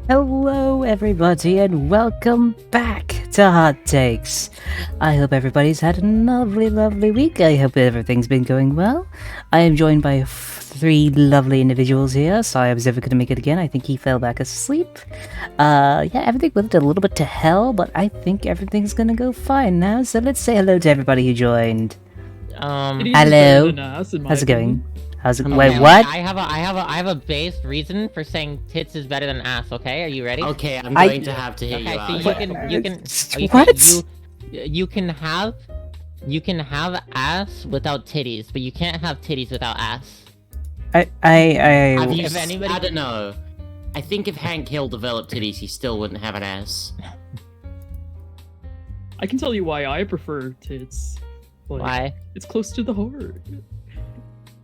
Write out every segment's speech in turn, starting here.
Hello everybody and welcome back to Hot Takes. I hope everybody's had a lovely week. I hope everything's been going well. I am joined by three lovely individuals here. Sorry I was never going to make it again. I think he fell back asleep. Yeah, everything went a little bit to hell, but I think everything's going to go fine now. So let's say hello to everybody who joined. Hello. How's it going? How's it? Wait, what? I have a base reason for saying tits is better than ass. Okay, are you ready? Okay, I'm going to have to hear you out. So you can have ass without titties, but you can't have titties without ass. I don't know. I think if Hank Hill developed titties, he still wouldn't have an ass. I can tell you why I prefer tits. Like, why? It's close to the heart.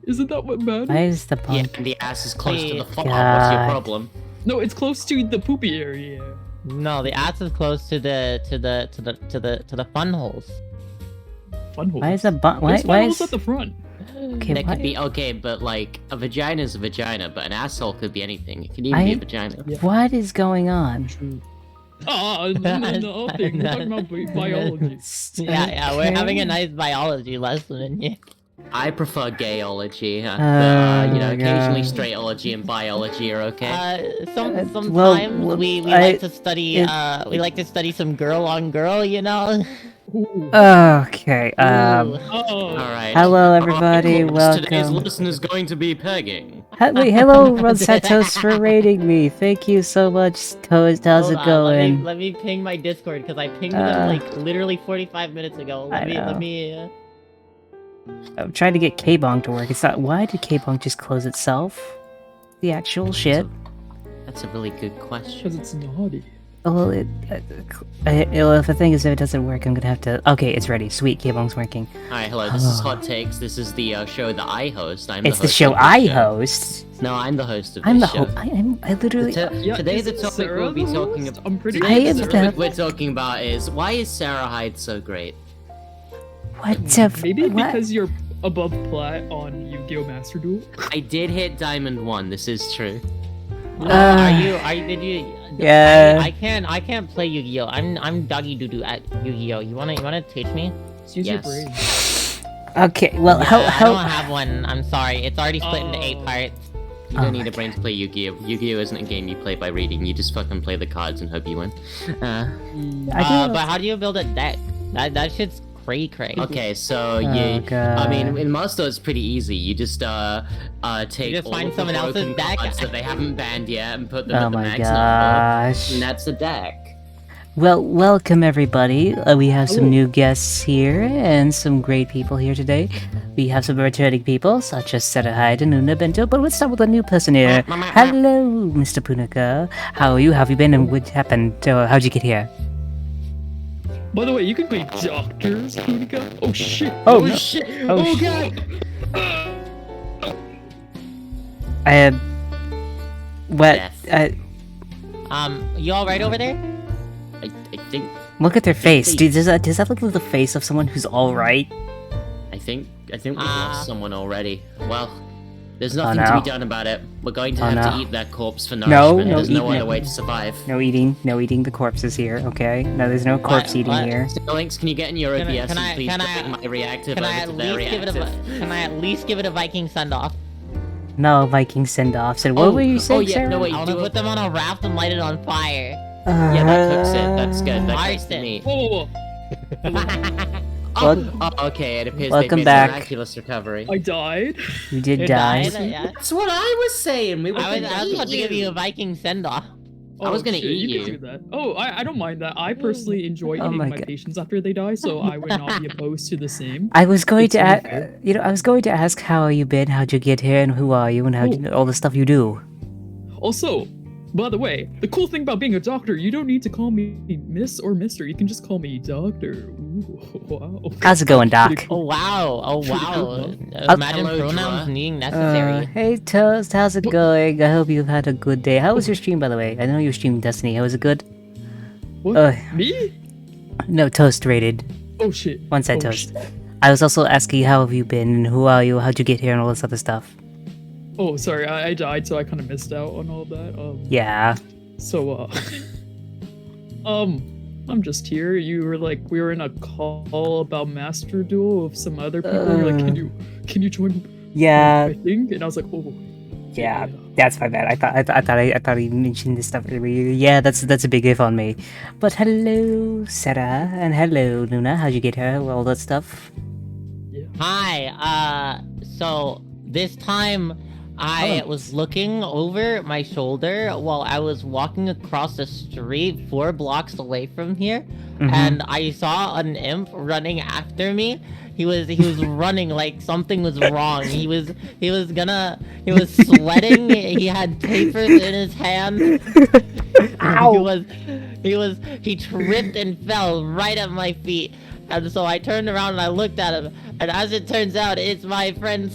Isn't that what matters? Why is the punk? Yeah, and the ass is close to the fob. What's your problem? No, it's close to the poopy area. No, the ass is close to the fun holes. Fun holes. Why is the bun? There's Why fun holes is? at the front? Okay, That why? could be okay, but like a vagina is a vagina, but an asshole could be anything. It could even be a vagina. Yeah. What is going on? True. Nothing. We're talking about biology. Yeah, we're having a nice biology lesson in here. I prefer gayology, but occasionally straightology and biology are okay. Sometimes well, we like to study some girl on girl, you know. Okay. Oh. All right. Hello everybody. Today's Welcome. lesson is going to be pegging. Wait, hello Ronsetos for rating me. Thank you so much, Toast. How's it Hold on, going? Let me ping my Discord because I pinged them like literally 45 minutes ago. Let me. I'm trying to get K-Bong to work. It's not. Why did K-Bong just close itself? The actual shit. That's a really good question. Because it's naughty. Well, if the thing is, if it doesn't work, I'm gonna have to. Okay, it's ready. Sweet, K-Bong's working. Hi, hello. This is Hot Takes. This is the show that I host. It's the show I host. No, I'm the host of I'm the this show. host. I literally. Today the topic Sarah we'll be the talking host? about. I'm pretty I sure am The Sarah- topic we're talking about is why is Sarah Hyde so great? What the? Maybe what? because you're above plat on Yu-Gi-Oh! Master Duel. I did hit Diamond 1. This is true. Did you? Yeah. I can't play Yu-Gi-Oh. I'm doggy doo doo at Yu-Gi-Oh. You wanna teach me? Just use your brain. Okay. Well, I don't how? have one. I'm sorry. It's already split into 8 parts. You don't need a brain to play Yu-Gi-Oh! Yu-Gi-Oh! Isn't a game you play by reading. You just fucking play the cards and hope you win. But how do you build a deck? That shit's cray. Okay, so God. I mean, in Master it's pretty easy. You just take just all find of the someone else's broken deck. cards that they haven't banned yet and put them Oh at the my max number, gosh. and that's the deck. Well, welcome everybody. We have some Hello. new guests here and some great people here today. We have some returning people such as Sarah Hyde and Una Bento, but let's start with a new person here. Hello, Mr. Punica. How are you? How have you been and what happened? How'd you get here? By the way, you can play doctors, Kunika. Oh shit. Oh, Oh no. shit! Oh, Oh, shit. god! I am. What? Death. You all right over there? I think Look at their face. Please. Dude, does that look like the face of someone who's alright? I think we've lost someone already. Well, there's Oh, nothing to no. be done about it. We're going to Oh, have no. to eat that corpse for No, nourishment. no There's no eating other it. way to survive. No eating the corpses here, okay? No, there's no corpse eating What? here. Lynx, can you get in your Can I- OBS can and I- please can I- bring my reactive Can I over at to their least give it a reactive? Can I at least give it a Viking send off? No Viking send-offs. And what were you saying, yeah, Sarah? no, wait. I want to put them on a raft and light it on fire. Yeah, that cooks it. That's good. That Alright cooks the then. meat. Whoa. Oh, okay. It appears Welcome they've made back. a miraculous recovery. I died. You did You die. died? Yeah. That's what I was saying. We were I gonna was eat about to give you a Viking send off. I was gonna shit, eat you. you. Can do that. Oh, I don't mind that. I personally enjoy Oh eating my my God. patients after they die, so I would not be opposed to the same. I was going It's to only ask, fair. I was going to ask how you been, how'd you get here, and who are you, and how all the stuff you do. Also, by the way, the cool thing about being a doctor, you don't need to call me Miss or Mister. You can just call me Doctor. Ooh, wow. How's it going, Doc? Pretty cool. Oh wow! Oh Pretty wow! cool, Imagine Hello, pronouns Dra. being necessary. Hey Toast, how's it going? I hope you've had a good day. How was your stream, by the way? I know you streamed Destiny. How was it good? What? Me? No, Toast rated. Oh shit. One side Oh, Toast. shit. I was also asking how have you been, and who are you, how'd you get here, and all this other stuff. Oh, sorry, I died, so I kind of missed out on all that. Yeah. So, I'm just here. You were like, we were in a call about Master Duel with some other people. You're like, can you join? Yeah. I think, and I was like, oh. Yeah. That's my bad. I thought he mentioned this stuff earlier. Yeah, that's a big if on me. But hello, Sarah, and hello, Luna. How'd you get here? All that stuff. Hi. So this time I was looking over my shoulder while I was walking across the street 4 blocks away from here, and I saw an imp running after me. He was running like something was wrong. He was sweating. He had papers in his hand. Ow. He tripped and fell right at my feet. And so I turned around and I looked at him, and as it turns out, it's my friend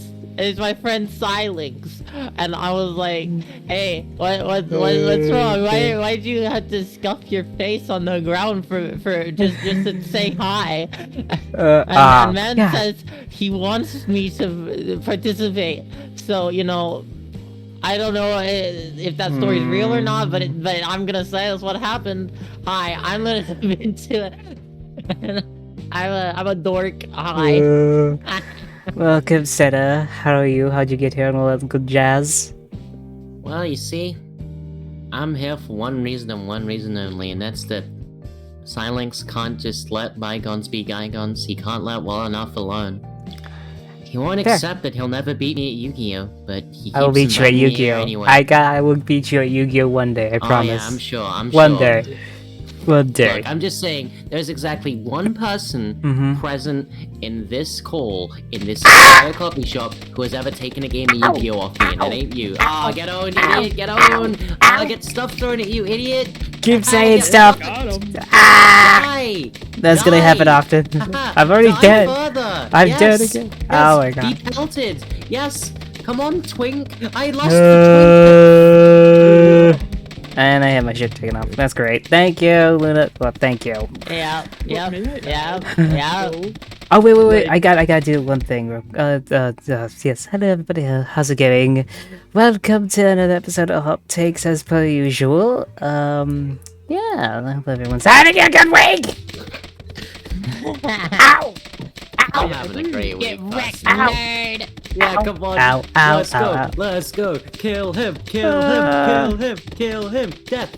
Silings. And I was like, "Hey, what's wrong? Why'd you have to scuff your face on the ground for just to say hi?" And man yeah. says he wants me to participate. So I don't know if that story's real or not, but I'm gonna say that's what happened. Hi, I'm gonna come into it. I'm a dork. Hi. Welcome, Sarah. How are you? How'd you get here and all that good jazz? Well, you see, I'm here for one reason and one reason only, and that's that Silence can't just let bygones be bygones. He can't let well enough alone. He won't Fair. accept that he'll never beat me at Yu-Gi-Oh, but he keeps I will beat you at inviting me here Yu-Gi-Oh. anyway. I will beat you at Yu-Gi-Oh one day. I Oh promise. yeah, I'm sure. One day. One day. Look, I'm just saying, there's exactly one person present in this call, in this entire coffee shop, who has ever taken a game of Yu-Gi-Oh off me, and that ain't you. Oh, get on, idiot, get on! Oh, get stuff thrown at you, idiot! Keep saying stuff. Got him. Die! That's gonna happen Die! often. Haha, I'm already die dead. Further. I'm Yes, dead again. Yes, Oh my God. Be pelted! Yes! Come on, Twink! I lost the Twink! And I have my shit taken off. That's great. Thank you, Luna. Well, thank you. Yeah. So, Oh wait! I gotta do one thing. Yes. Hello everybody. How's it going? Welcome to another episode of Hot Takes, as per usual. Yeah. I hope everyone's having a good week. Ow! I'm having a great Get week. wrecked, boss. nerd. Yeah, come on. Ow, ow, Let's ow, go. ow. Let's go. Kill him. Kill him. Kill him. Kill him. Death.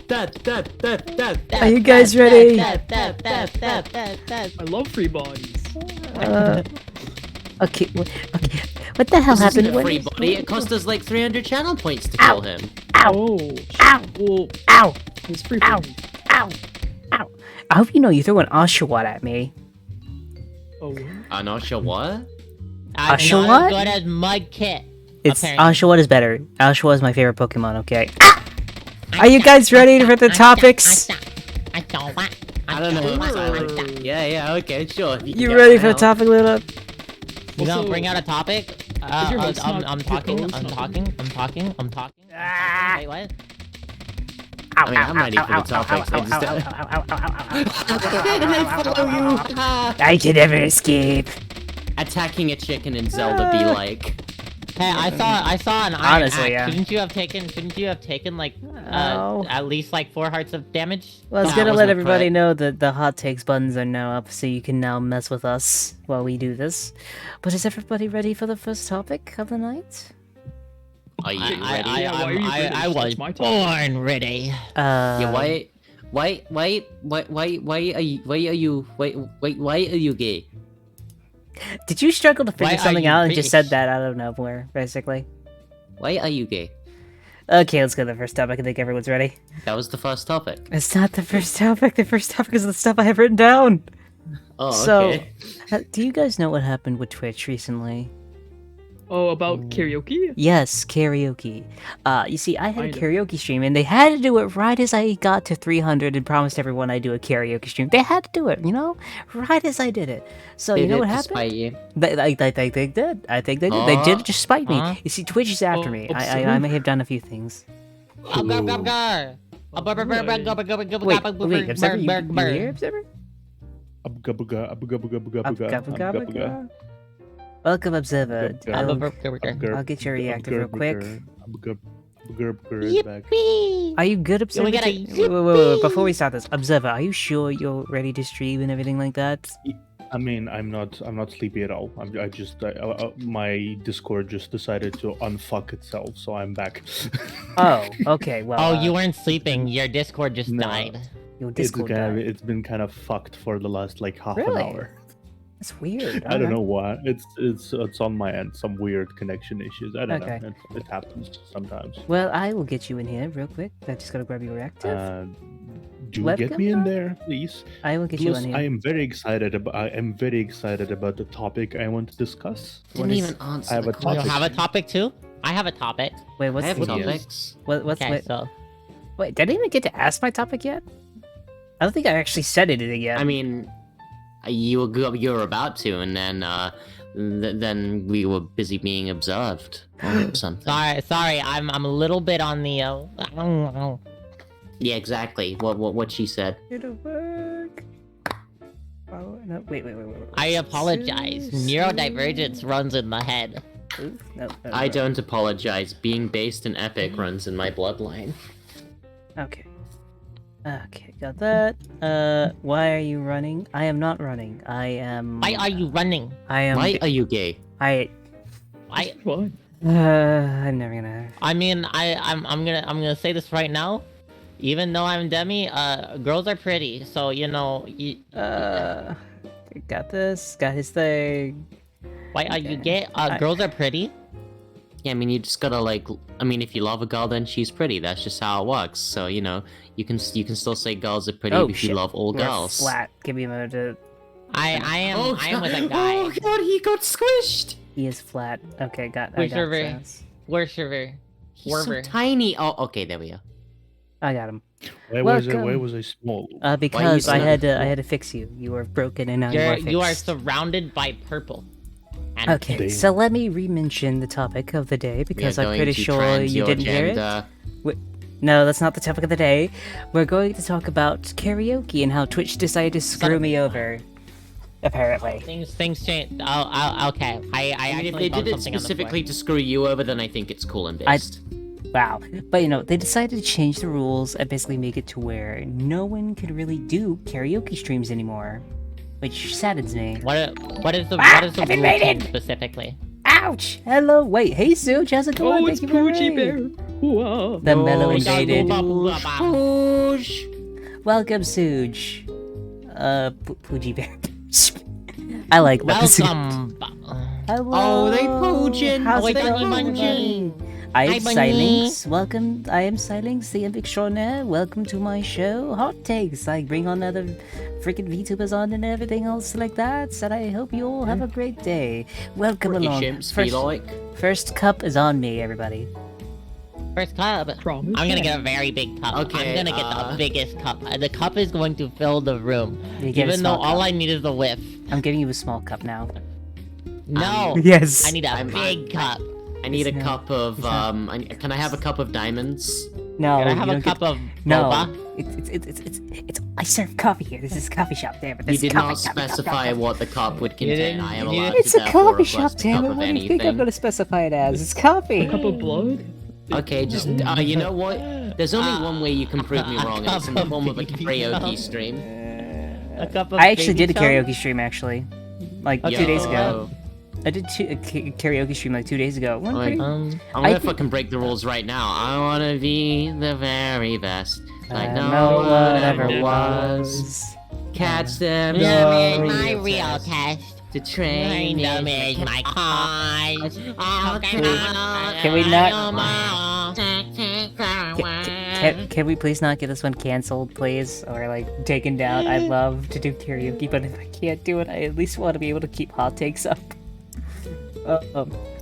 Are you guys ready? I love free bodies. Okay. What the hell This happened? isn't a free body. It cost us like 300 channel points to kill him. Oh, Ow. well, Ow! it's free Ow. for me. Ow! Ow! I hope you know you threw an Oshawott at me. Oh, what? I'm not sure what. I'm Oshawott? not as good as Mudkip. It's Apparently. Oshawott is better. Oshawott is my favorite Pokemon. Okay. Are you guys ready for the topics? I don't know. Yeah, okay, sure. can You get ready one for a out. topic, Luna? You gonna Also, bring out a topic? your host not- I'm your talking. host I'm not- talking. I'm talking. I'm talking. Ah. Wait, what? I mean, I'm ready for the topics. I just they follow you. I can never escape. Attacking a chicken in Zelda be like. Hey, I saw an iron Honestly, axe. yeah. Shouldn't you have taken like Oh. at least like 4 hearts of damage? Well, I was That gonna was let my everybody prep. know that the hot takes buttons are now up, so you can now mess with us while we do this. But is everybody ready for the first topic of the night? Are you I ready? Yeah, why are you British? I was That's my topic. born ready. Yeah, why are you gay? Did you struggle to Why figure are something you out and just said British? that out of nowhere, basically? Why are you gay? Okay, let's go to the first topic. I think everyone's ready. That was the first topic. It's not the first topic. The first topic is the stuff I have written down. Oh, So, okay. Do you guys know what happened with Twitch recently? Oh, about karaoke? Yes, karaoke. You see, I had a I know. karaoke stream, and they had to do it right as I got to 300 and promised everyone I'd do a karaoke stream. They had to do it, right as I did it. So, you know what happened? Despite you. I think they did. I think they did. They did it just spite me. Huh? You see, Twitch is after me. I observe. may have done a few things. Wait, Observer, you here, Observer? Welcome, Observer. I'll get your reactor real quick. Are you good, Observer? we gotta Wait. Before we start this, Observer, are you sure you're ready to stream and everything like that? I mean, I'm not sleepy at all. My Discord just decided to unfuck itself, so I'm back. Oh, okay. Well, Oh, you weren't sleeping. Your Discord just No. died. your Discord died. It's been kind of fucked for the last like half Really? an hour. That's weird. I don't know why. It's on my end. Some weird connection issues. I don't Okay. know. It happens sometimes. Well, I will get you in here real quick. I just gotta grab your reactive. Do Welcome, get me in bro. there, please. I will get you Plus, in I here. am very excited about the topic I want to discuss. Didn't is- even answer I have the a You question. topic. have a topic too? I have a topic. Wait, what's I have the topics. what's Okay, wait, so wait? Did I even get to ask my topic yet? I don't think I actually said anything yet. I mean, you were about to, and then then we were busy being observed or something. sorry. I'm a little bit on the. Yeah, exactly. What she said. Here to work. Oh no! Wait. I apologize. Neurodivergence runs in the head. Ooh, no, I don't apologize. Being based in Epic runs in my bloodline. Okay. Okay, got that. Why are you running? I am not running. I am. Why are you running? I am. Why are you gay? I. I Why? I'm never gonna. I mean, I'm gonna say this right now. Even though I'm Demi, girls are pretty. So you know, Got this. Got his thing. why are you Okay. gay? Girls are pretty. Yeah, I mean, you just gotta like. I mean, if you love a girl, then she's pretty. That's just how it works. So you know, you can still say girls are pretty Oh, if shit. you love all We're girls. Flat. Give me a moment to. I am with a guy. Oh god, he got squished. He is flat. Okay, got. I Where's got your sense. Worshiper. He's so Werber. tiny. Oh, okay, there we go. I got him. Why Welcome. was I small? Because I so- had to fix you. You were broken and now You are fixed. surrounded by purple. And Okay, Damn. so let me re-mention the topic of the day because We are I'm going pretty to sure trans you your didn't hear it. gender. No, that's not the topic of the day. We're going to talk about karaoke and how Twitch decided to screw me over. Apparently. Things change. Okay. I I mean, if actually they bumped did it something on the floor. specifically to screw you over, then I think it's cool and I- based. Wow. But they decided to change the rules and basically make it to where no one could really do karaoke streams anymore. Which saddens me. What is the I've rule invaded! change specifically? Ouch! Hello, wait, hey Suge, how's it going? Oh, it's Thank you for Poochie raid. Bear. Wow. The mellow Oh, invaded. Push. Welcome, Suge. Poogie Bear. I like that. Welcome. Hello. Oh, they poochin'. How's Oh, it wait, going, Bunny, everybody? I Hi, am Bunny. Silence. Welcome. I am Silence, the extraordinaire. Welcome to my show, Hot Takes. I bring on other freaking VTubers on and everything else like that. And I hope you all have a great day. Welcome What you along. chimps be like? First cup is on me, everybody. First cup. Promise? I'm gonna get a very big cup. Okay, I'm gonna get the biggest cup. The cup is going to fill the room. You get a Even though small all cup. I need is a whiff. I'm giving you a small cup now. No. Yes. I need a I'm- big cup. I need a It's not- cup of it's not- can I have a cup of diamonds? No. Can I you have a don't cup get... of No. boba? It's. I serve coffee here. This is a coffee shop there, but You this did coffee not shop, specify what the cup would contain. didn't- I am you allowed didn't- It's to a therefore coffee shop, request a damn cup it. of What do you think I'm anything. gonna specify it as? It's coffee. A cup of blood? Okay, just you know what? There's only one way you can prove me a wrong, and it's in cup the of form of a baby karaoke milk. stream. A cup of I actually did a baby milk? karaoke stream actually, like Okay, 2 days so, ago. I did a karaoke stream like 2 days ago. Went Like, pretty- I'm I gonna think- fucking break the rules right now. I wanna be the very best, like no no one ever never was. Catch them, Random no is my real real test. test. To train Random is is my cause. Can we not- Can we please not get this one canceled, please, or like taken down? I love to do karaoke, but if I can't do it, I at least want to be able to keep hot takes up.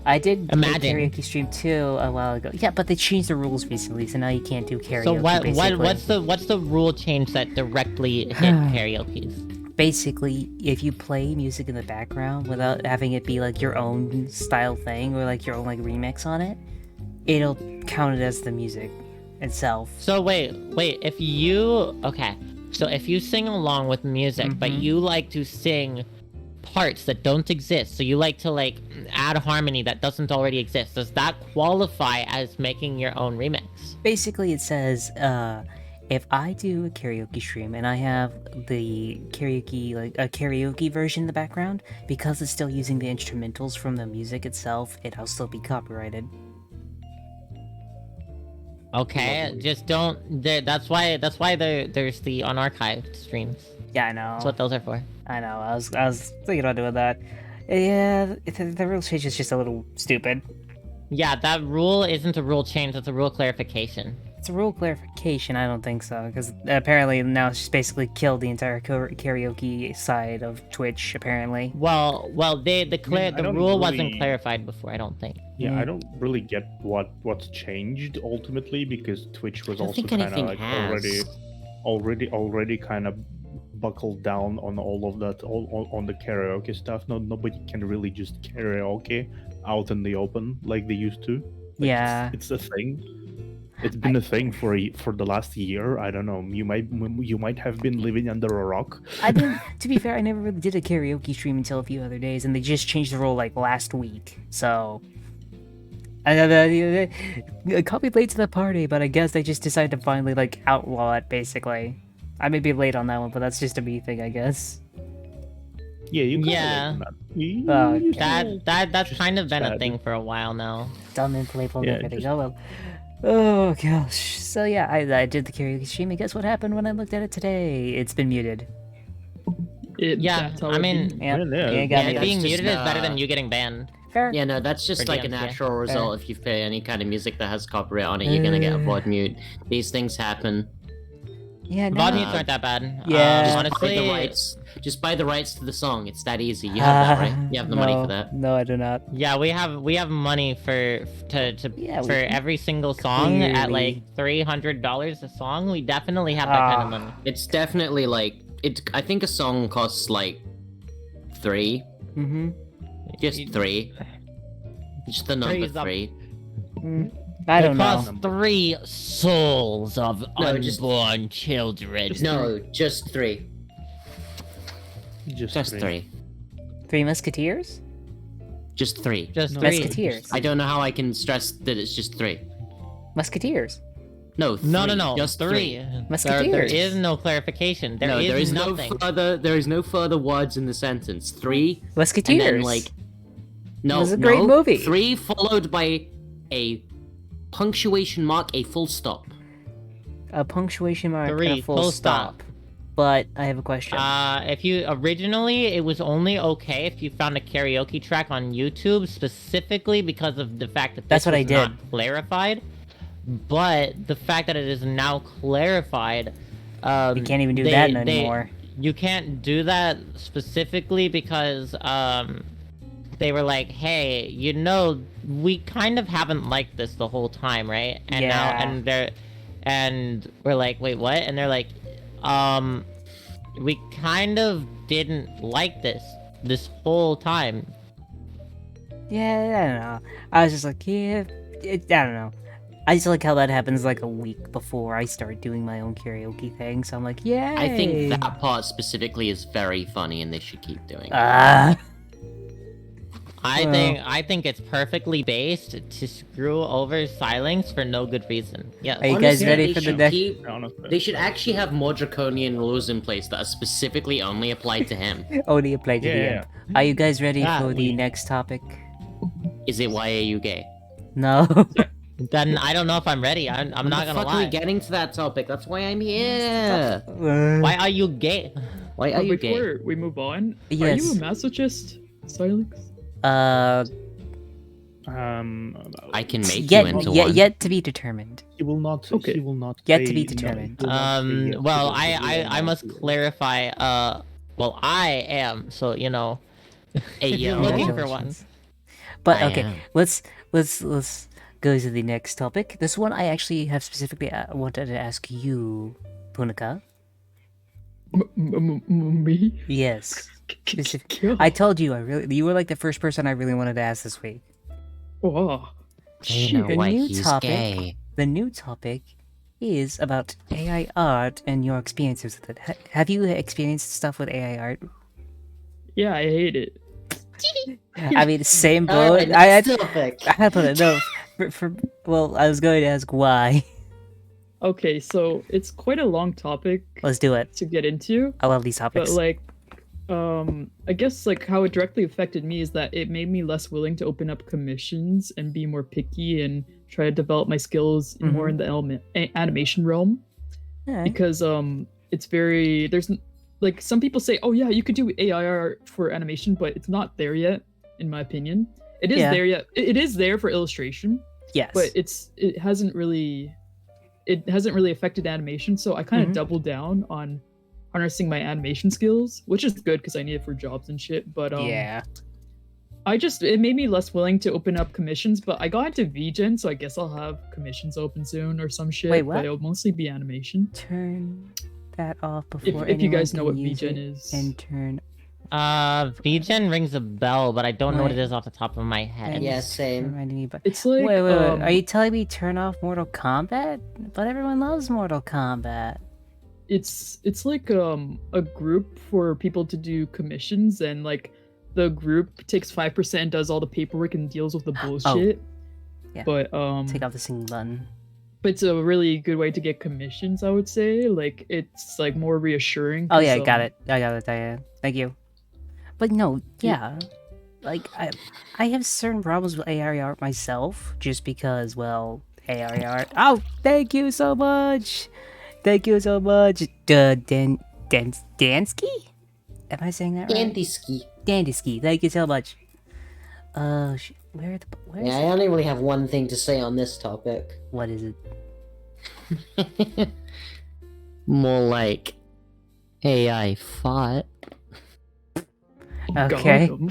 I did Imagine. a karaoke stream too a while ago. Yeah, but they changed the rules recently, so now you can't do karaoke. So basically. what's the rule change that directly hit karaoke's? Basically, if you play music in the background without having it be like your own style thing or like your own like remix on it, it'll count it as the music itself. So wait, if you so if you sing along with music, but Mhm. you like to sing parts that don't exist, so you like to like add harmony that doesn't already exist, does that qualify as making your own remix? Basically, it says if I do a karaoke stream and I have the karaoke like a karaoke version in the background, because it's still using the instrumentals from the music itself, it'll still be copyrighted. Okay, Lovely. just don't. That's why there's the unarchived streams. Yeah, I know. That's what those are for. I know. I was thinking about doing that. Yeah, the rule change is just a little stupid. Yeah, that rule isn't a rule change. It's a rule clarification. It's a rule clarification. I don't think so, because apparently now it's just basically killed the entire karaoke side of Twitch. Apparently. Well, the I don't rule wasn't really- clarified before. I don't think. Yeah, Mm. I don't really get what's changed ultimately, because Twitch was I don't also think kind of anything like has. already kind of buckled down on all of that, all on the karaoke stuff. Nobody can really just karaoke out in the open like they used to. Like, Yeah. it's a thing. It's been a thing for the last year. I don't know. You might have been living under a rock. I mean, to be fair, I never really did a karaoke stream until a few other days, and they just changed the rule like last week. So, I caught me late to the party, but I guess they just decided to finally like outlaw it. Basically, I may be late on that one, but that's just a me thing, I guess. Yeah, you kinda Yeah. like that. That's Just kind of been a sad. thing for a while now. Dumb and playful and Yeah, everything. just- Oh well. Oh gosh. So yeah, I did the karaoke stream, and guess what happened when I looked at it today? It's been muted. Yeah, That's how I it mean, be. Yeah, Yeah, yeah, yeah, got yeah, me. that's being just, muted is better than uh, you getting banned. Fair. Yeah, no, that's just For like a DMs, yeah. natural result. If you play any kind of music that has copyright on it, you're gonna get a VOD mute. These things happen. Yeah, no. VOD mutes aren't that bad. Yeah. Just honestly, buy the rights. Just buy the rights to the song. It's that easy. You have that, right? You have the money no, for that. No, I do not. yeah, we have money to Yeah, we- for every single song at Clearly. like $300 a song. We definitely have that kind of Ah. money. It's definitely like it. I think a song costs like 3, Mm-hmm. just 3. Just the number Three's up. 3. I don't it know. costs 3 souls of No, just- unborn children. No, just 3. Just Just three. 3. Three Musketeers? Just 3. Just No. 3. Musketeers. I don't know how I can stress that it's just 3. Musketeers. No, No, three, no, just 3. 3. There Musketeers. is no clarification. No, there is nothing. no further. There is no further words in the sentence. 3, Musketeers. and then like. No, It was a great no, movie. 3 followed by a punctuation mark, a full stop. A punctuation mark and 3, a full full stop. stop. But I have a question. If you originally, it was only okay if you found a karaoke track on YouTube specifically because of the fact that That's this what I was did. not clarified. But the fact that it is now clarified, you can't even do that anymore. You can't do that specifically because they were like, "Hey, you know, we kind of haven't liked this the whole time, right?" And now, Yeah. and we're like, "Wait, what?" And they're like, we kind of didn't like this whole time." Yeah, I don't know. I was just like, yeah, I don't know. I just like how that happens like a week before I start doing my own karaoke thing. So I'm like, yeah. I think that part specifically is very funny, and they should keep doing it. I think it's perfectly based to screw over Silence for no good reason. Yes. Are you guys Honestly, ready they for the should next? keep- Honestly. They should actually have more draconian rules in place that are specifically only applied to him. Only apply to the Yeah, end. Are you guys ready Yeah, for the we- next topic? Is it why are you gay? No. Then I don't know if I'm ready. I'm not When the gonna fuck are we lie. getting to that topic? That's why I'm here. Why are you gay? Why are you gay? Before we move on, are you Yes. a masochist, Silence? I can make yet, you into yet, one. yet to be determined. He will not. Okay. He will not. Yet to say- be no, he determined. will not say yes Well, because he will I not must do it. clarify. Well, I am. So you know, Hey, if you're yo. looking for one. But I okay, am. let's go to the next topic. This one I actually have specifically wanted to ask you, Punika. Me? Yes. Specific- Yeah. I told you you were like the first person I really wanted to ask this week. Oh, You know The why new he's topic. gay. The new topic is about AI art and your experiences with it. Have you experienced stuff with AI art? yeah, I hate it. I mean, same boat. topic. I don't know. Well, I was going to ask why. Okay, so it's quite a long topic Let's do it. to get into, I love these but topics. like, I guess like how it directly affected me is that it made me less willing to open up commissions and be more picky and try to develop my skills more in the animation realm. Alright. Because it's very like some people say, oh yeah, you could do AI art for animation, but it's not there yet, in my opinion. It is Yeah. there yet. It is there for illustration, Yes. but it hasn't really affected animation. So I kind of doubled down on harnessing my animation skills, which is good because I need it for jobs and shit. But yeah. it made me less willing to open up commissions. But I got into VGen, so I guess I'll have commissions open soon or some shit. Wait, what? But it'll mostly be animation. Turn that off before If you anyone guys know can what use VGen it, is. and turn. VGen rings a bell, but I don't know what it Wait. is off the top of my head. Yeah, same. Reminding me, but It's like wait. Are you telling me turn off Mortal Kombat? But everyone loves Mortal Kombat. it's like a group for people to do commissions, and like the group takes 5% and does all the paperwork and deals with the bullshit. Yeah. But Take off the sing button. but it's a really good way to get commissions, I would say. Like it's like more reassuring. Oh yeah, 'cause, got it. I got it, Diane. Thank you. But no, yeah. Like I have certain problems with AI art myself, just because, well, AI art. Oh, thank you so much. Thank you so much. Dansky? Am I saying that right? Anti-ski. Dandisky. Thank you so much. Where is Yeah, I only really have one thing to say on this topic. what is it? More like AI fought. Okay. Got 'em.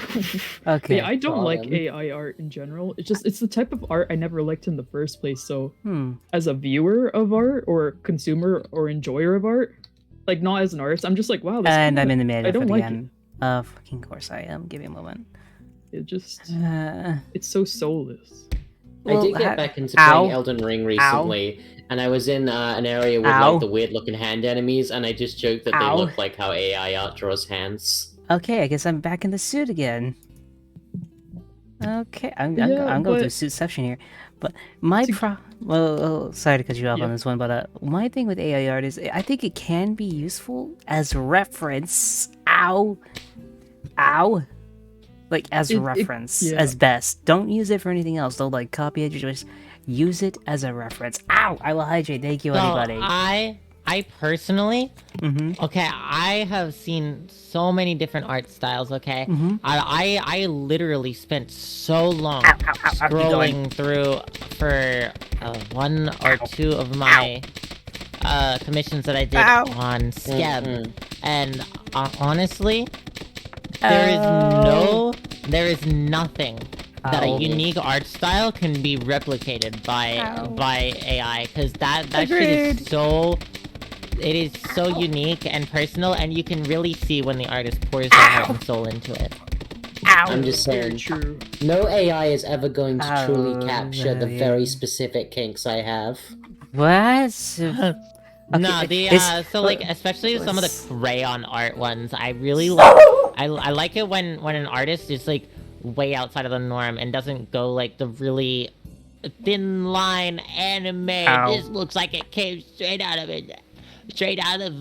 Okay. Yeah, I don't like Got 'em. AI art in general. It's the type of art I never liked in the first place. So Hmm. as a viewer of art or consumer or enjoyer of art, like not as an artist, I'm just like, wow, this And I'm in the middle I of don't it like again. Fucking course I am. Give me a moment. it just Uh, it's so soulless. I did well, get back into ow. playing Elden Ring recently, and I was in an area with Ow. like the weird looking hand enemies, and I just joked that Ow. they look like how AI art draws hands. Okay, I guess I'm back in the suit again. Okay, I'm Yeah, going through but- suit section here, but my sorry to cut you off on Yeah. this one, but my thing with AI art is I think it can be useful as reference. Ow, like as It- reference yeah. as best. Don't use it for anything else. Don't like copy it. Just use it as a reference. Ow! I will hydrate. Thank you, So anybody. I personally, Mm-hmm. okay, I have seen so many different art styles. Okay, Mhm. I literally spent so long Ow, ow, ow, keep going. scrolling through for one or two of my commissions that I did Ow. on Skeb, Mm-mm. and honestly, there is there is nothing that Ow. a unique art style can be replicated by AI, because that shit is so. It is so unique and personal, and you can really see when the artist pours their heart and soul into it. I'm just Very saying, true. no AI is ever going to truly Oh, capture the yeah. very specific kinks I have. What? No, the it's- so like especially some of let's- the crayon art ones, I really like. I like it when an artist is like way outside of the norm and doesn't go like the really thin line anime. Ow. This looks like it came straight out of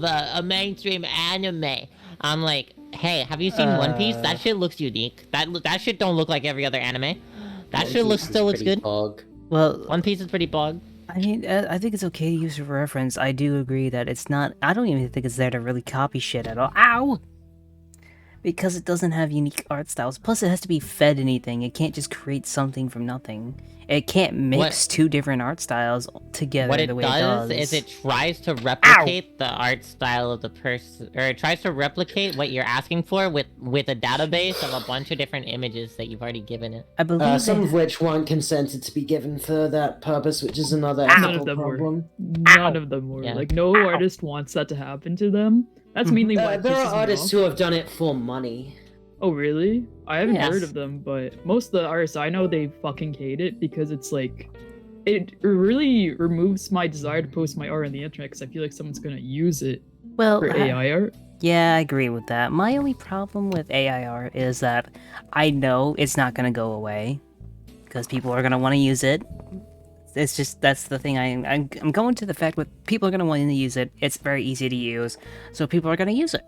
a mainstream anime. I'm like, hey, have you seen One Piece? That shit looks unique. That shit don't look like every other anime. That shit still looks good. Well, One Piece is pretty bog. I mean, I think it's okay to use for reference. I do agree that it's not. I don't even think it's there to really copy shit at all. Ow! Because it doesn't have unique art styles. Plus, it has to be fed anything. It can't just create something from nothing. It can't mix two different art styles together What it the way does it is does. it tries to replicate the art style of the person, or it tries to replicate what you're asking for with a database of a bunch of different images that you've already given it. I believe Some they- of which weren't consented to be given for that purpose, which is another None ethical of them were. problem. None of them were. Yeah. Like, no artist wants that to happen to them. That's mainly why it There pisses are me artists off. who have done it for money. Oh, really? I haven't Yes. heard of them, but most of the artists I know, they fucking hate it because it's like, it really removes my desire to post my art on the internet because I feel like someone's gonna use it well, for AI art. yeah, I agree with that. My only problem with AI art is that I know it's not gonna go away because people are gonna want to use it. It's just that's the thing. I'm going to the fact that people are gonna want to use it. It's very easy to use, so people are gonna use it.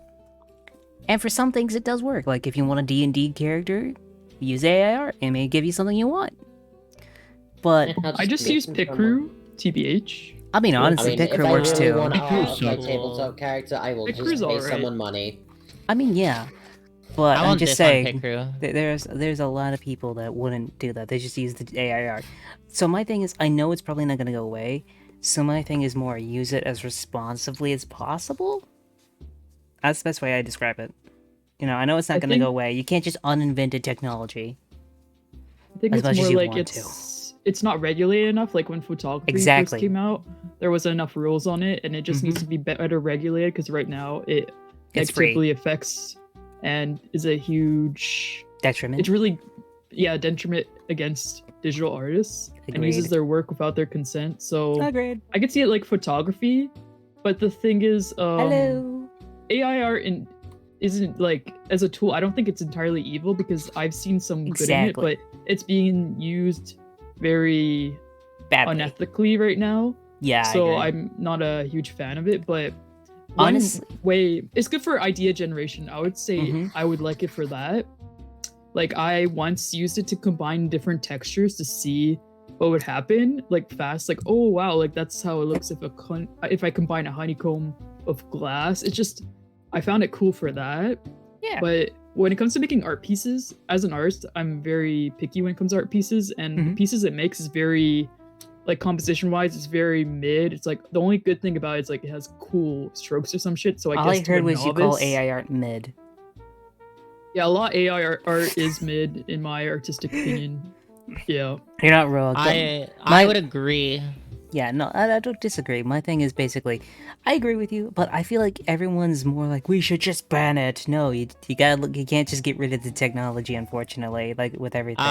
And for some things, it does work. Like if you want a D&D character, use AI art. It may give you something you want. But I just use Picrew, TBH. I mean, honestly, if Picrew I works really too. want Picrew's my so tabletop character, I will Picrew's just pay alright. someone money. I mean, yeah. But I I'm want just this saying. on Picrew. There's a lot of people that wouldn't do that. They just use the AI art. So my thing is, I know it's probably not gonna go away. So my thing is more use it as responsibly as possible. That's the best way I describe it. You know, I know it's not I gonna think- go away. You can't just uninvented technology. I think As it's much as more you like want it's not regulated enough. Like when photography Exactly. first came out, there wasn't enough rules on it, and it just needs Mhm. to be better regulated because right now it It's free. negatively affects and is a huge. Detriment. It's really, yeah, detriment against digital artists and uses Agreed. their work without their consent. So Agreed. I could see it like photography, but the thing is, Hello. AI art isn't like as a tool. I don't think it's entirely evil because I've seen some good in it, Exactly. but it's being used very Badly. unethically right now. Yeah. I So agree. I'm not a huge fan of it, but one Honestly- way it's good for idea generation. I would say Mhm. I would like it for that. Like I once used it to combine different textures to see what would happen like fast, like oh wow, like that's how it looks if I combine a honeycomb of glass. It's just I found it cool for that. Yeah. But when it comes to making art pieces, as an artist, I'm very picky when it comes to art pieces, and the Mhm. pieces it makes is very like composition wise, it's very mid. It's like the only good thing about it is like it has cool strokes or some shit. So I All I guess to a heard was you call novice- AI art mid. Yeah, a lot of AI art is mid in my artistic opinion. Yeah. You're not wrong. I My- would agree. Yeah, no, I don't disagree. My thing is basically, I agree with you, but I feel like everyone's more like we should just ban it. No, you gotta look. You can't just get rid of the technology. Unfortunately, like with everything.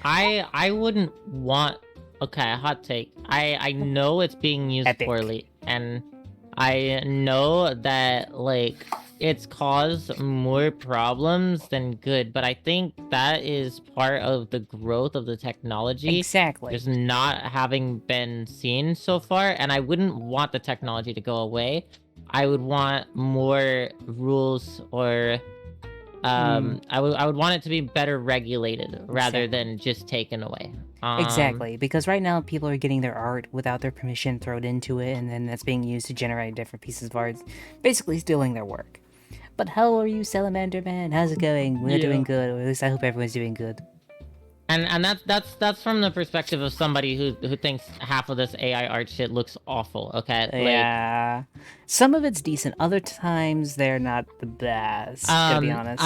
I wouldn't want. Okay, hot take. I know it's being used Epic. poorly, and I know that like it's caused more problems than good. But I think that is part of the growth of the technology. Exactly. Just not having been seen so far, and I wouldn't want the technology to go away. I would want more rules, or I would want it to be better regulated rather than just taken away. Exactly, because right now people are getting their art without their permission thrown into it, and then that's being used to generate different pieces of art, basically stealing their work. But how are you, Salamander Man? How's it going? We're Yeah. doing good, or at least I hope everyone's doing good. And that's from the perspective of somebody who thinks half of this AI art shit looks awful. Okay, like, Yeah, some of it's decent. Other times they're not the best. To be honest.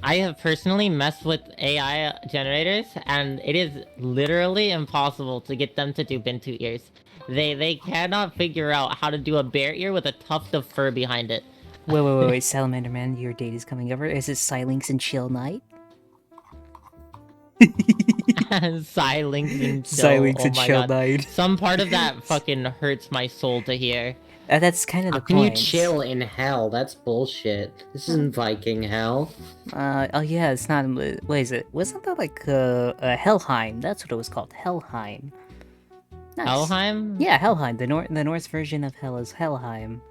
I have personally messed with AI generators, and it is literally impossible to get them to do Bintu ears. They cannot figure out how to do a bear ear with a tuft of fur behind it. Wait, Salamander Man, your date is coming over. Is it Silence and Chill Night? Silence and chill. Silence Oh and my Chill god. Night. Some part of that fucking hurts my soul to hear. That's kind of How the can you point. chill in hell? That's bullshit. This isn't Viking hell. Oh yeah, it's not. What is it? Wasn't that like Helheim? That's what it was called. Helheim. Nice. Helheim? Yeah, Helheim. The Norse version of hell is Helheim.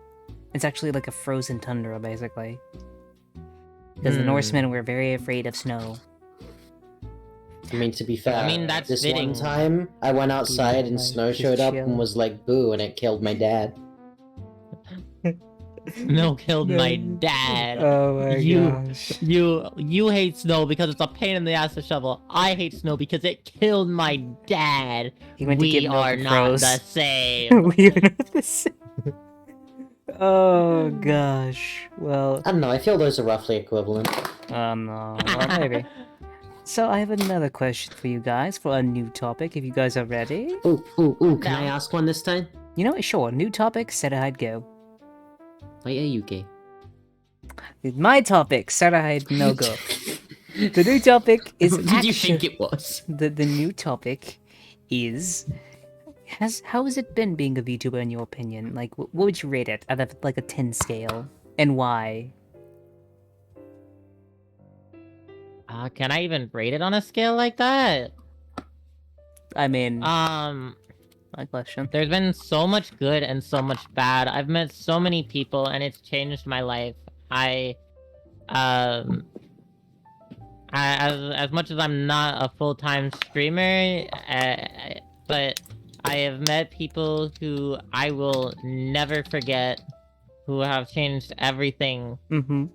It's actually like a frozen tundra, basically. Because the Norsemen were very afraid of snow. I mean, to be fair, I mean, that's this fitting. one time I went outside and like, snow just showed up chill. and was like, boo, and it killed my dad. Snow killed my dad. Oh my You- gosh. You hate snow because it's a pain in the ass to shovel. I hate snow because it killed my dad. He went to We get milk are and not froze. the same. We are not the same. Oh gosh. Well, I don't know, I feel those are roughly equivalent. no, or maybe. So I have another question for you guys for a new topic. If you guys are ready, Ooh, can I No. ask one this time? you know what? Sure. New topic. Said I'd go. Why are you gay? My topic. Said I'd no go. The new topic is What did you think it was? the new topic is how has it been being a VTuber in your opinion? Like, what would you rate it out of like a 10 scale, and why? Can I even rate it on a scale like that? I mean, My question. There's been so much good and so much bad. I've met so many people, and it's changed my life. As much as I'm not a full-time streamer, but I have met people who I will never forget, who have changed everything, Mm-hmm.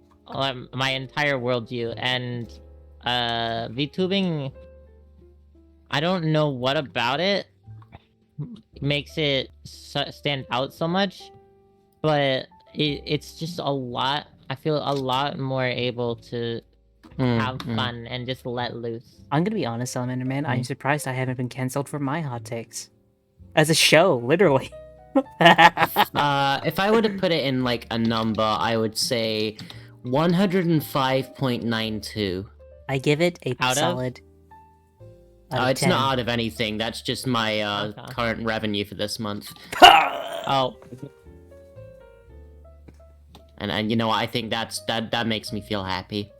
my entire worldview. And VTubing, I don't know what about it makes it stand out so much, but it's just a lot. I feel a lot more able to have fun and just let loose. I'm gonna be honest, Salamander Man. I'm surprised I haven't been cancelled for my hot takes as a show, literally. If I were to put it in like a number, I would say 105.92. I give it a Out of? solid. out of It's 10. not out of anything. That's just my Okay. current revenue for this month. Oh, And you know what? I think that makes me feel happy.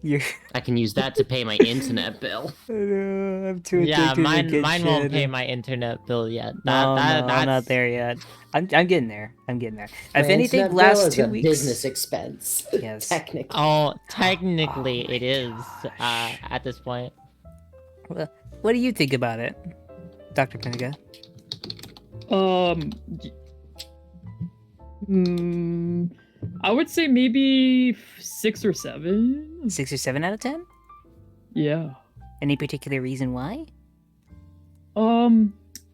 You're... I can use that to pay my internet bill. I'm too yeah, addicted to mine get won't shit. pay my internet bill yet. No, That's I'm not there yet. I'm getting there. I'm getting there. If My anything, internet bill last is 2 a weeks. business expense. Yes. Technically. Oh, technically it is at this point. What do you think about it, Dr. Pinniga? I would say maybe 6 or 7. 6 or 7 out of 10? Yeah. Any particular reason why?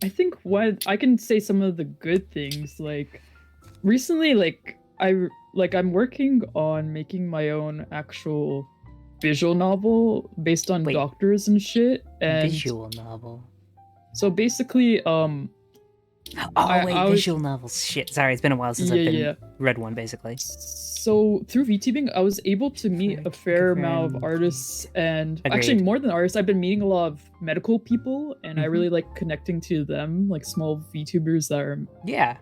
I think what I can say some of the good things, like recently, I'm working on making my own actual visual novel based on Wait. doctors and shit. And Visual novel. so basically, Oh I wait, was- visual novels. Shit, sorry, it's been a while since I've been read one, basically. so through VTubing, I was able to meet a fair amount of artists, and actually Agreed. more than artists, I've been meeting a lot of medical people, and I Mhm. really like connecting to them, like small VTubers that are Yeah.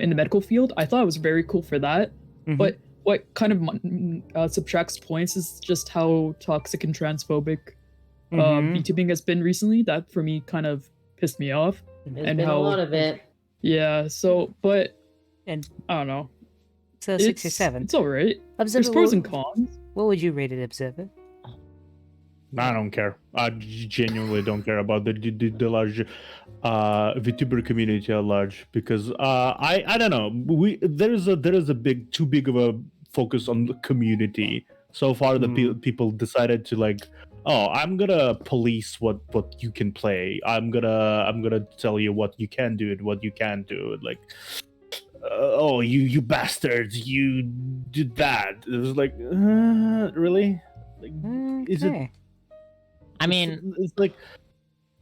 in the medical field. I thought it was very cool for that. Mhm. But what kind of subtracts points is just how toxic and transphobic Mhm. VTubing has been recently. That for me kind of pissed me off. There's and been how- a lot of it. Yeah. So, but And I don't know. so 6 or 7. It's all right. Observer, There's pros what, and cons. what would you rate it, Observer? I don't care. I genuinely don't care about the large VTuber community at large, because I don't know. There is a big too big of a focus on the community. So far, the people decided to like, oh, I'm gonna police what you can play. I'm gonna tell you what you can do and what you can't do. Like, oh, you bastards, you did that. It was like, really? Like, is it? Okay. I mean, It's like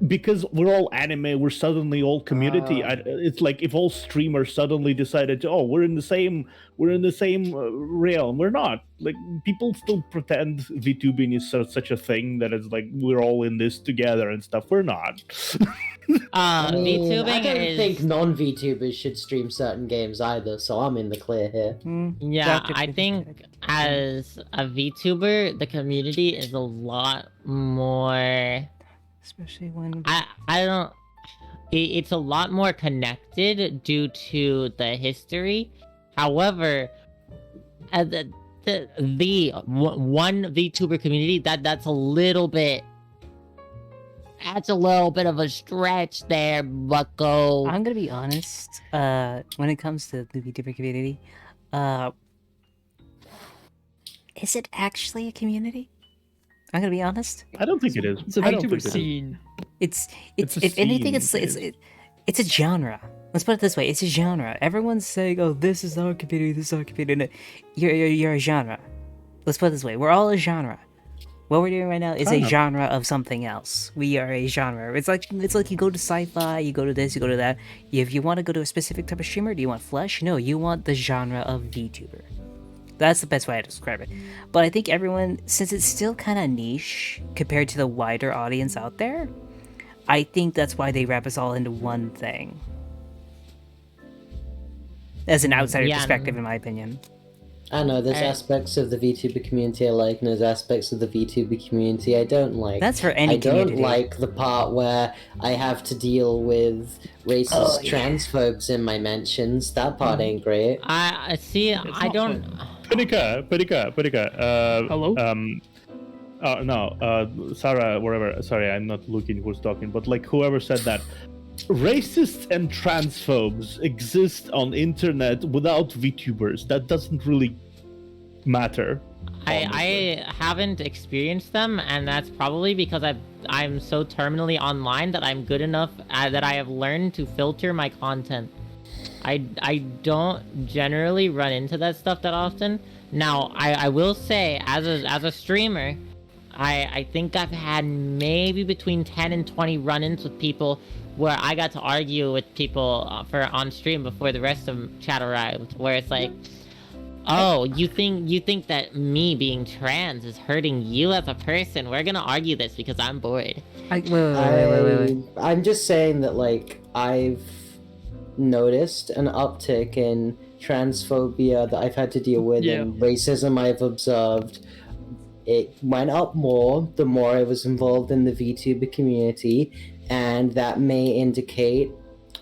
because we're all anime, we're suddenly all community. It's like if all streamers suddenly decided to, oh, we're in the same realm. We're not. Like people still pretend VTubing is such a thing that it's like we're all in this together and stuff. We're not. I VTubing don't is think non-VTubers should stream certain games either, so I'm in the clear here. Yeah, Dr. I think Critic. as a VTuber, the community is a lot more. Especially when I don't. It's a lot more connected due to the history. However, the one VTuber community that's a little bit. That's a little bit of a stretch there, bucko. I'm gonna be honest, when it comes to the VTuber community, is it actually a community? I'm gonna be honest. I don't think it is. It's a I don't VTuber think it is. scene. It's It's a if anything, scene, it's a genre. Let's put it this way: it's a genre. Everyone's saying, "Oh, this is our community. This is our community." No, you're a genre. Let's put it this way: we're all a genre. What we're doing right now is a genre of something else. We are a genre. It's like you go to sci-fi, you go to this, you go to that. If you want to go to a specific type of streamer, do you want Flesh? No, you want the genre of VTuber. That's the best way to describe it. But I think everyone, since it's still kind of niche compared to the wider audience out there, I think that's why they wrap us all into one thing. As an outsider Yeah. perspective, in my opinion. I know there's aspects of the VTuber community I like, and there's aspects of the VTuber community I don't like. That's for any I don't community. like the part where I have to deal with racist transphobes in my mentions. That part ain't great. I see. I not don't. Perika. Hello? Sarah, wherever. Sorry, I'm not looking who's talking, but like whoever said that. Racists and transphobes exist on internet without VTubers. That doesn't really matter. I haven't experienced them, and that's probably because I'm so terminally online that I'm good enough that I have learned to filter my content. I don't generally run into that stuff that often. Now, I will say, as a streamer, I think I've had maybe between 10 and 20 run-ins with people where I got to argue with people for on stream before the rest of chat arrived, where it's like, oh, you think that me being trans is hurting you as a person? We're gonna argue this because I'm bored. Wait. I'm just saying that, like, I've noticed an uptick in transphobia that I've had to deal with and racism I've observed. It went up more the more I was involved in the VTuber community, and that may indicate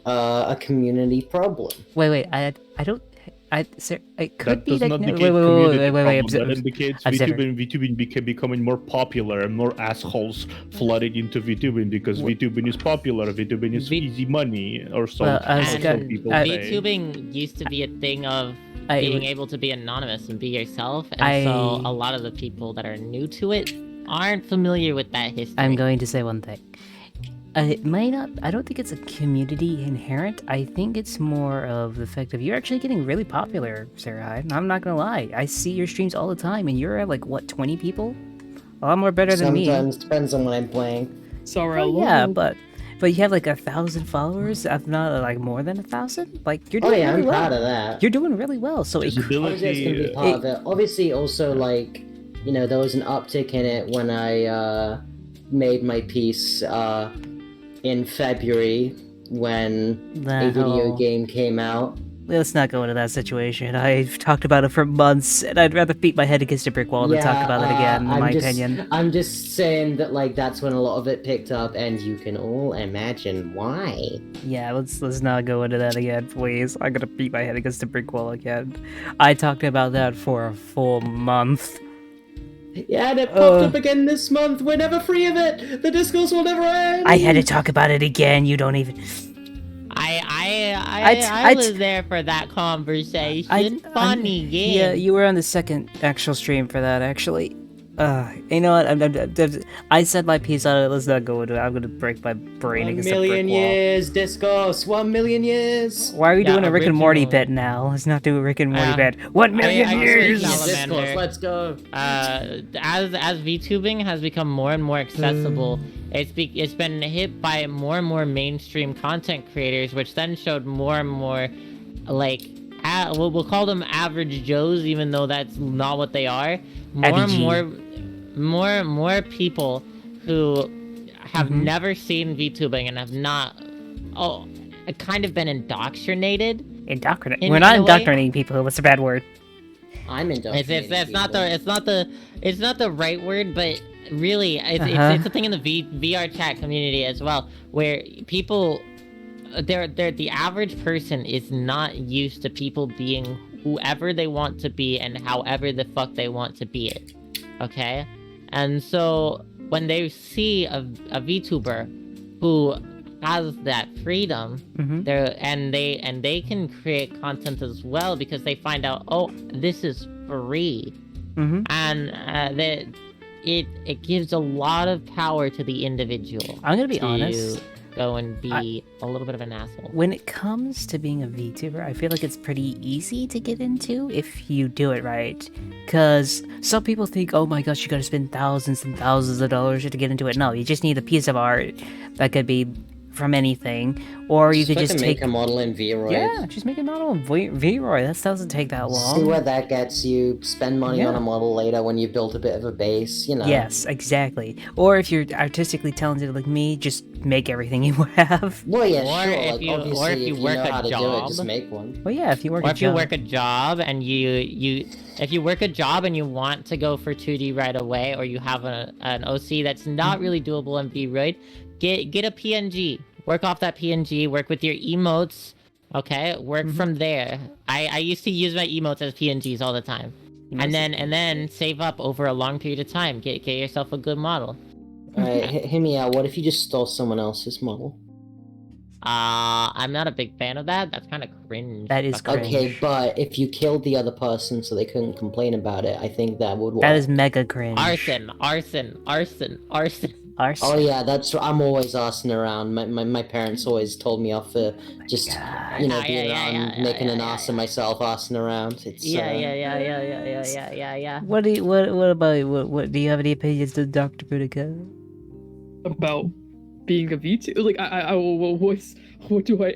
a community problem. Wait. I don't. Sir, it could That be does like not no, indicate wait. That indicates VTubing becoming more popular and more assholes flooding into VTubing because VTubing is popular. VTubing is easy money, or so. Well, I was some gonna- people I- say. VTubing used to be a thing of being able to be anonymous and be yourself, and I- so a lot of the people that are new to it aren't familiar with that history. I'm going to say one thing. It may not. I don't think it's a community inherent. I think it's more of the fact of you're actually getting really popular, Sarah. I'm not gonna lie. I see your streams all the time, and you're at like what 20 people, a lot more better than me. Sometimes depends on what I'm playing. Sorry, Oh, yeah, but you have like 1,000 followers, if not like more than 1,000. Like you're Oh doing yeah, really I'm well. proud of that. You're doing really well. So it, Obviously, it's gonna be Visibility. part of it. Obviously, also like, you know, there was an uptick in it when I made my piece in February when a video game came out. Let's not go into that situation. I've talked about it for months, and I'd rather beat my head against a brick wall than talk about it again. In my opinion. I'm just saying that like that's when a lot of it picked up, and you can all imagine why. Yeah, let's not go into that again, please. I'm gonna beat my head against a brick wall again. I talked about that for a full month. Yeah, and it popped up again this month. We're never free of it. The discourse will never end. I had to talk about it again. You don't even. I was there for that conversation. Funny game. Yeah, you were on the second actual stream for that, actually. You know what? I said my piece on it. Let's not go into it. I'm gonna break my brain 1 against a brick million wall. years, Discos. 1 million years. Why are we Yeah, doing a Rick and Morty original. bit now? Let's not do a Rick and Morty Yeah. bit. 1 million I years. agree. Discourse, let's go. As VTubing has become more and more accessible, it's been hit by more and more mainstream content creators, which then showed more and more, like, we'll call them average Joes, even though that's not what they are. More people who have never seen VTubing and have not, kind of been indoctrinated. Indoctrinate. In- We're not in a way- indoctrinating people. What's a bad word? I'm It's indoctrinating not the right word, but really it's a thing in the VR chat community as well, where people, the average person is not used to people being whoever they want to be and however the fuck they want to be it. Okay, and so when they see a VTuber who has that freedom, they can create content as well, because they find out, oh, this is free, and that it gives a lot of power to the individual. I'm gonna be to honest. go and be a little bit of an asshole. When it comes to being a VTuber, I feel like it's pretty easy to get into if you do it right. Because some people think, oh my gosh, you gotta spend thousands and thousands of dollars to get into it. No, you just need a piece of art that could be from anything, or you could just make take a model in V-Roid. Yeah, just make a model in V-Roy. That doesn't take that long. See where that gets you. Spend money on Yeah. a model later when you've built a bit of a base, you know. Yes, exactly. Or if you're artistically talented like me, just make everything you have. Well, yeah, Or sure. if Like, you- obviously, or if you work know a how to do it, job. just make one. Well, yeah, if you work Or a if you job. work a job and if you work a job and you want to go for 2D right away, or you have an OC that's not really doable in VRoid, get a PNG. Work off that PNG. Work with your emotes. Okay, work from there. I used to use my emotes as PNGs all the time, and then save up over a long period of time. Get yourself a good model. Alright, hear me out. What if you just stole someone else's model? I'm not a big fan of that. That's kind of cringe. That is Fuck. cringe. Okay, but if you killed the other person so they couldn't complain about it, I think that would work. That is mega cringe. Arson. Arson. Oh yeah, I'm always arsing around. My parents always told me off for just being around, making an arse of myself, arsing around. It's Yeah. What do you have any opinions to Dr. Boudica? About being a VTuber. Like, what do I?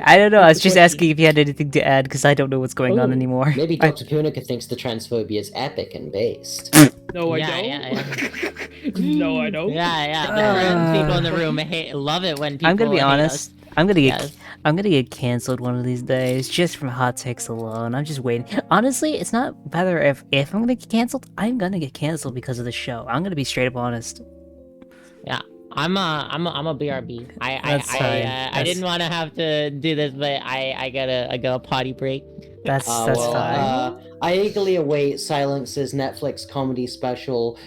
I don't know. I was What's the just question? asking if you had anything to add because I don't know what's going on Oh, anymore. Maybe Dr. Punica thinks the transphobia is epic and based. No, I Yeah, don't. No, I don't. Yeah. The people in the room love it when people. I'm gonna be hate honest. us. I'm gonna get Yes. I'm gonna get canceled one of these days just from hot takes alone. I'm just waiting. Honestly, it's not whether if I'm gonna get canceled. I'm gonna get canceled because of the show. I'm gonna be straight up honest. Yeah. I'm a BRB. That's fine. I That's- didn't want to have to do this, but I got a potty break. That's fine. I eagerly await Silence's Netflix comedy special,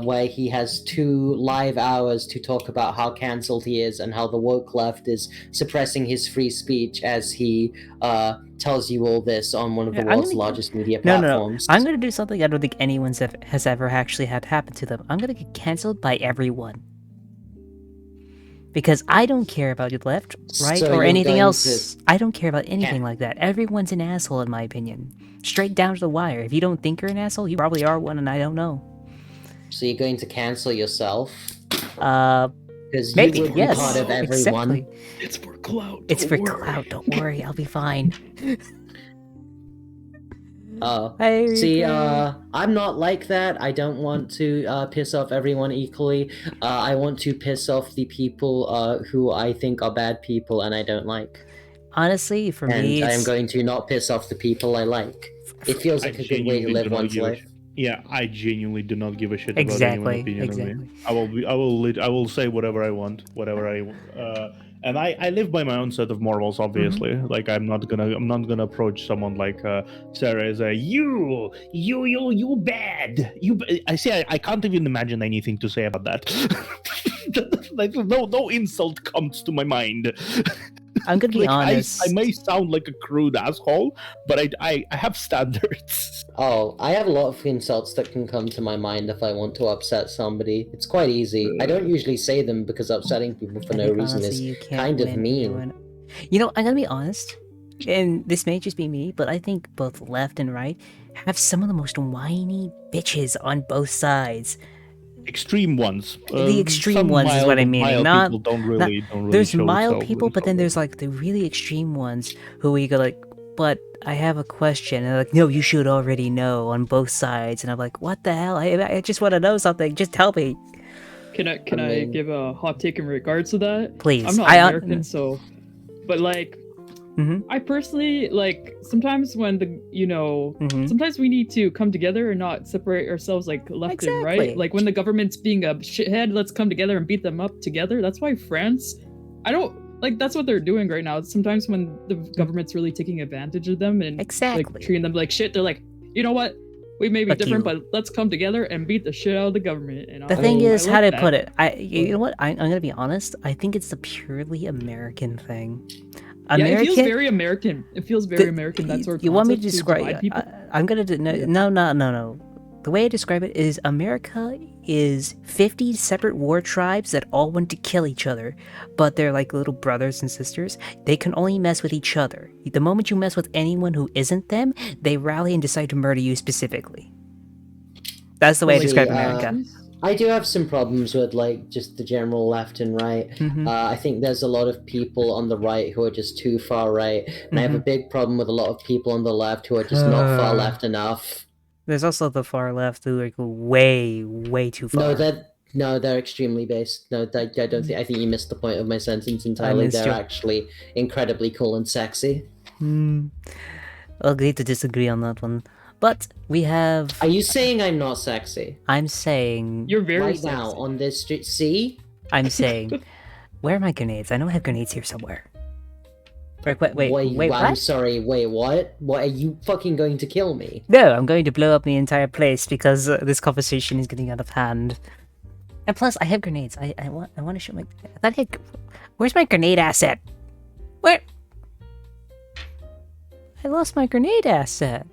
where he has 2 live hours to talk about how cancelled he is and how the woke left is suppressing his free speech as he tells you all this on one of the Yeah, I'm world's gonna- largest media No. platforms. I'm gonna do something I don't think anyone has ever actually had happen to them. I'm gonna get canceled by everyone. Because I don't care about your left, right, So or you're anything going else. I don't care about anything like that. Everyone's an asshole, in my opinion. Straight down to the wire. If you don't think you're an asshole, you probably are one, and I don't know. So you're going to cancel yourself? Uh, Because maybe, you would yes. be part of everyone. Exactly. It's for clout. It's for don't worry. clout. Don't worry, I'll be fine. See, I'm not like that. I don't want to piss off everyone equally. I want to piss off the people who I think are bad people and I don't like. Honestly, for And me, I am it's, going to not piss off the people I like. It feels like a good way to live one's life. Yeah, I genuinely do not give a shit Exactly, about anyone's opinion of exactly. me. I will say whatever I want, and I live by my own set of morals, obviously. Mm-hmm. Like I'm not gonna approach someone like Sarah as a you bad. I can't even imagine anything to say about that. Like no insult comes to my mind. I'm gonna be Like, honest. I may sound like a crude asshole, but I have standards. Oh, I have a lot of insults that can come to my mind if I want to upset somebody. It's quite easy. I don't usually say them because upsetting people for I no think reason honestly, is you can't kind of win mean. everyone. You know, I'm gonna be honest, and this may just be me, but I think both left and right have some of the most whiny bitches on both sides. Extreme ones. The extreme some ones is what I'm meaning, mild not- people don't really There's show mild so- people, but then there's like the really extreme ones who we go like, but I have a question, and they're like, no, you should already know on both sides, and I'm like, what the hell? I just want to know something. Just tell me, Can I I mean- give a hot take in regards to that? please. I'm not American, so, but like, Mhm. I personally like sometimes when Mhm. sometimes we need to come together and not separate ourselves like left and Exactly. right. Like when the government's being a shithead, let's come together and beat them up together. That's why France, I don't like that's what they're doing right now. Sometimes when the government's really taking advantage of them and Exactly. like treating them like shit, they're like, you know what? We may be Fuck different, you. but let's come together and beat the shit out of the government. And The I thing mean, is, I how like to put that. it, you know what? I'm gonna be honest. I think it's a purely American thing. Yeah, it feels American. very American. It feels very The- American. That sort of you want me to concept describe? divide people. I'm gonna do, Yeah. no. The way I describe it is America is 50 separate war tribes that all want to kill each other, but they're like little brothers and sisters. They can only mess with each other. The moment you mess with anyone who isn't them, they rally and decide to murder you specifically. That's the way I See, describe America. I do have some problems with like just the general left and right. Mhm. I think there's a lot of people on the right who are just too far right, and I have a big problem with a lot of people on the left who are just not far left enough. There's also the far left who are way too far. No, they're extremely based. No, I don't think. I think you missed the point of my sentence entirely. missed They're you. actually incredibly cool and sexy. I'll agree to disagree on that one. But we have. Are you saying I'm not sexy? I'm saying. You're very Right sexy. now on this street, see? I'm saying. Where are my grenades? I know I have grenades here somewhere. Wait, I'm what? sorry. Wait, what? What are you fucking going to kill me? No, I'm going to blow up the entire place because this conversation is getting out of hand. And plus, I have grenades. I want to show my. I thought I had, where's my grenade asset? Where? I lost my grenade asset.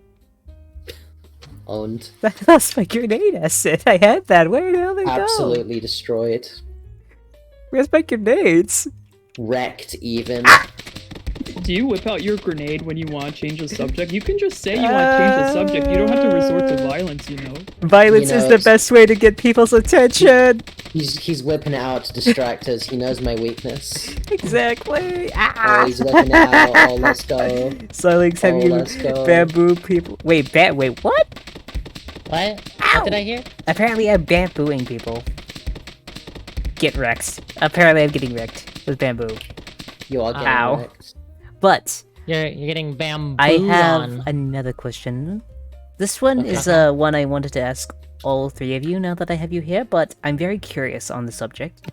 Owned. I lost my grenade asset. I had that. Where the hell did they go? Absolutely destroyed. Where's my grenades? Wrecked even. Do you whip out your grenade when you want to change the subject? You can just say you want to change the subject. You don't have to resort to violence, you know? Violence You know, is the best way to get people's attention. He's whipping it out to distract us. He knows my weakness. Exactly. Oh, Ah. he's whipping it out. Oh, let's go. Silence, have Oh, you let's go. bamboo people? Wait, wait, what? What? Ow! What did I hear? Apparently I'm bambooing people. Get wrecked. Apparently I'm getting wrecked with bamboo. You are getting Ow. wrecked. But You're getting bambooed I have on. another question. This one is one I wanted to ask all three of you now that I have you here, but I'm very curious on the subject.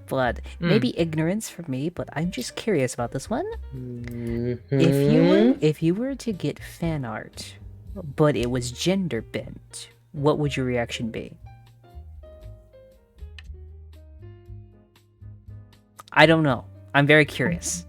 But maybe ignorance from me, but I'm just curious about this one. Mhm. If you were to get fan art, but it was gender bent, what would your reaction be? I don't know. I'm very curious.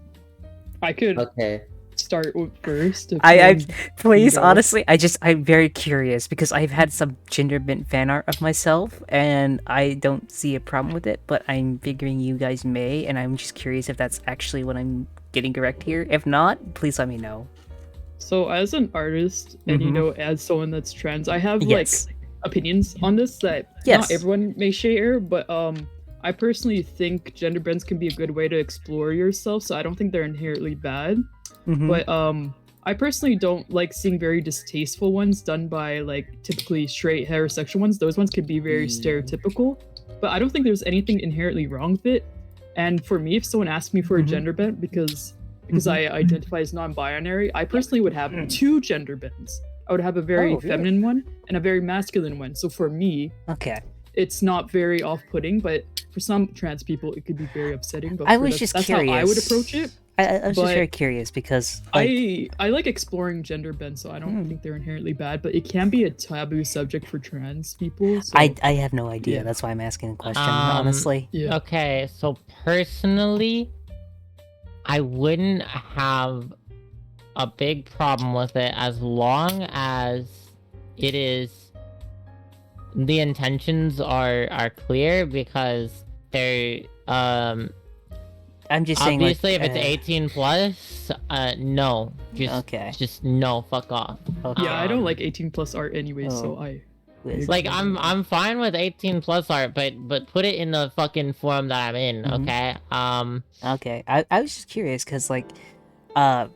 I could Okay. start with first. if I you please, go. honestly, I'm very curious because I've had some gender bent fan art of myself and I don't see a problem with it, but I'm figuring you guys may, and I'm just curious if that's actually what I'm getting correct here. If not, please let me know. So as an artist and you Mhm. know as someone that's trans, I have Yes. like opinions on this that Yes. not everyone may share, but I personally think gender bends can be a good way to explore yourself, so I don't think they're inherently bad. Mhm. But I personally don't like seeing very distasteful ones done by like typically straight heterosexual ones. Those ones could be very stereotypical, but I don't think there's anything inherently wrong with it. And for me, if someone asked me for a Mhm. gender bent because Mhm. I identify as non-binary, I personally would have two gender bends. I would have a very Oh, really? feminine one and a very masculine one. So for me, Okay. it's not very off-putting, but for some trans people, it could be very upsetting. But I for was that's- just that's how I would curious. approach it. I was just But very curious because like, I like exploring gender bends, so I don't Hmm. think they're inherently bad, but it can be a taboo subject for trans people. So, I have no idea. Yeah. That's why I'm asking the question. Um, Honestly, yeah. Okay, so personally, I wouldn't have a big problem with it as long as it is the intentions are clear, because they're I'm just saying, like, obviously if it's 18 plus, no, okay. just no, fuck off. Okay. Yeah, I don't like 18 plus art anyway, so Oh. I. Liz. Like I'm fine with 18 plus art, but put it in the fucking form that I'm in, Mhm. okay? Okay, I was just curious because, like, I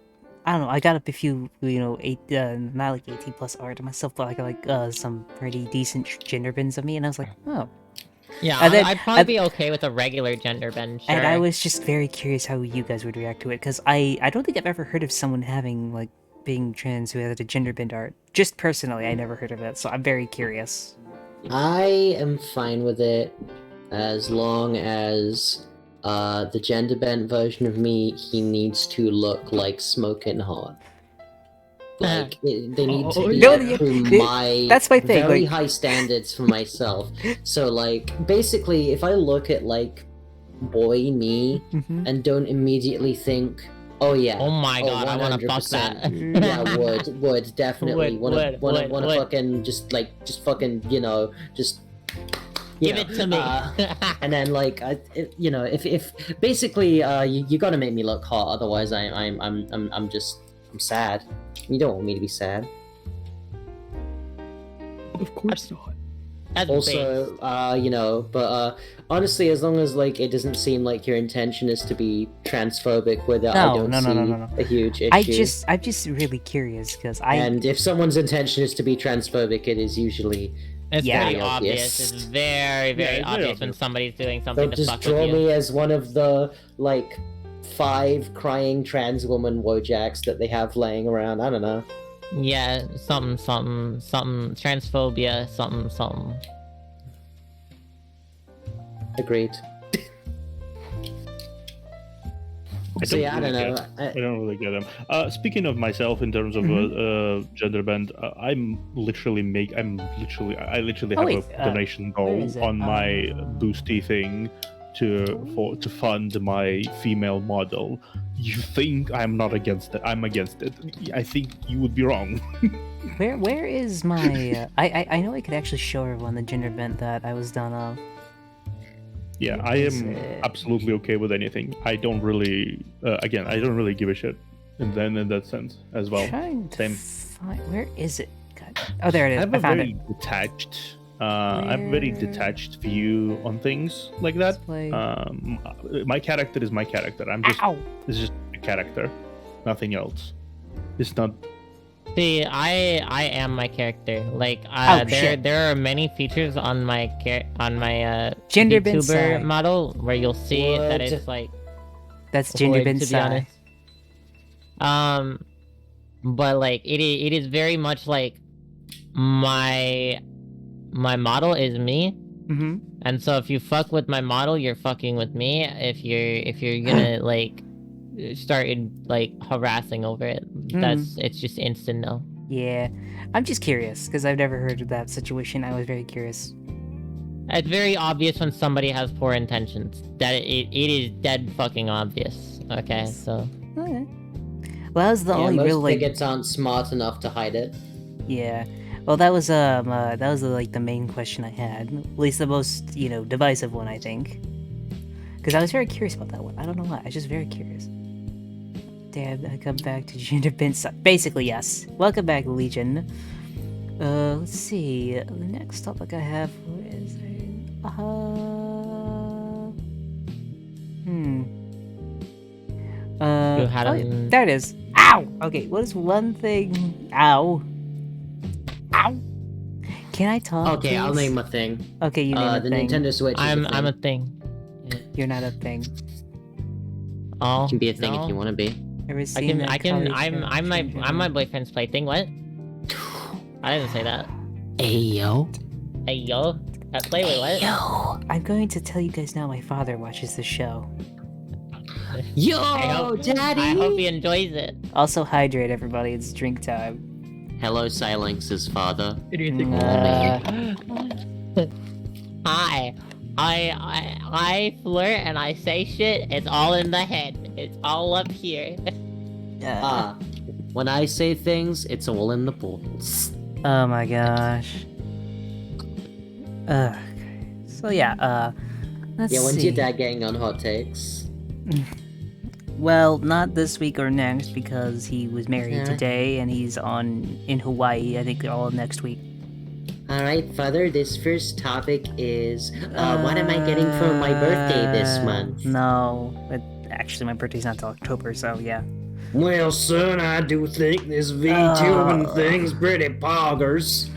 don't know, I got up a few, not like 18 plus art myself, but I got like some pretty decent gender bends of me, and I was like, oh. Yeah, And then- I'd probably be okay with a regular gender bend, sure. And I was just very curious how you guys would react to it, because I don't think I've ever heard of someone having, like, being trans who had a gender bend art. Just personally, I never heard of it, so I'm very curious. I am fine with it as long as the gender bent version of me, he needs to look like smoking hot. Like they need to be No, up to my that's my thing, very like- high standards for myself. So like basically, if I look at like boy me Mm-hmm. and don't immediately think, oh yeah, Oh my god, I wanna fuck 100%. that. Yeah, would definitely Would, wanna would. fucking just fucking just Give it to me. and then like if basically you gotta make me look hot, otherwise I'm sad. You don't want me to be sad. Of course not. That's Also, but honestly, as long as like it doesn't seem like your intention is to be transphobic with it, I No, don't no, see no. a huge issue. I'm just really curious because And if someone's intention is to be transphobic, it is usually It's Yeah. very Obvious. obvious. It's very, very it's very obvious when obvious. somebody's doing something they'll to just fuck draw with you. me as one of the like 5 crying trans woman Wojaks that they have laying around. I don't know. Yeah, something, transphobia, something. Agreed. So yeah, I don't know. I don't really get them. Speaking of myself, in terms of gender bend, I literally Oh, have wait, a donation goal is it? on my Boosty thing to fund my female model. You think I'm not against it? I'm against it. I think you would be wrong. where is my? I know I could actually show everyone the gender bent that I was done of. Yeah, Where I is am it? absolutely okay with anything. I don't really, again, I don't really give a shit. And then in that sense as well. Trying to same. find where is it? God. Oh, there it I is. have I a found very it. detached, I have a very Where- detached view on things like that. Display. My character is my character. It's just a character, nothing else. It's not. See, I am my character. Like, Oh, shit. there are many features on my Gender bent VTuber side. model where you'll see that What? it's like That's gender void, bent to be side. honest. But like it is very much like my model is me. Mm-hmm. And so if you fuck with my model, you're fucking with me. If you're gonna like start like harassing over it, it's just instant no. Yeah, I'm just curious because I've never heard of that situation. I was very curious. It's very obvious when somebody has poor intentions. That it is dead fucking obvious. Okay, so Okay. Well, that was the only most real like. bigots aren't smart enough to hide it. Yeah. Well, that was like the main question I had. At least the most divisive one, I think. Because I was very curious about that one. I don't know why. I was just very curious. Damn, I come back to gender bent side. Basically, yes. Welcome back, Legion. Let's see. The next topic I have is You had oh, an- there it is. Ow! Okay, what is one thing? Ow. Ow! Can I talk? Okay, I'll please? name a thing. Okay, you name The a thing. Nintendo Switch. Is I'm a a thing. thing. You're not a thing. Oh, Can be a thing no. if you want to be. Ever I seen can, that I can, college I'm my transgender? boyfriend's plaything. What? I didn't say that. Ayo. Hey yo, play with what? Yo, I'm going to tell you guys now. My father watches the show. Yo, I hope he enjoys it. Also, hydrate, everybody. It's drink time. Hello, Silence's father. Anything Hi. I flirt and I say shit. It's all in the head. It's all up here. When I say things, it's all in the balls. Oh my gosh. So yeah, let's Yeah, when's see. your dad getting on hot takes? Well, not this week or next because he was married Yeah. today and he's in Hawaii. I think all next week. Alright, Father, this first topic is, what am I getting for my birthday this month? No, actually my birthday's not till October, so yeah. Well, son, I do think this VTubing thing's pretty poggers.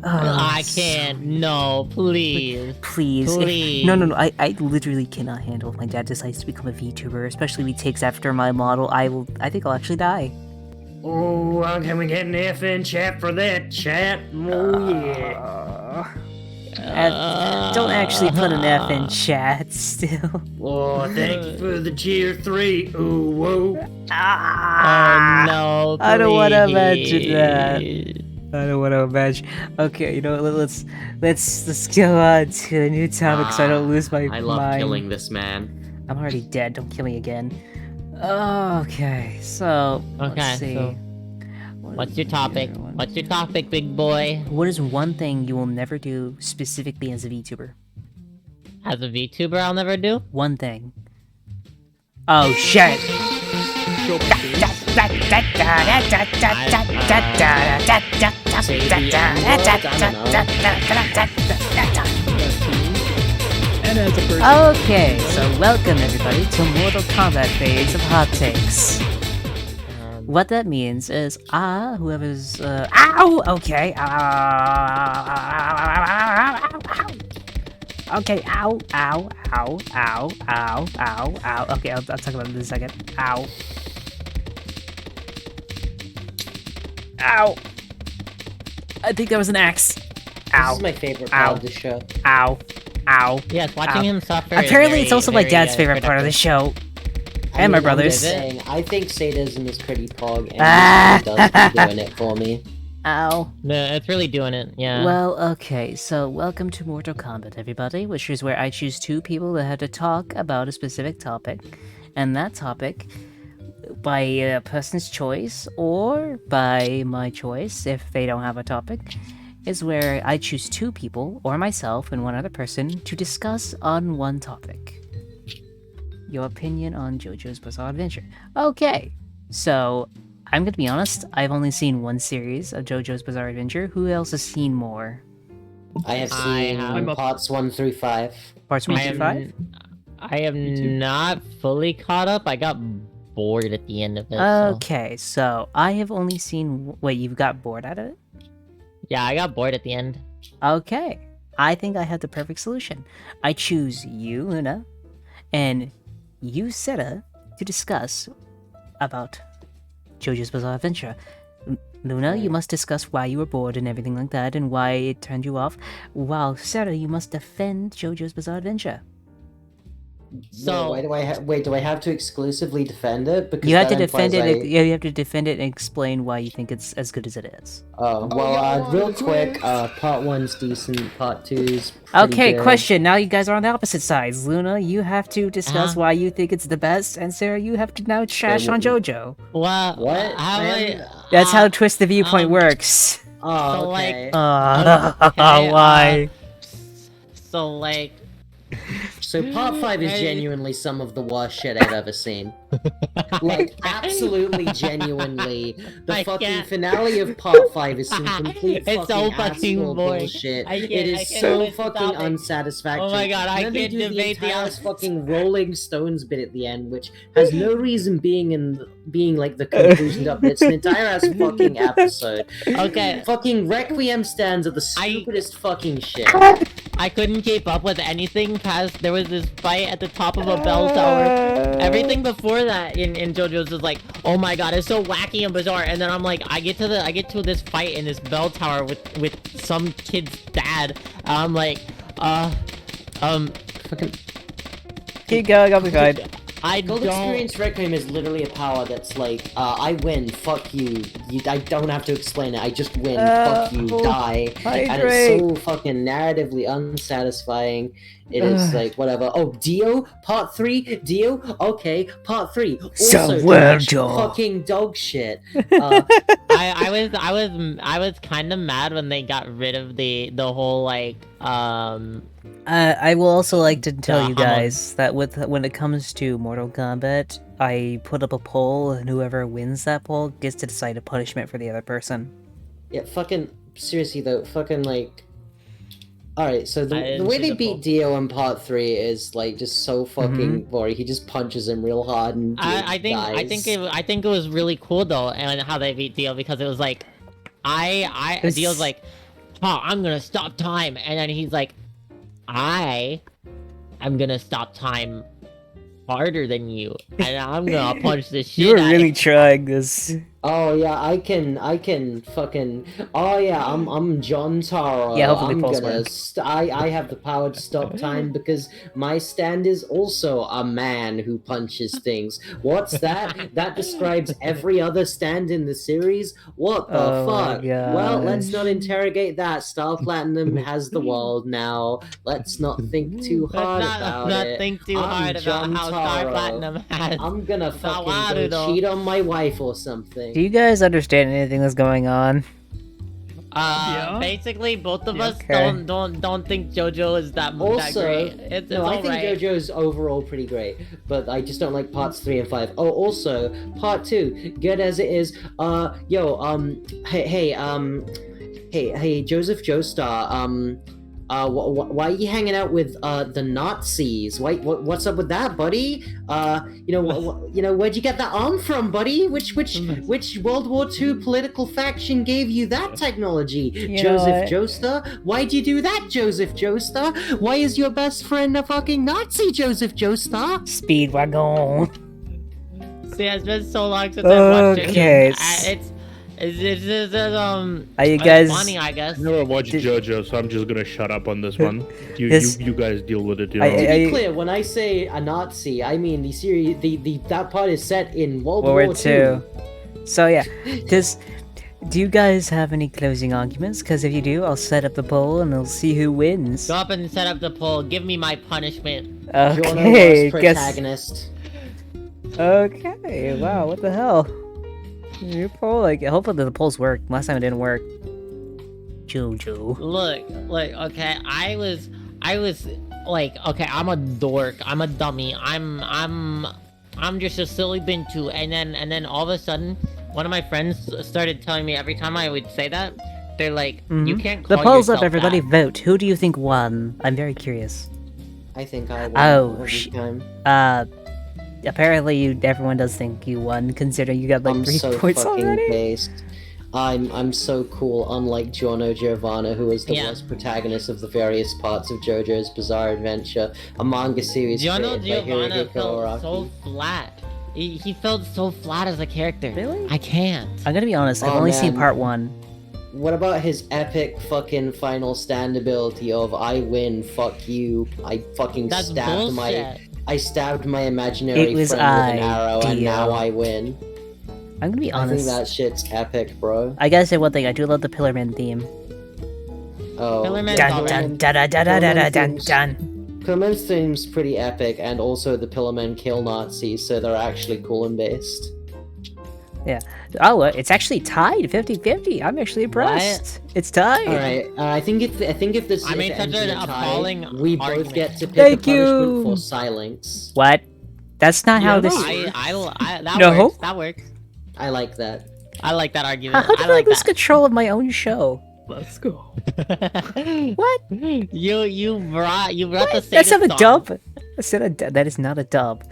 I can't. No, please. Please. Please. No. I literally cannot handle if my dad decides to become a VTuber, especially if he takes after my model. I think I'll actually die. Oh, can we get an F in chat for that, chat? Oh, yeah. Don't actually put an F in chat still. Oh, thank you for the tier 3. Ooh, whoa. Oh no, I don't want to imagine please. that. I don't want to imagine. Okay, you know what? Let's go on to a new topic so I don't lose my I love mind. killing this man. I'm already dead. Don't kill me again. Okay, so Okay, let's see. so what's your topic? What's your topic, big boy? What is one thing you will never do specifically as a VTuber? As a VTuber, I'll never do. One thing. Oh shit! And as a person, Okay, so welcome everybody to Mortal Kombat phase of Hot Takes. What that means is, whoever's, ow! Okay, okay, ow, ow, ow, ow, ow, ow, ow. Okay, I'll talk about it in a second. Ow. Ow! I think that was an axe. Ow. This is my favorite Ow. part of the show. Ow. Ow. Yes, watching Ow. him suffer. is Apparently, very, it's also my very, dad's favorite part of the productive. show. And my brother's. Saying, I think sadism is pretty pog, and Ah. it does keep doing it for me. Ow. No, it's really doing it. Yeah. Well, okay, so welcome to Mortal Kombat, everybody, which is where I choose two people that have to talk about a specific topic, and that topic, by a person's choice, or by my choice, if they don't have a topic, is where I choose two people, or myself and one other person, to discuss on one topic. Your opinion on JoJo's Bizarre Adventure. Okay, so I'm gonna be honest, I've only seen one series of JoJo's Bizarre Adventure. Who else has seen more? I have I seen have- parts 1 through 5. Parts 1 I through 5? am Me too. not fully caught up. I got bored at the end of it. So. Okay, so I have only seen. Wait, you've got bored out of it? Yeah, I got bored at the end. Okay, I think I have the perfect solution. I choose you, Luna, and you, Seta, to discuss about JoJo's Bizarre Adventure. Luna, you must discuss why you were bored and everything like that, and why it turned you off. While Seta, you must defend JoJo's Bizarre Adventure. So wait, do I have to exclusively defend it? Because You have to that defend implies it. You have to defend it and explain why you think it's as good as it is. real quick, part 1's decent, part 2's pretty Okay, good. question. Now you guys are on the opposite sides. Luna, you have to discuss Uh-huh. why you think it's the best, and Sarah, you have to now trash on JoJo. what? What? How That's how Twist the Viewpoint um, works. Oh, So, like, okay. okay, Why? So like, So part 5 is I- genuinely some of the worst shit I've ever seen. Like, absolutely genuinely. The I fucking can't- finale of part 5 is some complete It's so fucking asshole boring. bullshit. I can't- It I is can't so listen fucking to it. unsatisfactory. Oh my God, I And then they can't do the debate the entire opposite. fucking Rolling Stones bit at the end, which has no reason being like the conclusion of it. It's an entire ass fucking episode. okay, Fucking Requiem stands are the stupidest fucking shit. I couldn't keep up with anything past there was this fight at the top of a bell tower. Everything before that in JoJo's was like, oh my God, it's so wacky and bizarre. And then I'm like, I get to this fight in this bell tower with some kid's dad. And I'm like, Fucking Keep going, I'll be fine. I Gold don't. Experience Requiem is literally a power that's like, I win, fuck you. I don't have to explain it, I just win, fuck you, die. And it's so fucking narratively unsatisfying. It is like, whatever. Oh, Dio? Part 3? Dio? Okay, Part 3. Also, fucking dog shit. I was kind of mad when they got rid of the whole like I will also like to tell you Hamon. guys that when it comes to Mortal Kombat, I put up a poll, and whoever wins that poll gets to decide a punishment for the other person. Yeah, fucking, seriously though, fucking like... Alright, so I the didn't way see they the poll. beat Dio in Part 3 is like just so fucking boring. He just punches him real hard and I think it was really cool though, and how they beat Dio, because it was like It's- Dio's like, oh, I'm gonna stop time, and then he's like, I'm gonna stop time harder than you, and I'm gonna punch the shit You were out really of trying this. Oh yeah, I can fucking. Oh yeah, I'm John Taro. Yeah, hopefully I'm polls gonna. work. I have the power to stop time because my stand is also a man who punches things. What's that? That describes every other stand in the series. What the Oh my fuck? Well, let's gosh. not interrogate that. Star Platinum has the world now. Let's not think too hard Let's about not it. think too I'm hard about John how Star Taro. Platinum has. I'm gonna fucking Sawadu, go though. cheat on my wife or something. Do you guys understand anything that's going on? Yeah. Basically, both of Yeah. us Okay. don't think JoJo is that Also, great. It's no, I think alright. JoJo's overall pretty great, but I just don't like parts 3 and 5. Oh, also, part 2, good as it is. Hey, Joseph Joestar, why are you hanging out with the Nazis? What's up with that, buddy? Where'd you get that arm from, buddy? Which World War II political faction gave you that technology? You know Joseph what? Joestar? Why'd you do that, Joseph Joestar? Why is your best friend a fucking Nazi, Joseph Joestar? Speedwagon. See, it's been so long since I watched it. Okay, It's just, Are you it's guys? funny, I guess. I never watched Did- JoJo, so I'm just gonna shut up on this one. This- You guys deal with it. You I- know? To I- be clear, when I say a Nazi, I mean the series. That part is set in World World War War II. II. So yeah, do you guys have any closing arguments? Because if you do, I'll set up the poll and we'll see who wins. Go up and set up the poll. Give me my punishment. Okay, Jono, guess. protagonist. Okay, wow, what the hell? Your poll, hopefully the polls work. Last time it didn't work. Jojo. Look, okay, I was like, okay, I'm a dork, I'm a dummy, I'm just a silly Bintu, and then all of a sudden, one of my friends started telling me every time I would say that, they're like, you can't The call poll's yourself up, everybody that. vote. Who do you think won? I'm very curious. I think I won Oh, every time. Apparently everyone does think you won, considering you got like I'm 3 so points fucking already. based. I'm so cool, unlike Giorno Giovanna, who is the Yeah. worst protagonist of the various parts of JoJo's Bizarre Adventure, a manga series Giorno created by Giovanna Hirohiko felt Araki. so flat. He felt so flat as a character. Really? I can't. I'm gonna be honest, I've Oh, only seen man. part 1. What about his epic fucking final stand ability of I win, fuck you, I fucking That's stabbed bullshit. my imaginary It was friend with an arrow and Dio. now I win. I'm gonna be I think honest. that shit's epic, bro. I gotta say one thing, I do love the Pillarman theme. Oh, Pillarman's yeah, Dun alright. dun Pillarman- dun dun dun dun dun themes- dun. Pillarman's theme's pretty epic, and also the Pillarmen kill Nazis, so they're actually cool and based. Oh, it's actually tied 50-50. I'm actually impressed. It's tied. Alright, I think if this I made if it such ends in an a tie, appalling we both argument. get to pick Thank a punishment you. for silence. What? That's not how Yeah, this. no. That No. works. That works. I like that. I like that How argument. do I I like lose that. control of my own show? Let's go. What? You brought the What? That's not a song. dub. That is not a dub.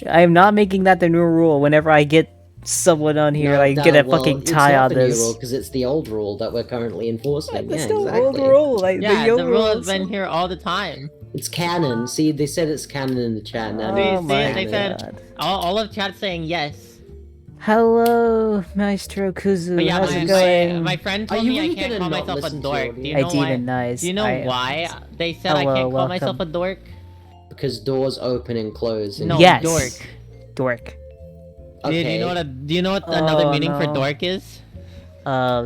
I am not making that the new rule. Whenever I get someone on here, I get a fucking tie on this. because it's the old rule that we're currently enforcing. That's Yeah, still exactly. old rule. Like Yeah, the the old rule rule has been here all the time. It's canon. See, they said it's canon in the chat now. Oh See, my they said- god. All of chat saying yes. Hello, Maestro Kuzu. But yeah, How's my, it going? my friend Are told you me I really can't gonna call not myself a listen to dork. audio? Do you I know demon why? nice. Do you know why they said I Hello, can't call myself a welcome. dork? Because doors open and close. And No, Yes. dork. Dork. Okay. Do you know what another Oh, meaning for no. dork is?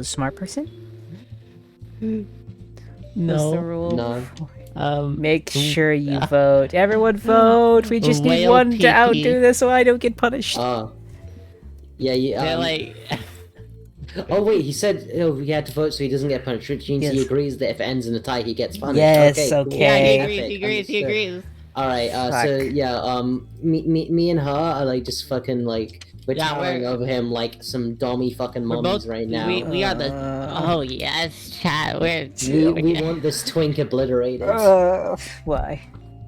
Smart person? What's the rule? No. Make sure you vote. Everyone vote. We just need Whale one to pee-pee. outdo this so I don't get punished. Oh. Yeah, They're like, Oh wait, he said he had to vote so he doesn't get punished, which means he Yes. agrees that if it ends in a tie, he gets punished. Yes, cool. okay. yeah, he Okay. agrees, he agrees. All right, so Fuck. yeah, me and her are like just fucking like we're Yeah, towering we're- over him like some dommy fucking We're mummies both right now. We are the. Uh, Oh yes, chat. We're. We want this twink obliterated. Why?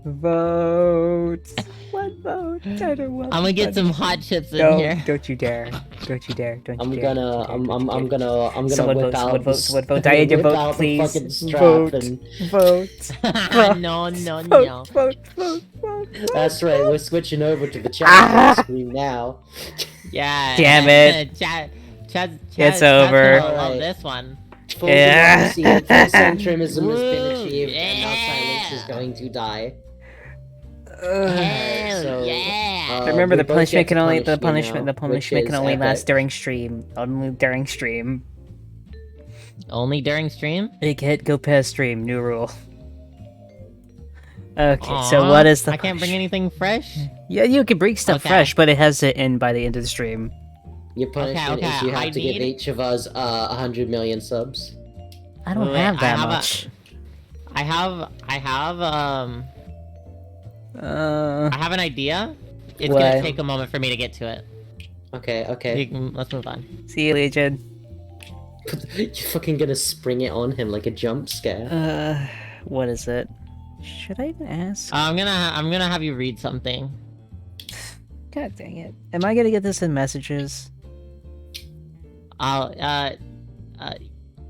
Vote. One vote. I don't want I'm gonna get some punishment. hot chips in No, here. don't you dare. Don't you dare. Don't you I'm dare. gonna I'm gonna Someone whip vote, out someone vote, the s- someone vote. Diane, your whip vote, out the please. fucking strap Vote. and Vote. no, no, Vote, no. vote. that's right, we're switching over to the chat Ah! screen now. Yeah. Damn it. Chat. It's over. I love Alright. this one. Full Yeah. democracy and full centrism has been Woo, achieved, and now yeah. silence is going to die. Hell so, yeah. Remember, we the both punishment get can to only punish me now, which can is only last epic. during stream. Only during stream. Only during stream. Big hit, go past stream. New rule. Okay, so Aw, what is the? I can't bring anything fresh. Yeah, you can bring stuff Okay. fresh, but it has to end by the end of the stream. Your punishment okay, is you have I to give need- each of us 100 million subs. I don't Wait, have that I have much. I have an idea. It's What? gonna take a moment for me to get to it. Okay. Let's move on. See you, Legion. You're fucking gonna spring it on him like a jump scare. What is it? Should I even ask? I'm gonna have you read something. God dang it! Am I gonna get this in messages? I'll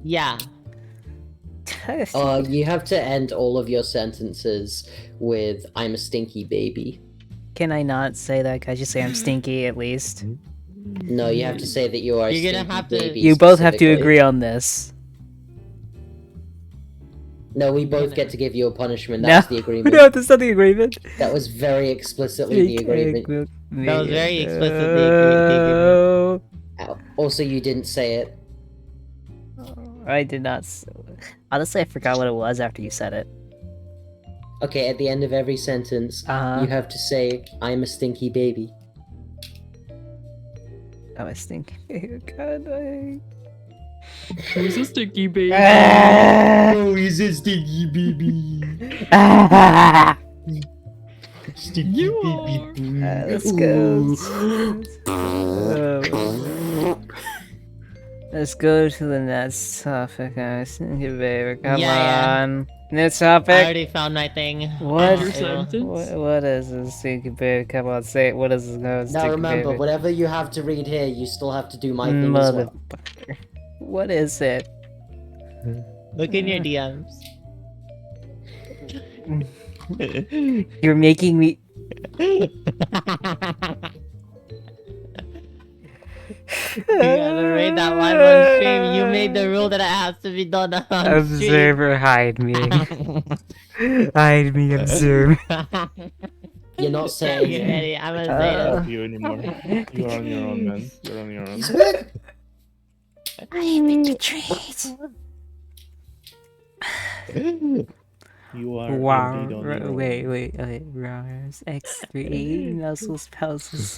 yeah. You have to end all of your sentences with "I'm a stinky baby." Can I not say that? Can I just say I'm stinky at least? No, you have to say that you are. a You're gonna stinky have to- baby You both have to specifically. agree on this. No, we both get to give you a punishment. That's the agreement. No, that's not the agreement. That was very explicitly the agreement. That was very explicitly the agreement. Also, you didn't say it. I did not. Honestly, I forgot what it was after you said it. Okay, at the end of every sentence, you have to say, "I'm a stinky baby." Oh, I stink. God, Who's a sticky baby? Oh, he's a stinky baby. Stinky You baby. Let's go. Let's go to the next topic. Stinky baby, come Yeah. on. Next I topic. already found my thing. What? Your sentence? What is this stinky baby? Come on, say it. What is this? No, Now stinky remember, baby. whatever you have to read here, you still have to do my thing as well. Motherfucker. What is it? Look in your DMs. You're making me. You gotta read that live on stream. You made the rule that it has to be done on stream. Observer, hide me. Hide me, observe. You're not You saying. idiot. I'm gonna I say don't have you anymore. You're on your own, man. You're on your own. I have been betrayed. You are Wow. indeed on your own. Wait. Okay. Rars X3 Nuzzles Pulses.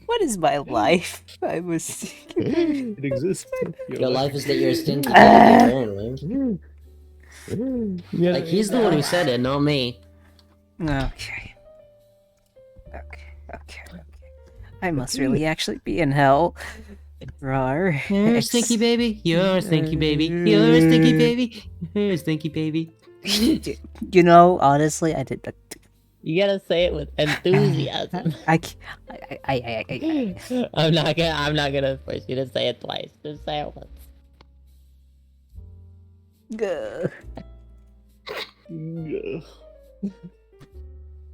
What is my life? I was. It exists. Your life is that you're a stinky baby, apparently. Yeah. Like, he's the one who said it, not me. Okay. I must really actually be in hell. Rar. You're a stinky baby. You're a stinky baby. You're a stinky baby. You're a stinky baby. You know, honestly, I did that. You gotta say it with enthusiasm. I. I'm not gonna force you to say it twice. Just say it once. Now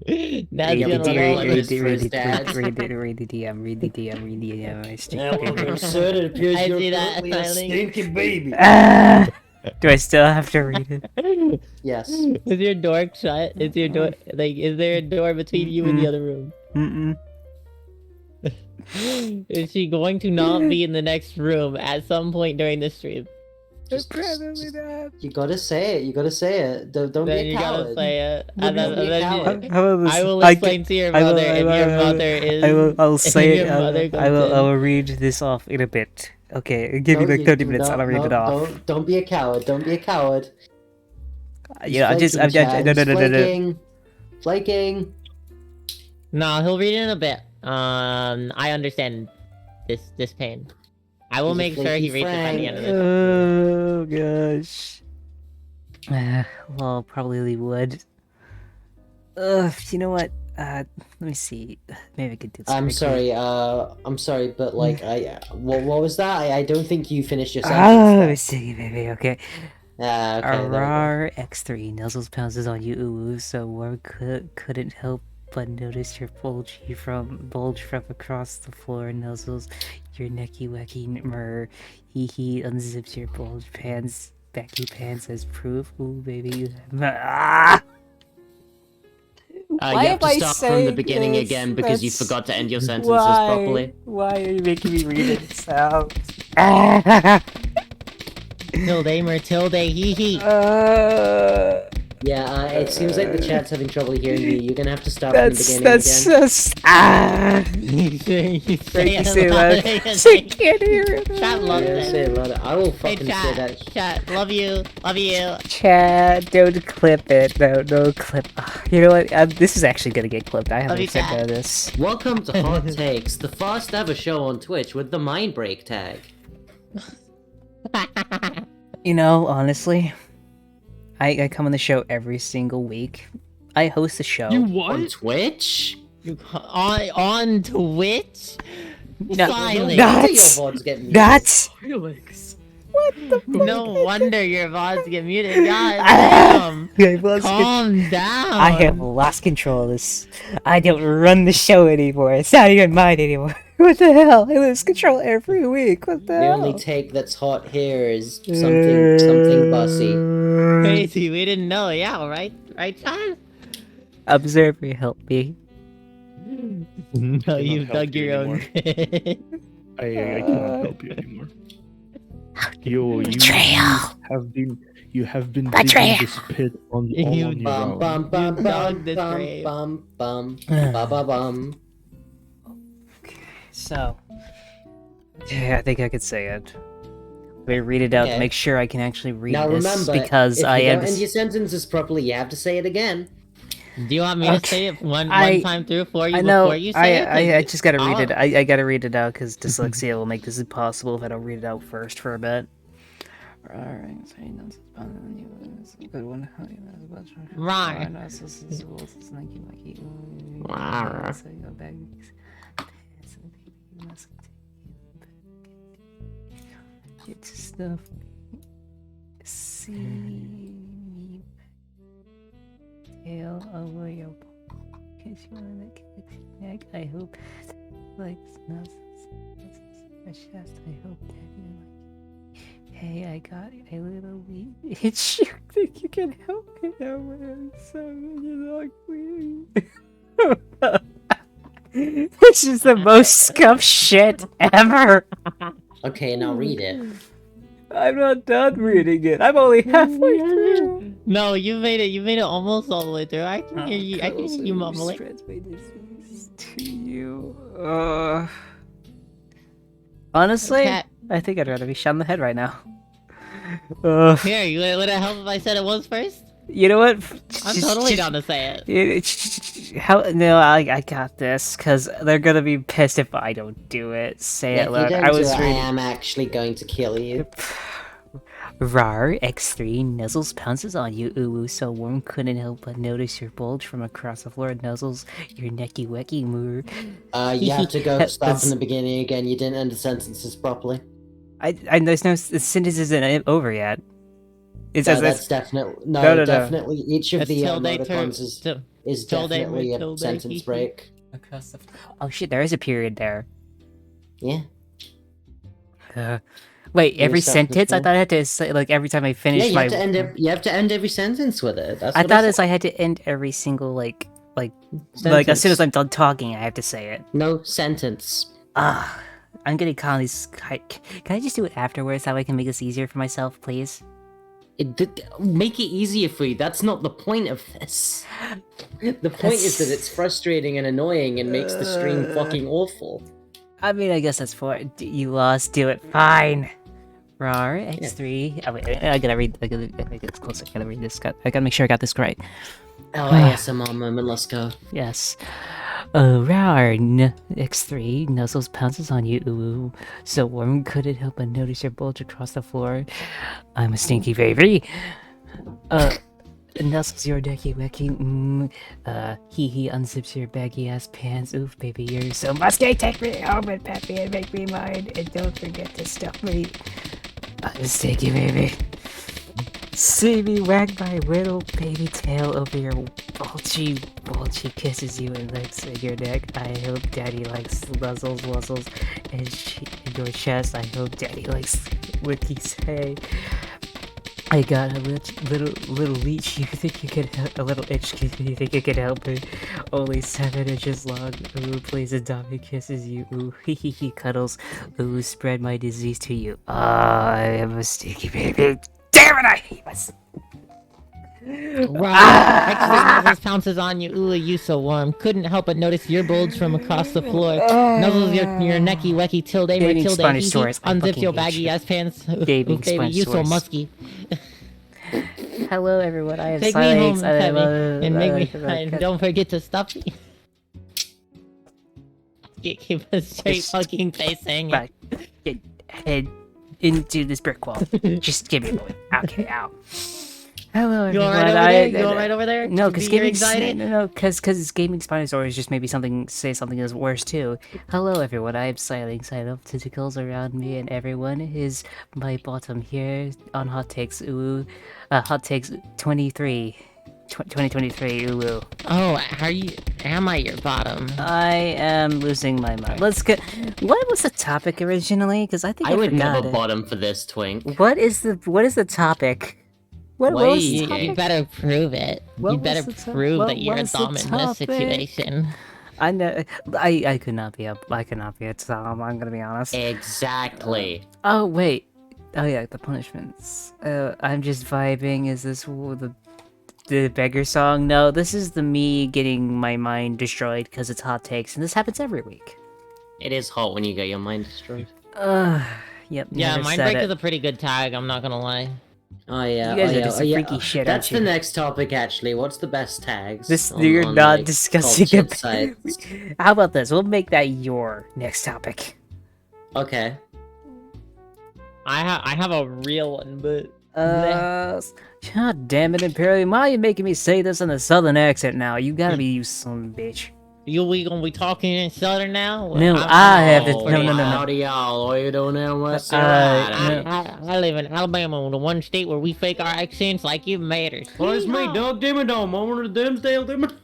Yeah, you're but gonna dear- roll dear- it. dear- Read his dad. the DM. Now, absurd, it appears I you're see that, currently a Eileen. stinky baby. Do I still have to read it? Yes. Is your door shut? Is your door like? Is there a door between you and the other room? Mm-mm. Is she going to not be in the next room at some point during the stream? You gotta say it. You gotta say it. Don't Then be a you gotta coward. say it. No, And then, don't be a and then coward. you- How about this? I will I explain ca- to your I will- mother I if will- your I will- mother is. I'll if say your it. mother I comes will. in. I will read this off in a bit. Okay, give me No, like you 30 do minutes. not- I'll read no, it off. Don't be a coward. Don't be a coward. Yeah, I'm just. Flaking, I'm Chad. no, He's no, no, no, no. flaking. Flaking. No, he'll read it in a bit. I understand this pain. I will He's a make sure he flaky reads it by the end of this. Oh gosh. Well, probably would. You know what? Let me see. Maybe I could do this. I'm quickly. sorry. I'm sorry, but like, what was that? I don't think you finished your Oh, sentence. see, baby. Okay. Ah, okay. there we go. Arar X3 nuzzles pounces on you, ooh, so War couldn't help but notice your bulge from across the floor. Nuzzles your necky wacky murr. He unzips your bulge pants, Becky pants as proof. Ooh, baby, you have. You have to start from the beginning again because you forgot to end your sentences properly. Why are you making me read it sound? Tilde, Tilde, hee hee. Yeah, it seems like the chat's having trouble hearing you. You're gonna have to start from the That's beginning again. that's Great to say that. I can't hear it. Chat loves Yeah, say it. a lot of, I will Hey fucking say that. chat, love you, love you. Chad, don't clip it. No clip. You know what? This is actually gonna get clipped. I Love you, haven't said Chad. this. Welcome to Hot Takes, the first ever show on Twitch with the Mind Break tag. You know, honestly, I come on the show every single week. I host the show. You On what? Twitch? On Twitch? No, Silence. no. Your Nuts! VODs get muted. Nuts! Felix. No wonder your VODs get muted. God damn. Calm down. I have lost control of this. I don't run the show anymore. It's not even mine anymore. What the hell? I lose control every week. What the The hell? only take that's hot here is something bossy. Crazy, we didn't know. Yeah, right, Chad? Observer, help me. No, you've help dug you your own pit. I cannot help you anymore. You Betrayal. you have been Betrayal. digging this pit all You on your Bum own. bum bum You bum dug this bum grave. bum bum ba ba bum. So, yeah, I think I could say it. Let me read it out to Okay. make sure I can actually read Now this remember, because if I you am. don't end your sentences properly, you have to say it again. Do you want me to Okay, say it one I- time through for you I know. before you say it? 'Cause I just gotta read it. I'll- I gotta read it out because dyslexia will make this impossible if I don't read it out first for a bit. Alright, so you know, it's a good one. Right. Get stuff. See me. Tail over your kiss you on the neck. I hope like snuffs. My chest. I hope that you like. Hey, I got a little wee. It's you think you can help me now when I'm so This is the most scuffed shit ever. Okay, now read it. I'm not done reading it. I'm only halfway through. No, you made it. You made it almost all the way through. I can hear you. I can hear you mumbling. To you. Honestly, Cat. I think I'd rather be shot in the head right now. Here, would it help if I said it was first? You know what? I'm totally down to say it. How? No, I got this because they're gonna be pissed if I don't do it. Say If it you loud. don't I do was it, I reading. am actually going to kill you. Rar X3 nuzzles pounces on you, ooh, so Worm couldn't help but notice your bulge from across the floor. Nuzzles your necky wecky moo. You have to go start That's- from the beginning again. You didn't end the sentences properly. I there's no the sentence isn't over yet. It No, says that's it's definitely no. definitely each of It's the till they emoticons is till they definitely a till they sentence hee-hee. break. across the. Oh shit! There is a period there. Yeah. Wait, every yourself sentence? I before. thought I had to say, like, every time I Yeah, finished you my... have to end. You have to end every sentence with it. That's I what thought said. I had to end every single, like, as soon as Sentence. I'm done talking, I have to say it. No sentence. I'm getting kind of these... Can I just do it afterwards? That way I can make this easier for myself, please? Make it easier for you. That's not the point of this. The point is that it's frustrating and annoying and makes the stream fucking awful. I mean, I guess that's for it. You lost, do it. Fine. RAR, X3... Oh, wait, I gotta read... I gotta get this closer. I gotta read this. I gotta make sure I got this right. Oh, ASMR moment, let's go. Yes. RAR, X3 nuzzles pounces on you, ooh. So warm couldn't help but notice your bulge across the floor. I'm a stinky baby. Nuzzles your decky wecky, he unzips your baggy ass pants, oof baby, you're so musky, take me home and pet me and make me mine, and don't forget to stuff me. I'm a stinky baby. See me wag my little baby tail over your bulgy kisses you and licks at your neck. I hope daddy likes nuzzles, wuzzles, and your chest. I hope daddy likes wickies. Hey, I got a little leech. You think you could a little itch? You think you could help it? Only 7 inches long. Ooh, please adopt me, kisses you. Ooh, he cuddles. Ooh, spread my disease to you. I am a stinky baby. Damn it! I hate myself. X3 nuzzles pounces on you. Ooh, you so warm. Couldn't help but notice your bulge from across the floor. Nuzzles your necky wecky tilde Gaming tilde. Spanish Hee hee. stories. I Unzip fucking your hate baggy you. ass pants. Ooh, Gaming baby, Spanish you so stories. musky. Hello, everyone. I am Take me home, Silex. pet me, and make me. And don't forget to stuff me. Keep a straight fucking face saying it. Right. Get head into this brick wall. Just give me a moment. Okay, ow. Hello, You everyone. alright over there? You alright over there? No, because You're gaming excited? because gaming Spinosaurus just maybe say something is worse too. Hello, everyone. I am Silex. I love tentacles around me, and everyone is my bottom here on Hot Takes. Ooh, Hot Takes 2023. Ooh. Oh, am I your bottom? I am losing my mind. Let's get. What was the topic originally? Because I think I I would forgot never it. bottom for this, Twink. What is the topic? What was the Wait, topic? You better prove it. What You was better the to- prove what that you're a was the dom in this topic? situation. I know. I could not be a Tom. I'm gonna be honest. Exactly. Oh wait. Oh yeah, the punishments. I'm just vibing. Is this the beggar song? No, this is the me getting my mind destroyed because it's hot takes, and this happens every week. It is hot when you get your mind destroyed. Yep. Yeah, never Mind said Break it. is a pretty good tag, I'm not gonna lie. Oh yeah, You guys oh, are yeah, just oh, yeah. freaky shit, That's aren't the you? next topic, actually. What's the best tags? This on- you're on, not like, discussing cultured it. sites? How about this? We'll make that your next topic. Okay. I have a real one, but God damn it, Imperium! Why are you making me say this in a southern accent now? You gotta be you son of a bitch. we gonna be talking in Southern now? No, I have to- Oh, no. Howdy, y'all. What you doing there, West I live in Alabama, the one state where we fake our accents like you maters. Well, it's me, Doug Dimmadome. I'm one of the Dimsdale Dimmadome.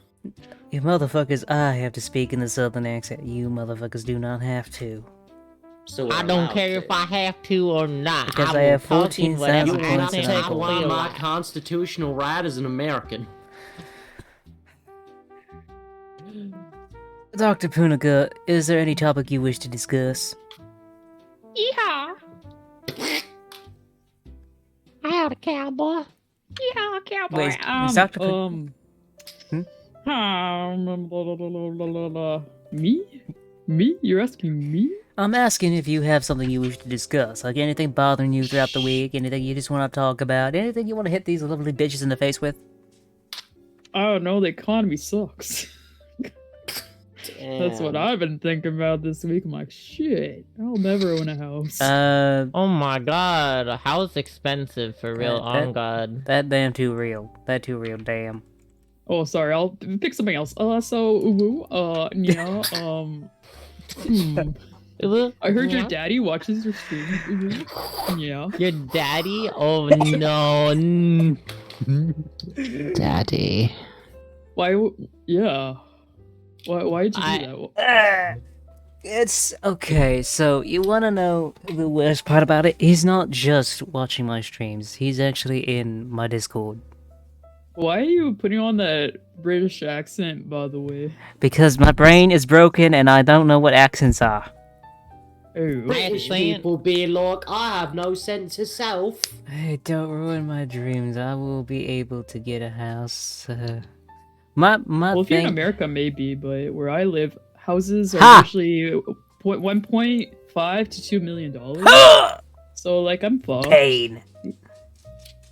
You motherfuckers, I have to speak in the southern accent. You motherfuckers do not have to. So we're I don't allowed care to. if I have to or not. Because I will have talk in 14,000 whatever You will not accent. accent take I away feel my like. constitutional right as an American. Dr. Punica, is there any topic you wish to discuss? Yeehaw! I had a cowboy. Yeehaw, cowboy. Wait, is Dr. Me? You're asking me? I'm asking if you have something you wish to discuss, like anything bothering you throughout the week, anything you just want to talk about, anything you want to hit these lovely bitches in the face with. Oh no, the economy sucks. That's what I've been thinking about this week. I'm like, shit, I'll never own a house. Oh my god, a house expensive for real, that- on god. That damn too real. That too real, damn. Oh, sorry, I'll pick something else. Yeah, I heard your daddy watches your stream. Yeah. Your daddy? Oh no. Daddy. Why? Yeah. Why'd you do that? It's okay. So you want to know the worst part about it? He's not just watching my streams. He's actually in my Discord. Why are you putting on that British accent, by the way? Because my brain is broken and I don't know what accents are. Oh, British saying- people being like, I have no sense of self. Hey, don't ruin my dreams. I will be able to get a house. My well, if you're in thing. America, maybe, but where I live, houses are Ha! usually 1.5 to $2 million. So, like, I'm fucked. Pain.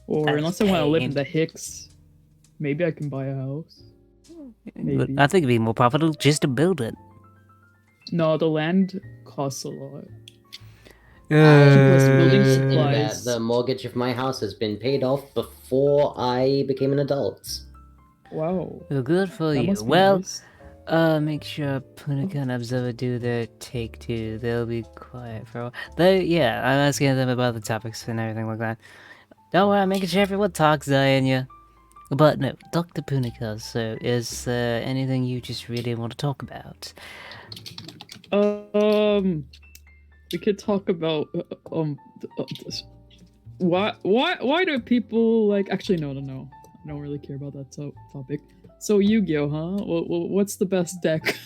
Or That's unless I want to live in pain. the Hicks, maybe I can buy a house. Maybe. I think it'd be more profitable just to build it. No, the land costs a lot. Plus building in that supplies. the mortgage of my house has been paid off before I became an adult. Wow. Well, good for That you. must be Well, nice. make sure Punika and Observer do their take two. They'll be quiet for a while. Yeah, I'm asking them about the topics and everything like that. Don't worry, I'm making sure everyone talks, Diana. But no, Dr. Punika, so is there anything you just really want to talk about? We could talk about why do people like? Actually, no. I don't really care about that topic. So Yu-Gi-Oh, huh? What's the best deck?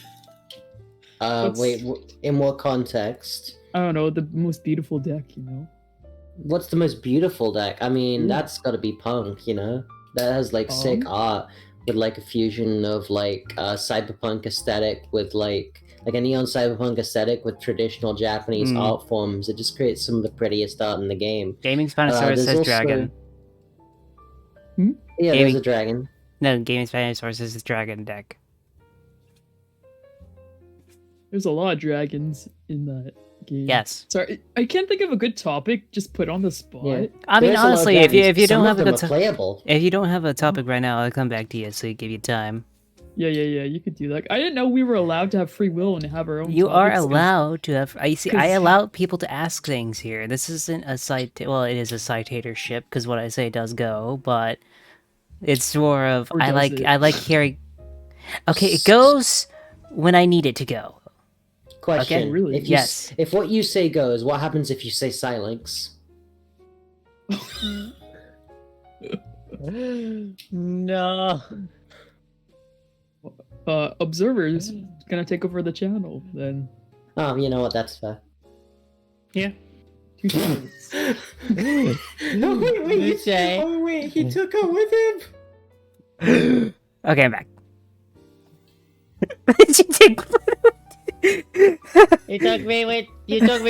Wait, in what context? I don't know, the most beautiful deck, you know? What's the most beautiful deck? I mean, Ooh. that's gotta be Punk, you know? That has like sick art with like a fusion of like cyberpunk aesthetic with like a neon cyberpunk aesthetic with traditional Japanese art forms. It just creates some of the prettiest art in the game. Gaming Spinosaurus there's says also- dragon. Yeah, Gaming- there's a dragon. No, Gaming Spinosaurus says dragon deck. There's a lot of dragons in that game. Yes. Sorry, I can't think of a good topic. Just put on the spot. Yeah. I mean, There's a lot of honestly, if dragons. you Some don't of have a them good are playable. if you don't have a topic right now, I'll come back to you so you give you time. Yeah. You could do that. I didn't know we were allowed to have free will and have our own. You are topics, 'cause- allowed to have. I see. I 'cause- allow people to ask things here. This isn't a well, it is a citatorship because what I say does go, but it's more of Or I does like it? I like hearing. Okay, it goes when I need it to go. Question: really? If you, Yes. if what you say goes, what happens if you say silence? No. Observers gonna take over the channel then. Oh, you know what? That's fair. Yeah. Two channels. Touche. Oh wait, he took her with him. Okay, I'm back. She take- You took me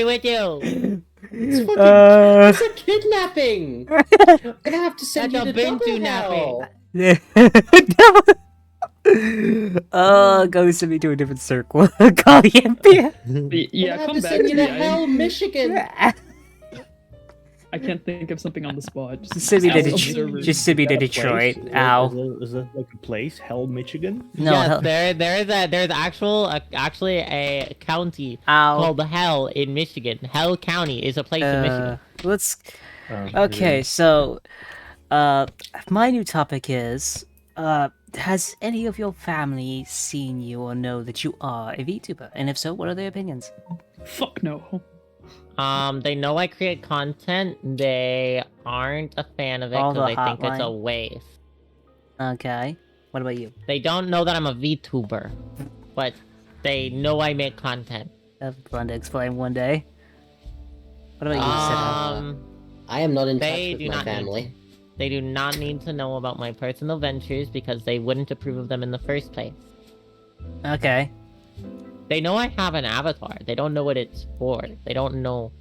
with you. It's fucking it's a kidnapping. I'm gonna have to send That's you a to double Bintu hell. Go send me to a different circle. Call Yampia. Yeah, I'm gonna have come to back send to you me. to hell, Michigan. I can't think of something on the spot. Just Send me to ask Detroit. observers. Just send me to Is that a Detroit. place? Ow. Is that like a place? Hell, Michigan? No. yes, hell- there's actually a county Ow. called Hell in Michigan. Hell County is a place in Michigan. Let's. Oh, Okay, so, my new topic is, has any of your family seen you or know that you are a VTuber? And if so, what are their opinions? Fuck no. They know I create content. They aren't a fan of it All because the they think it's a hotline. waste. Okay. What about you? They don't know that I'm a VTuber, but they know I make content. Have fun to explain one day. What about you, Sarah? I am not in touch They with do my not family. need to. They do not need to know about my personal ventures because they wouldn't approve of them in the first place. Okay. They know I have an avatar. They don't know what it's for. They don't know.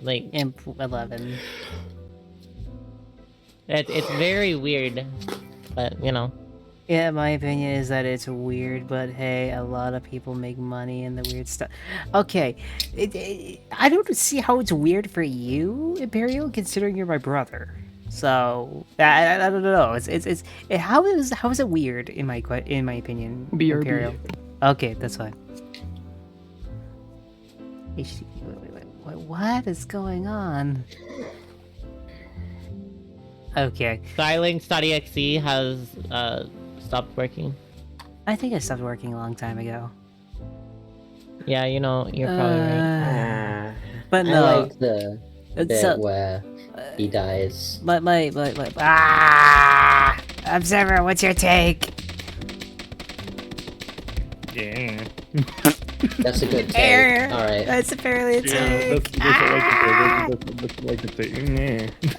Like, Imp 11. it's very weird. But, you know. Yeah, my opinion is that it's weird, but hey, a lot of people make money in the weird stuff. Okay, I don't see how it's weird for you, Imperial, considering you're my brother. So I don't know. How is it weird in my opinion, BRB. Imperial? Okay, that's fine. Wait, what is going on? Okay. Styling.exe has stopped working. I think I stopped working a long time ago. Yeah, you know, you're probably right. Ah, But I no, like the it's bit where he dies. Observer, what's your take? Yeah. That's a good take. All right. That's apparently a Yeah, take. that's all I can say. That's all I can say.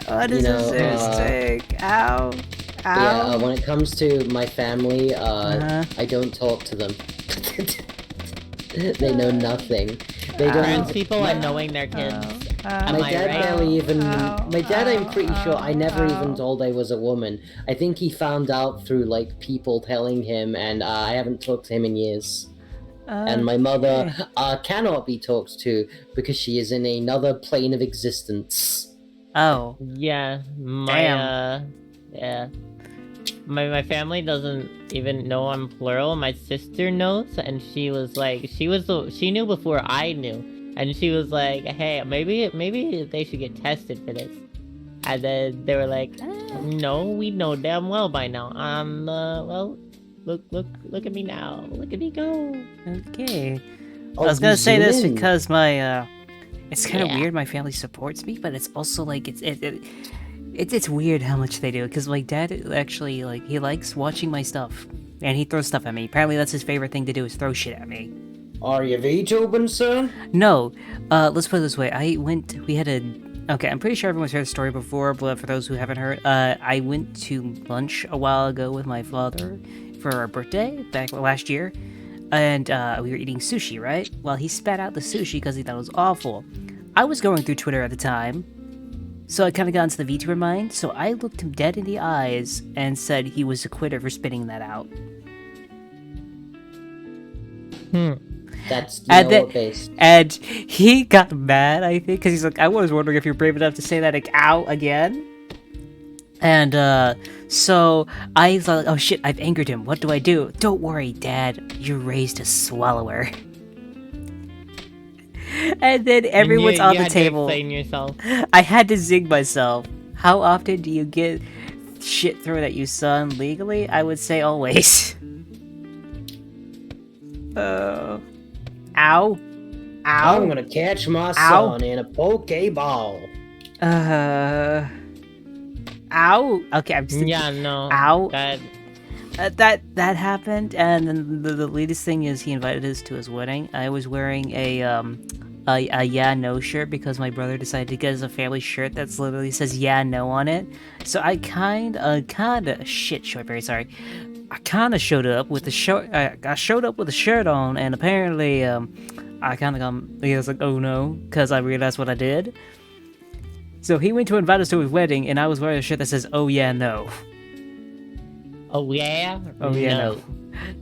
Yeah. What You is know, this take? Ow. Yeah, when it comes to my family, Uh-huh. I don't talk to them. They know nothing. They Trans don't. people are knowing their kids. Am My I dad right? barely even. My dad, I'm pretty sure I never even told I was a woman. I think he found out through like people telling him, and I haven't talked to him in years. And my mother cannot be talked to because she is in another plane of existence. Oh. Yeah, yeah. My family doesn't even know I'm plural. My sister knows, and she was like, she knew before I knew, and she was like, hey, maybe they should get tested for this. And then they were like, no, we know damn well by now. Well, look at me now. Look at me go. Okay. Oh, I was gonna you say zoom this in. because my it's kind of Yeah. weird. My family supports me, but it's also like it's weird how much they do. Because like dad actually like he likes watching my stuff, and he throws stuff at me. Apparently that's his favorite thing to do is throw shit at me. Are you VTubing, sir? No, let's put it this way. We had a. Okay, I'm pretty sure everyone's heard the story before, but for those who haven't heard, I went to lunch a while ago with my father for our birthday back last year, and we were eating sushi, right? Well, he spat out the sushi because he thought it was awful. I was going through Twitter at the time, so I kind of got into the VTuber mind, so I looked him dead in the eyes and said he was a quitter for spitting that out. That's And then- what based. And he got mad, I think, because he's like, I was wondering if you're brave enough to say that like, ow again. And so I thought, oh shit, I've angered him. What do I do? Don't worry, Dad. You're raised a swallower. And then everyone's You on the had to table. explain yourself. I had to zing myself. How often do you get shit thrown at you, son? Legally, I would say always. Ow. Ow. I'm gonna catch my Ow. son in a Pokeball. Ow. Okay, I'm just Yeah, no. Ow. That that happened, and then the latest thing is he invited us to his wedding. I was wearing a yeah no shirt because my brother decided to get us a family shirt that's literally says yeah no on it. So I kinda very sorry. I kinda showed up with the shirt. I showed up with a shirt on, and apparently I he was like, oh no, because I realized what I did. So he went to invite us to his wedding, and I was wearing a shirt that says oh yeah no. Oh yeah. Oh yeah no.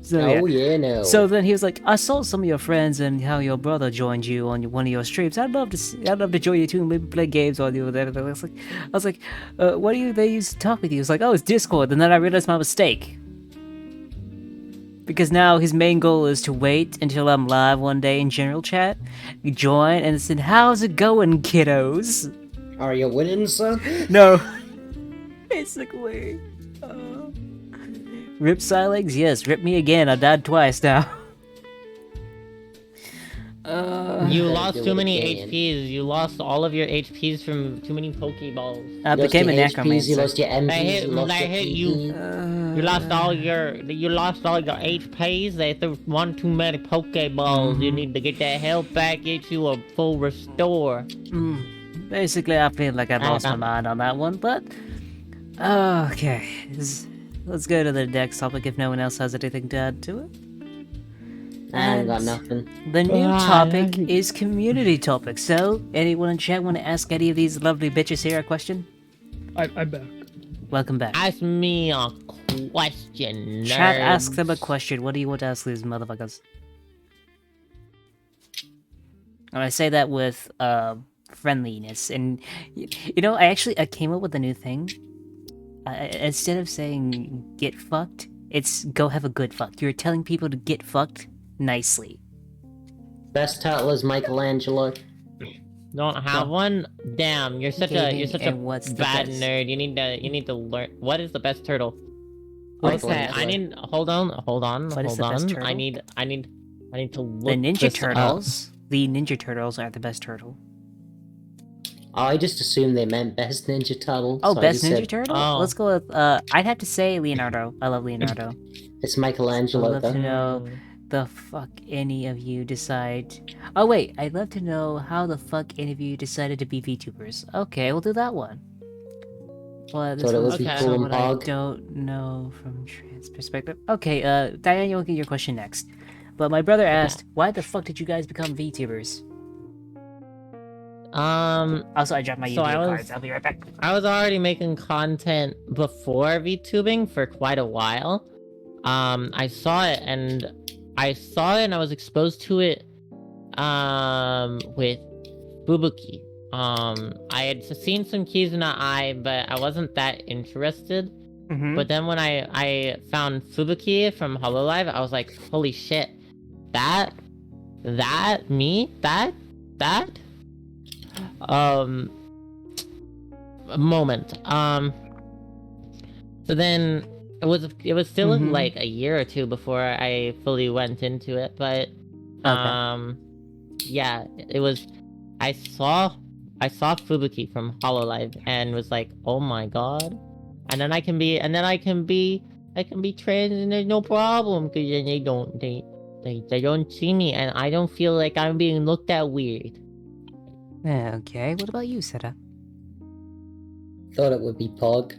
So, Oh yeah, no. So then he was like, "I saw some of your friends and how your brother joined you on one of your streams. I'd love to join you too and maybe play games on you with everything." I was like, what do you? They used to talk with you. It's like, oh, it's Discord. And then I realized my mistake because now his main goal is to wait until I'm live one day in general chat, join, and said, "How's it going, kiddos?" Are you winning, son? No, basically. Rip Silex? Yes, rip me again. I died twice now. You Gotta lost do too it many again. HPs. You lost all of your HPs from too many Pokeballs. I You lost became a your HPs, you necromancer. lost your MPs, hit- you lost they your hit you. PP. You lost all your HPs. They threw one too many Pokeballs. You need to get that health back. Get you a full restore. Basically, I feel like I've lost my mind on that one, but... okay. Let's go to the next topic if no one else has anything to add to it. I ain't got And nothing. The new Ah, topic is community topic. So, anyone in chat want to ask any of these lovely bitches here a question? I'm back. Welcome back. Ask me a question. Chat, nerds. ask them a question. What do you want to ask these motherfuckers? And I say that with friendliness. And, you know, I came up with a new thing. Instead of saying get fucked, it's go have a good fuck. You're telling people to get fucked nicely. Best title is Michelangelo. Don't have one? Damn, you're such Okay, a and what's the bad best? nerd. You need to learn. What is the best turtle? Okay, I Michelangelo. need. Hold on. What is the best turtle? I need. I need to look The Ninja this up. Turtles. The Ninja Turtles are the best turtle. Oh, I just assumed they meant Best Ninja Turtle. Oh, so I best just Ninja said, Turtle? Oh. Let's go with, I'd have to say Leonardo. I love Leonardo. It's I'd Michelangelo, love to though. know the fuck any of you decide. Oh, wait, I'd love to know how the fuck any of you decided to be VTubers. Okay, we'll do that one. Well, this Thought it one's would be Okay. cool and what I pog. don't know from trans perspective. Okay, Diane, you'll get your question next. But my brother asked, why the fuck did you guys become VTubers? Also, I dropped my So I Yu-Gi-Oh was- cards. I'll be right back. I was already making content before VTubing for quite a while. I saw it and I was exposed to it with Fubuki. I had seen some Kizuna Eye, but I wasn't that interested. Mm-hmm. But then when I found Fubuki from Hololive, I was like, holy shit. That a moment. So then it was still Mhm. like a year or two before I fully went into it, but yeah, it was. I saw Fubuki from Hololive and was like, oh my god, and then I can be trans and there's no problem because then they don't see me and I don't feel like I'm being looked at weird. Okay, what about you, Seta? Thought it would be Pog.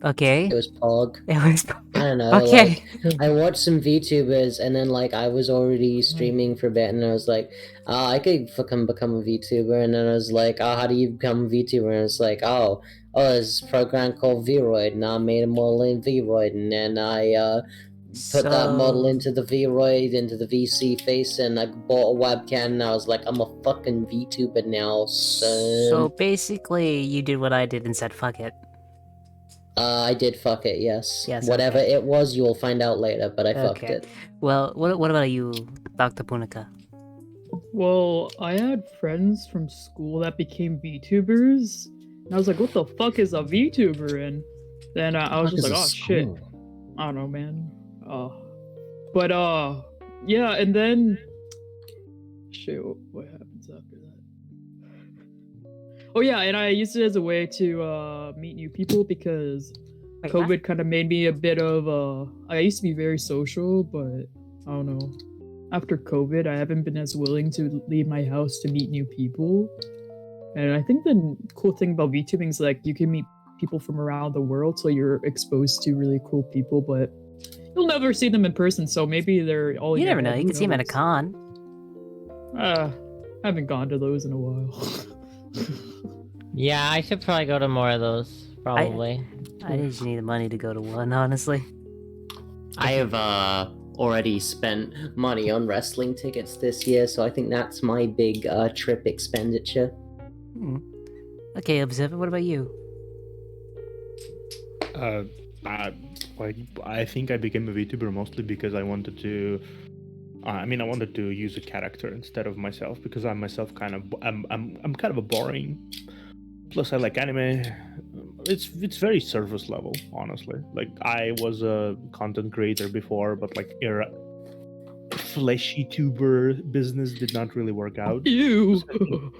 Okay. It was Pog. It was... I don't know. Okay. Like, I watched some VTubers, and then like I was already streaming for a bit, and I was like, I could fucking become a VTuber. And then I was like, how do you become a VTuber? And it's like, there's this program called Vroid, and I made a model in Vroid, and then I put that model into the Vroid, into the VC face, and I bought a webcam, and I was like, I'm a fucking VTuber now, son. So basically, you did what I did and said, fuck it. I did fuck it, yes. Yes, Whatever okay. it was, you'll find out later, but I fucked Okay. it. Well, what about you, Dr. Punica? Well, I had friends from school that became VTubers, and I was like, what the fuck is a VTuber? And then I was just like, oh shit. I don't know, man. But yeah, and then shit, what happens after that? Oh yeah, and I used it as a way to meet new people because Wait, COVID kind of made me a bit of I used to be very social, but I don't know. After COVID, I haven't been as willing to leave my house to meet new people. And I think the cool thing about VTubing is like you can meet people from around the world, so you're exposed to really cool people, but you'll never see them in person, so maybe they're all in You your never know, head, you who can see him at a knows? con. I haven't gone to those in a while. Yeah, I should probably go to more of those. Probably. I just need the money to go to one, honestly. I have already spent money on wrestling tickets this year, so I think that's my big trip expenditure. Okay, Observer, what about you? Like, I think I became a VTuber mostly because I wanted to. I wanted to use a character instead of myself because I'm myself I'm kind of a boring. Plus, I like anime. It's very surface level, honestly. Like, I was a content creator before, but like fleshy tuber business did not really work out. Ew.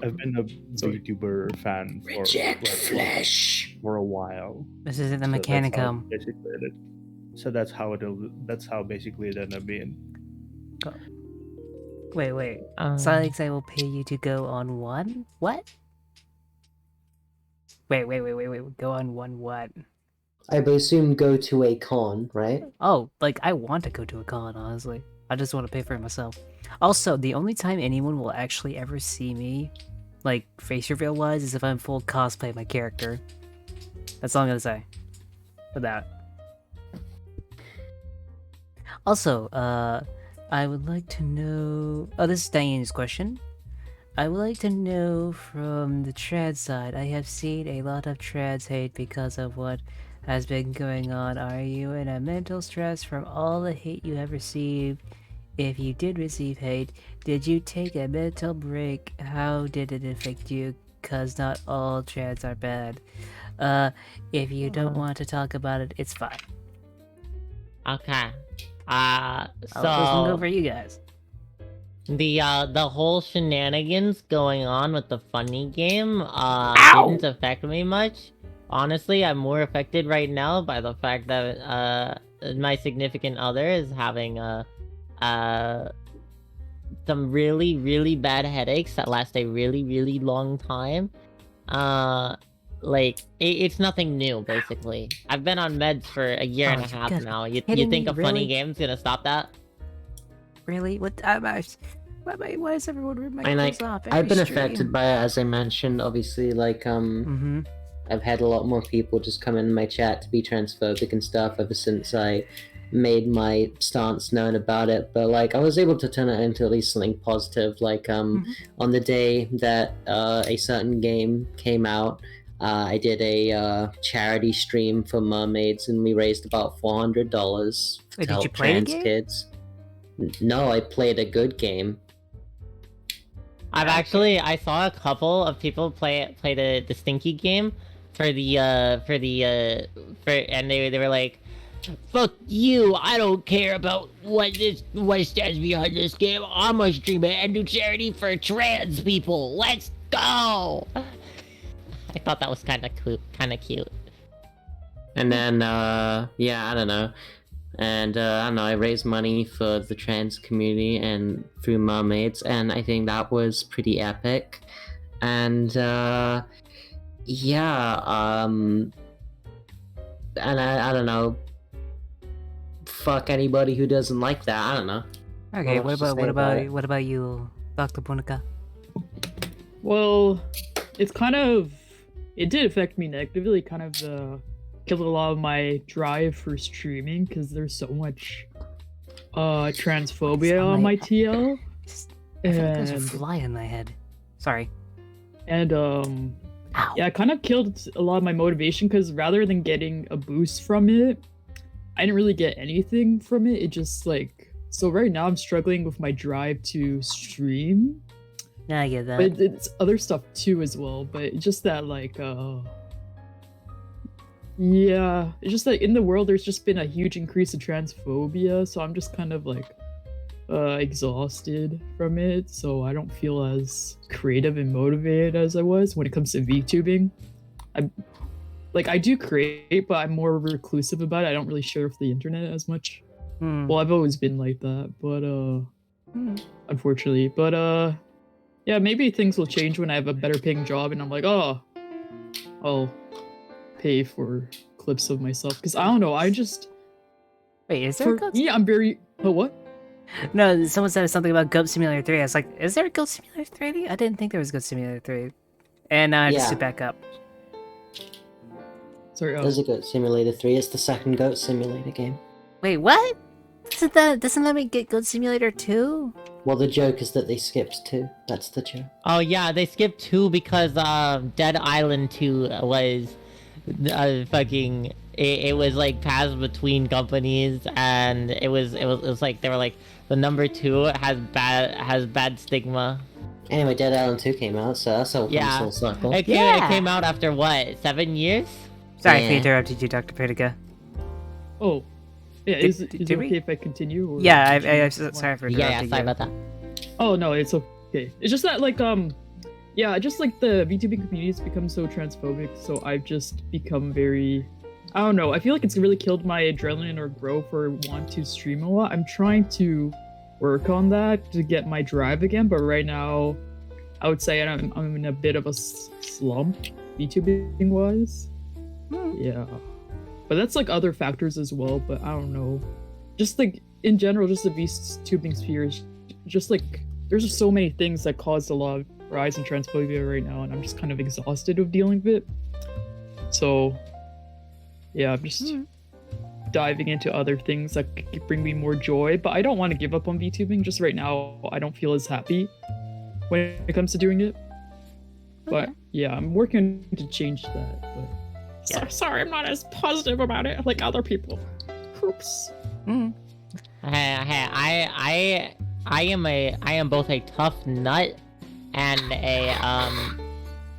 I've been a VTuber fan for flesh. for a while. This is the So that's how Mechanicum. basically it. So that's how basically it ended up being. Wait. Um, Silix, I will pay you to go on one? What? Wait. Go on one what? I would assume go to a con, right? Oh, like, I want to go to a con, honestly. I just want to pay for it myself. Also, the only time anyone will actually ever see me, like, face reveal-wise, is if I'm full cosplay of my character. That's all I'm gonna say. For that. Also, I would like to know... Oh, this is Diane's question. I would like to know from the trad side. I have seen a lot of trads hate because of what has been going on. Are you in a mental stress from all the hate you have received? If you did receive hate, did you take a mental break? How did it affect you? Cause not all trads are bad. If you don't want to talk about it, it's fine. Okay. How it doesn't go So for you guys. the whole shenanigans going on with the funny game didn't affect me much. Honestly, I'm more affected right now by the fact that my significant other is having some really, really bad headaches that last a really, really long time. Like it's nothing new, basically. I've been on meds for a year and a you half guys now. You kidding think me? a funny Really? game's gonna stop that? Really? Why is everyone ripping my And clothes like, off? I've been affected by it, as I mentioned. Obviously, like Mm-hmm. I've had a lot more people just come in my chat to be transphobic and stuff ever since I made my stance known about it. But like, I was able to turn it into at least something positive. Like on the day that a certain game came out, I did a charity stream for mermaids, and we raised about $400 Wait, to did you help play the trans game? kids. No, I played a good game. I saw a couple of people play the Stinky game and they were like, "Fuck you! I don't care about what stands behind this game. I'm gonna stream it and do charity for trans people. Let's go!" I thought that was kind of cute. And then, yeah, I don't know. And, I don't know, I raised money for the trans community and through mermaids, and I think that was pretty epic. And, yeah, and I don't know. Fuck anybody who doesn't like that, I don't know. Okay, Well, let's just say what about you, Dr. Punica? Well, it did affect me negatively. Kind of killed a lot of my drive for streaming because there's so much transphobia on my TL. I feel like there's a And fly in my head. Sorry. and Ow. yeah, it kind of killed a lot of my motivation because rather than getting a boost from it, I didn't really get anything from it. It just like, so right now I'm struggling with my drive to stream. Yeah, I get that. But it's other stuff too as well. But it's just that like yeah, it's just that in the world there's just been a huge increase of transphobia, so I'm just kind of like exhausted from it, so I don't feel as creative and motivated as I was when it comes to VTubing. I do create, but I'm more reclusive about it. I don't really share with the internet as much. Well, I've always been like that, but unfortunately. But yeah, maybe things will change when I have a better paying job and I'm like, oh, I'll pay for clips of myself. Because I don't know, I just... Wait, is there a For Goat me, I'm very... Oh, what? No, someone said something about Goat Simulator 3. I was like, is there a Goat Simulator 3? I didn't think there was Goat Simulator 3. And now I have to sit back up. Sorry, There's a Goat Simulator 3. It's the second Goat Simulator game. Wait, what? Doesn't that make it Goat Simulator 2? Well, the joke is that they skipped 2. That's the joke. Oh yeah, they skipped 2 because Dead Island 2 was fucking. It was like passed between companies, and it was like they were like the number 2 has bad stigma. Anyway, Dead Island 2 came out, so that's all Yeah. full circle. It came out after what, 7 years? Sorry if I Yeah. interrupted you, Dr. Putica. Oh. Yeah, Did- is it did we? okay if I continue? Or Yeah, continue? sorry for Yeah, interrupting sorry you. about that. Oh, no, it's okay. It's just that, like, yeah, just like the VTubing community has become so transphobic, so I've just become very... I don't know, I feel like it's really killed my adrenaline or growth or want to stream a lot. I'm trying to work on that to get my drive again, but right now, I would say I'm in a bit of a slump, VTubing-wise. Yeah. But that's like other factors as well, but I don't know. Just like, in general, just the VTubing sphere is just like, there's just so many things that caused a lot of rise in transphobia right now, and I'm just kind of exhausted of dealing with it. So, yeah, I'm just diving into other things that could bring me more joy, but I don't want to give up on VTubing. Just right now, I don't feel as happy when it comes to doing it. But yeah, I'm working to change that. But sorry, I'm not as positive about it like other people. Oops. I am both a tough nut and a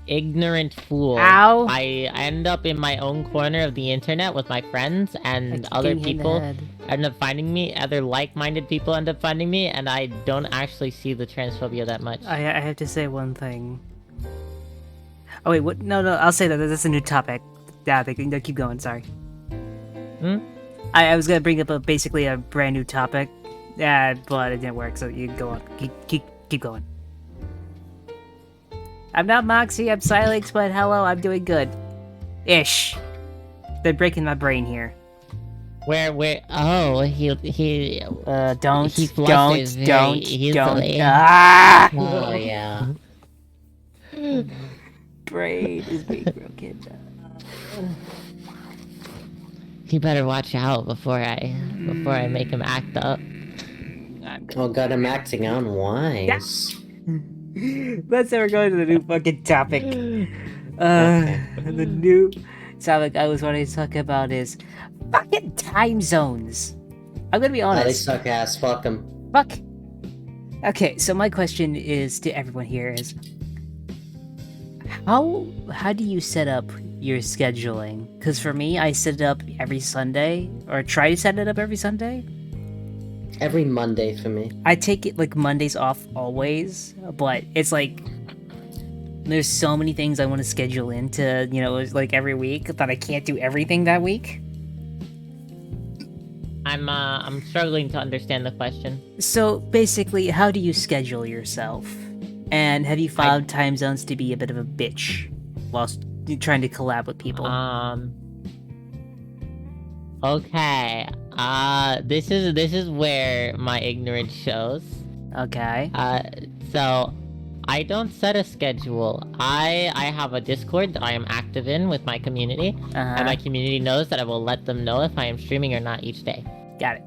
ignorant fool. Ow. I end up in my own corner of the internet with my friends and other Getting hit in the people head. end up finding me. Other like-minded people end up finding me, and I don't actually see the transphobia that much. I have to say one thing. Oh wait, what? No, I'll say that. That's a new topic. Yeah, no, keep going. Sorry. I was gonna bring up basically a brand new topic. Yeah, but it didn't work. So you go on. Keep going. I'm not Moxie. I'm Silex, but hello, I'm doing good. Ish. They're breaking my brain here. Where? Oh, he. Don't. He flushes very Don't. easily. Ah! Oh yeah. Brain is being broken. He better watch out before I make him act up. Oh god, I'm acting unwise. Let's say we're going to the new fucking topic. The new topic I was wanting to talk about is fucking time zones. I'm gonna be Oh, they honest. suck ass. Fuck them. Fuck. Okay, so my question is to everyone here is how do you set up your scheduling? Because for me, I set it up every Sunday, or try to set it up every Sunday. Every Monday for me. I take it like Mondays off always, but it's like there's so many things I want to schedule into, like every week that I can't do everything that week. I'm struggling to understand the question. So basically, how do you schedule yourself? And have you found time zones to be a bit of a bitch whilst trying to collab with people? Okay. This is where my ignorance shows. Okay. So I don't set a schedule. I have a Discord that I am active in with my community, and my community knows that I will let them know if I am streaming or not each day. Got it.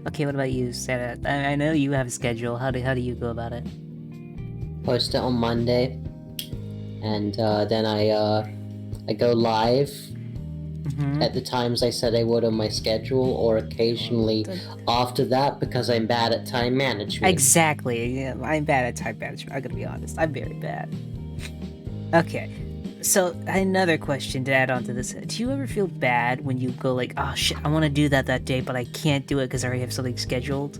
Okay, what about you, Sarah? I know you have a schedule. How do you go about it? Post it on Monday, and then I go live at the times I said I would on my schedule, or occasionally after that because I'm bad at time management. Exactly. Yeah, I'm bad at time management. I'm gonna be honest. I'm very bad. Okay. So another question to add on to this: do you ever feel bad when you go like, "Oh shit, I want to do that day, but I can't do it because I already have something scheduled"?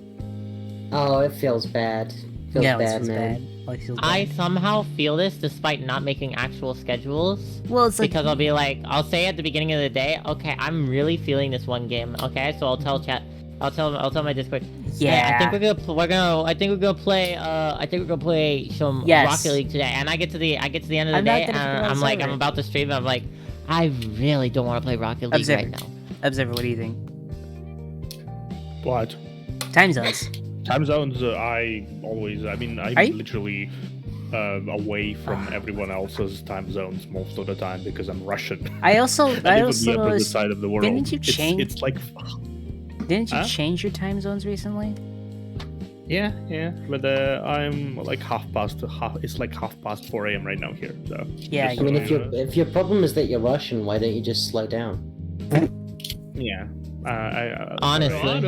Oh, it feels bad. Feels bad, man. I somehow feel this despite not making actual schedules. Well, it's like because I'll be like, I'll say at the beginning of the day, okay, I'm really feeling this one game. Okay, so I'll tell chat, I'll tell my Discord. Yeah. Hey, I think we're gonna play some Rocket League today. And I get to the end of the day, and I'm like, I'm about to stream. And I'm like, I really don't want to play Rocket League right now. Observer, what do you think? What? Time zones. Time zones, I'm literally away from everyone else's time zones most of the time because I'm Russian. I also on the opposite noticed, side of the world. didn't you change? It's like, Didn't you change your time zones recently? yeah, but I'm like it's like half past 4 a.m. right now here. So Yeah, just I mean, so if your problem is that you're Russian, why don't you just slow down? yeah. Honestly.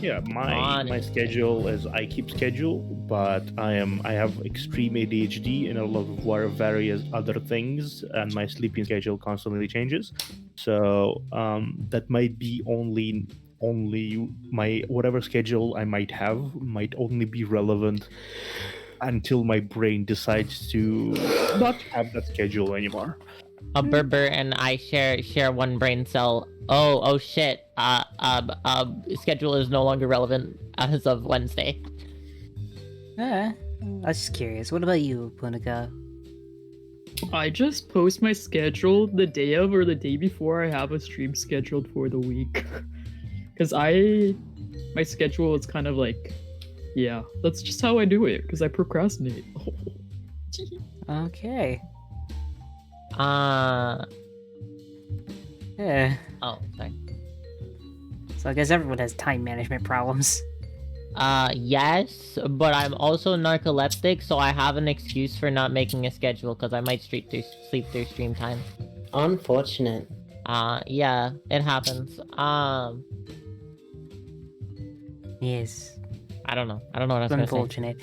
Yeah, my schedule is I keep schedule, but I have extreme ADHD and a lot of various other things, and my sleeping schedule constantly changes. So that might be only my whatever schedule I might have might only be relevant until my brain decides to not have that schedule anymore. Berber and I share one brain cell. Oh shit. Schedule is no longer relevant as of Wednesday. I was just curious. What about you, Punika? I just post my schedule the day of or the day before I have a stream scheduled for the week. Because my schedule is kind of like, yeah, that's just how I do it, because I procrastinate. Okay. Oh, sorry. So I guess everyone has time management problems. Yes, but I'm also narcoleptic, so I have an excuse for not making a schedule because I might sleep through stream time. Unfortunate. Yeah, it happens. Yes. I don't know what I was gonna say. Unfortunate.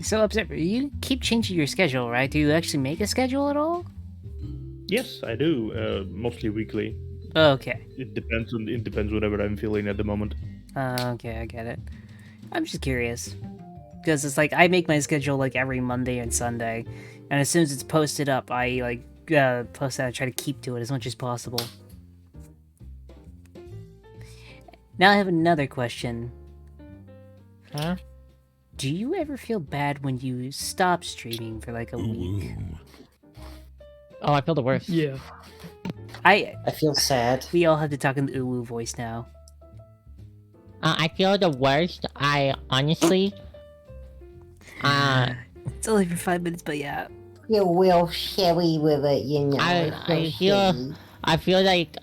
So, Observer, you keep changing your schedule, right? Do you actually make a schedule at all? Yes, I do. Mostly weekly. Okay. It depends whatever I'm feeling at the moment. Okay, I get it. I'm just curious. Because it's like, I make my schedule like every Monday and Sunday. And as soon as it's posted up, I like post that and try to keep to it as much as possible. Now I have another question. Huh? Do you ever feel bad when you stop streaming for like a week? Oh, I feel the worst. Yeah. I feel sad. We all have to talk in the uwu voice now. I feel the worst. I honestly. It's only for 5 minutes, but yeah. You're real sherry with it, you know. I feel like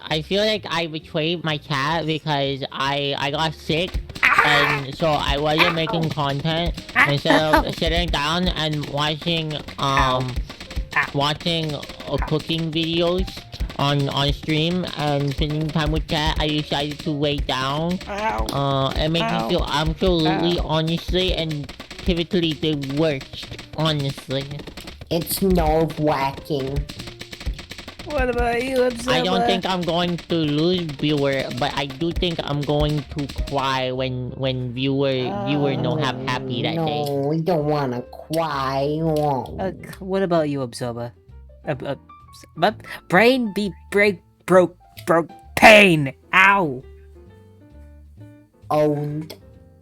I betrayed my cat because I got sick, and so I wasn't making content instead of sitting down and watching cooking videos on stream and spending time with cat. I decided to lay down. It made me feel absolutely, honestly, and pivotally the worst. Honestly. It's nerve-wracking. What about you, Observer? I don't think I'm going to lose viewer, but I do think I'm going to cry when viewer no have happy that day. No, we don't wanna cry. Oh. What about you, Observer? Brain be broke pain. Ow. Owned.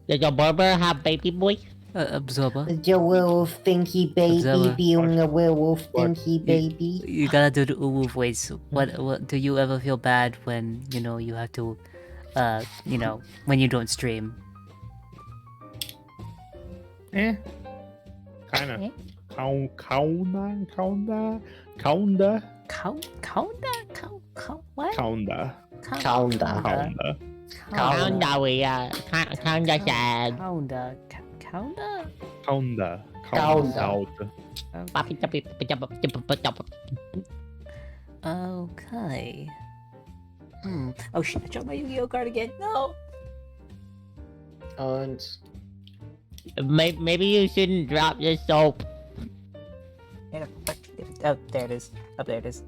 Does your barber have baby boy? Observer. The werewolf thinky baby Observer. being a werewolf thinky baby. You gotta do the uwu voice. What do you ever feel bad when you have to, when you don't stream? Kinda. Eh? Counda. What? Counda. Kinda weird. Kinda sad. Okay. Oh shit! I dropped my Yu-Gi-Oh card again. No. And Maybe you shouldn't drop the soap. Oh, there it is. Up there it is.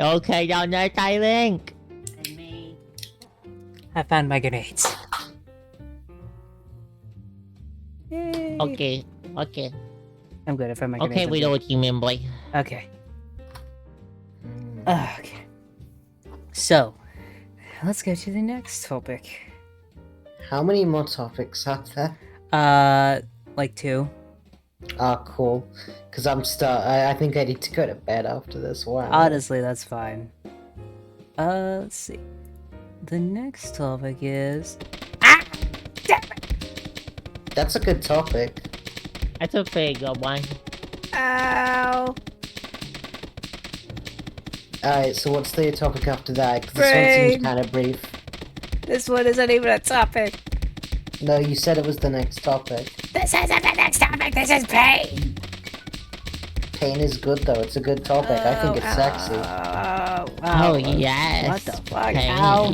Okay, down there, Link. And me. I found my grenades. Yay. Okay. I'm good. I found my grenades. Okay, we know what you mean, boy. Okay. Okay. So, let's go to the next topic. how many more topics are there? Like 2. Ah, cool. Because I think I need to go to bed after this one. Honestly, that's fine. Let's see. The next topic is... That's a good topic. That's a pretty good one. Ow! Alright, so what's the topic after that? 'Cause this one Brain. seems kind of brief. This one isn't even a topic. No, you said it was the next topic. This isn't the next topic. This is pain. Pain is good though. It's a good topic. I think it's sexy. Oh, yes. What the fuck? Pain. Ow.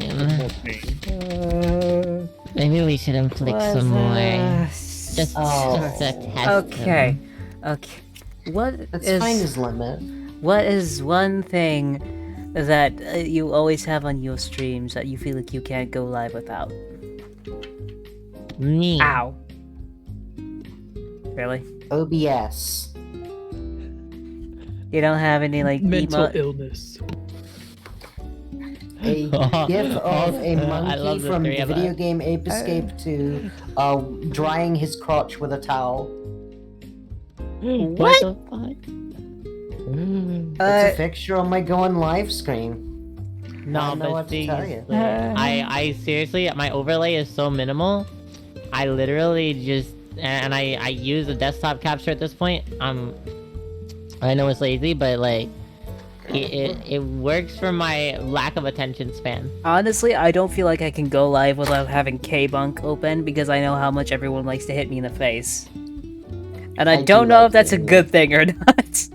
Maybe we should inflict some more. Just Oh. to test Okay. them. Okay. What That's is fine his limit. what is one thing that you always have on your streams that you feel like you can't go live without? Me. Ow. Really? OBS. You don't have any like Mental emote? illness. A gif of a I monkey love the from three the of video us. game Ape Escape to drying his crotch with a towel. What the fuck? It's a fixture on my Going Live screen. I No, don't know but what to tell you. I seriously, my overlay is so minimal. I literally just, and I use a desktop capture at this point. I know it's lazy, but like, it works for my lack of attention span. Honestly, I don't feel like I can go live without having K-Bunk open because I know how much everyone likes to hit me in the face. And I I don't do know like if that's a it. good thing or not.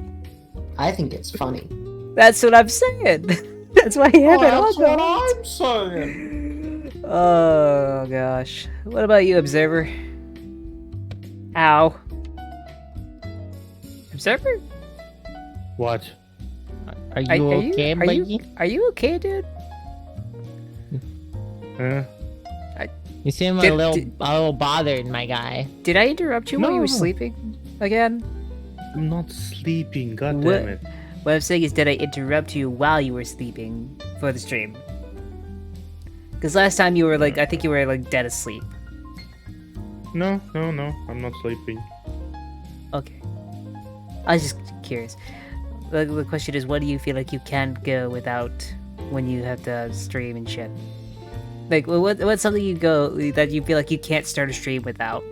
I think it's funny. That's what I'm saying. That's why I have it on. though. I'm saying. Oh gosh. What about you, Observer? Ow. Observer? What? Are you okay, buddy? Are you okay, dude? Eh? You seem a little bothered, my guy. Did I interrupt you while you No. were sleeping again? I'm not sleeping. God What? damn it. What I'm saying is, did I interrupt you while you were sleeping for the stream? Because last time you were like, I think you were like dead asleep. No. I'm not sleeping. Okay. I was just curious. The question is, what do you feel like you can't go without when you have to stream and shit? Like, what's something that you feel like you can't start a stream without?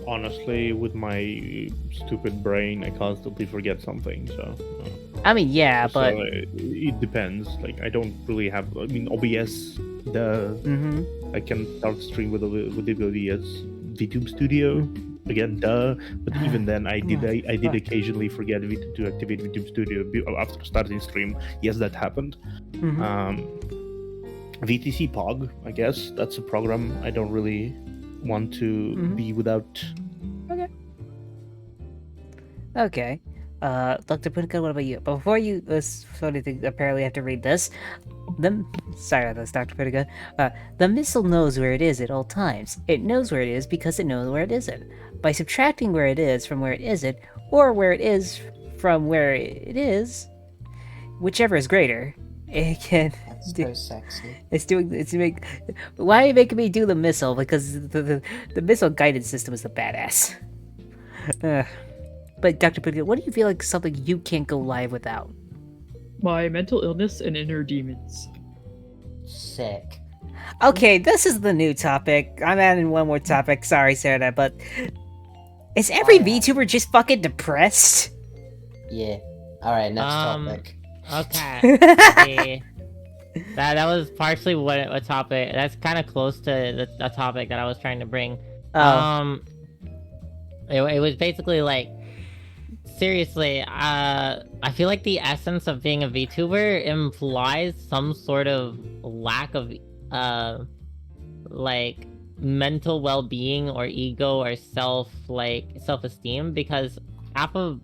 Honestly, with my stupid brain, I constantly forget something. So. I mean, yeah, but So, it depends. Like, I don't really have. I mean, OBS. I can start stream with the OBS. VTube Studio. Again, but even then, I did occasionally forget to activate VTube Studio after starting stream. Yes, that happened. VTC Pog, I guess that's a program I don't really want to be without. Okay. Dr. Punika, what about you? But before you, apparently have to read this. Sorry about this, Dr. Punika. The missile knows where it is at all times. It knows where it is because it knows where it isn't. By subtracting where it is from where it isn't, or where it is from where it is, whichever is greater, it can. That's so sexy. Why are you making me do the missile? Because the missile guidance system is the badass. But Dr. Punika, what do you feel like something you can't go live without? My mental illness and inner demons. Sick. Okay, this is the new topic. I'm adding one more topic. Sorry, Sarah, but is every VTuber just fucking depressed? Yeah. Alright, next topic. Okay. that was partially what topic. That's kind of close to the topic that I was trying to bring. Oh. It was basically like, seriously, I feel like the essence of being a VTuber implies some sort of lack of like mental well-being or ego or self-esteem, because half of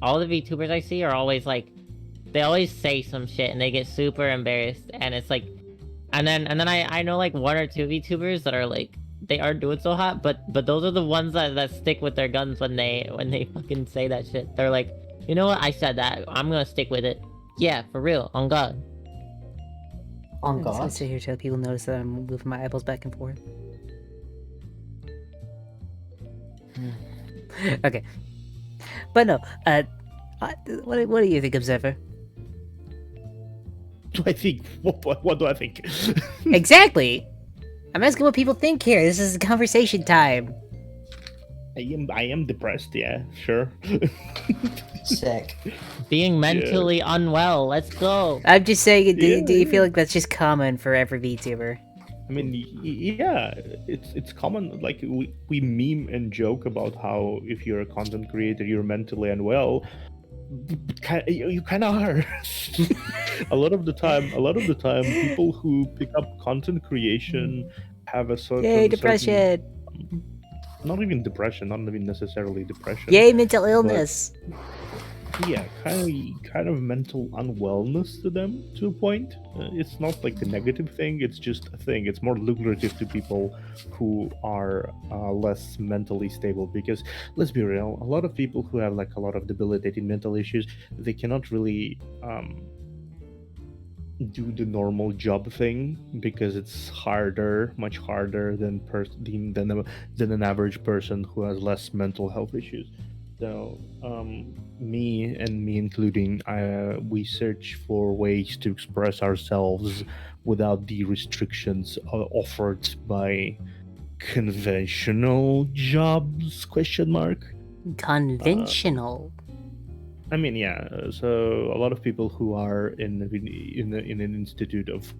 all the VTubers I see are always like, they always say some shit and they get super embarrassed, and it's like, and then I know like one or two VTubers that are like, they are doing so hot, but those are the ones that stick with their guns when they fucking say that shit. They're like, you know what, I said that, I'm gonna stick with it. Yeah, for real, on God. On I'm just gonna God. sit here till people notice that I'm moving my eyeballs back and forth. Okay. But no, what do you think, Observer? Do I think? What do I think? Exactly! I'm asking what people think here. This is conversation time. I am depressed. Yeah, sure. Sick. Being mentally unwell, let's go. I'm just saying, do you Yeah. feel like that's just common for every VTuber? I mean, yeah, it's common. Like we meme and joke about how if you're a content creator, you're mentally unwell. You kind of are. a lot of the time, people who pick up content creation have a certain. Yay, depression! Not even depression. Not even necessarily depression. Yay, mental illness! Yeah, kind of mental unwellness to them to a point. It's not like the negative thing, it's just a thing. It's more lucrative to people who are less mentally stable, because let's be real, a lot of people who have like a lot of debilitating mental issues, they cannot really do the normal job thing, because it's harder, much harder than an average person who has less mental health issues. So, me including, we search for ways to express ourselves without the restrictions offered by conventional jobs? Question mark. Conventional. I mean, yeah. So a lot of people who are in an institute of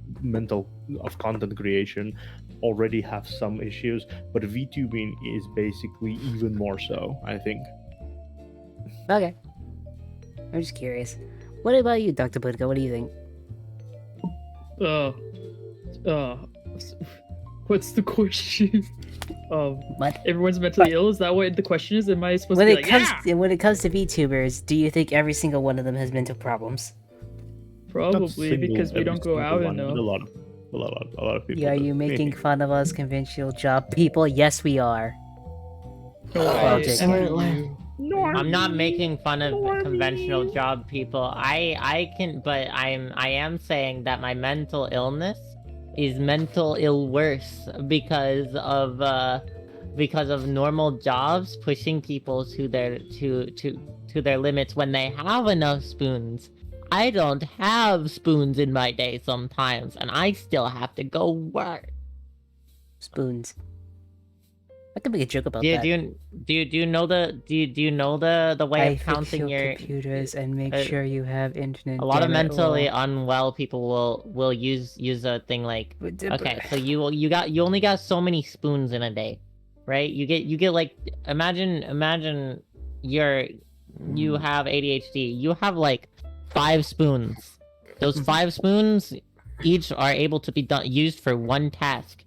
content creation already have some issues, but VTubing is basically even more so, I think. Okay. I'm just curious. What about you, Dr. Putka? What do you think? What's the question? What? Everyone's mentally ill? Is that what the question is? Am I supposed When to it be like, comes yeah? when it comes to VTubers, do you think every single one of them has mental problems? Not Probably single- because we every don't go single out one, but enough. a lot of people. Yeah, are do. you making fun of us conventional job people? Yes, we are. No, Oh, I JK. envy you. I'm not making fun of conventional job people. I am saying that my mental illness is mental ill worse because of normal jobs pushing people to their limits when they have enough spoons. I don't have spoons in my day sometimes, and I still have to go work. Spoons. I could make a joke about Do that. you know the way I of fix counting your your computers and make uh, sure you have internet. A lot of damn it, mentally all. unwell people will use a thing like, But- okay, so you only got so many spoons in a day, right? You get like, imagine you have ADHD. You have like 5 spoons. Those 5 spoons each are able to be used for one task.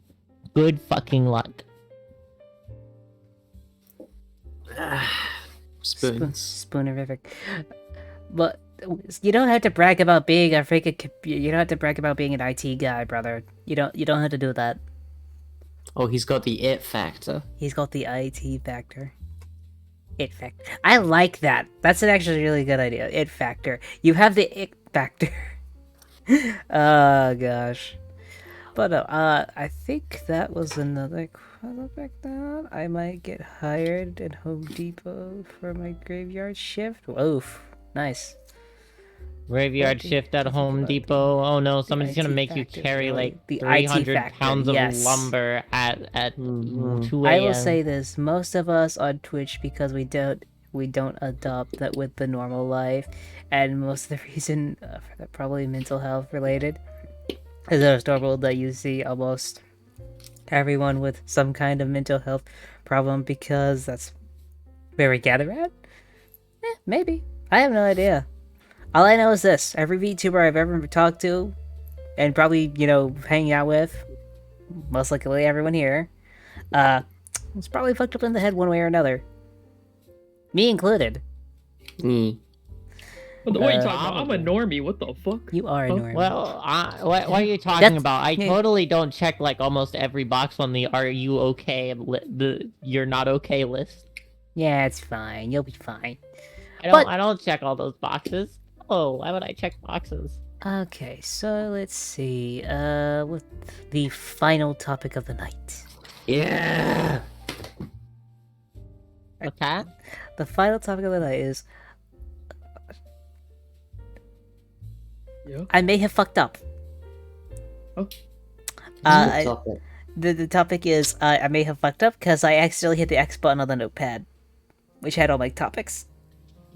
Good fucking luck. Spoons. Spoonerific. But you don't have to brag about being a freaking. You don't have to brag about being an IT guy, brother. You don't have to do that. Oh, he's got the it factor. He's got the IT factor. It factor. I like that. That's an actually really good idea. It factor. You have the it factor. Oh gosh. But I think that was another back down. I might get hired at Home Depot for my graveyard shift. Oof, nice. Graveyard What shift at do you think Home about Depot. Oh no, somebody's gonna IT make you factor, carry really? like The IT 300 factor, pounds of yes. lumber at 2 a.m. I will say this: most of us on Twitch, because we don't adopt that with the normal life, and most of the reason for that probably mental health related, is it's normal that you see almost everyone with some kind of mental health problem because that's where we gather at. Maybe I have no idea. All I know is this: every VTuber I've ever talked to, and probably hanging out with, most likely everyone here, was probably fucked up in the head one way or another. Me included. Mm. What are you talking about? I'm a normie. What the fuck? You are a Huh? normie. Well, what are you talking That's- about? I yeah. totally don't check like almost every box on the "Are you okay?" The "You're not okay" list. Yeah, it's fine. You'll be fine. I don't check all those boxes. Oh, why would I check boxes? Okay, so let's see. With the final topic of the night. Yeah. Okay. The final topic of the night is Yeah. I may have fucked up. Oh. I- Topic. the topic is I may have fucked up because I accidentally hit the X button on the notepad, which had all my topics.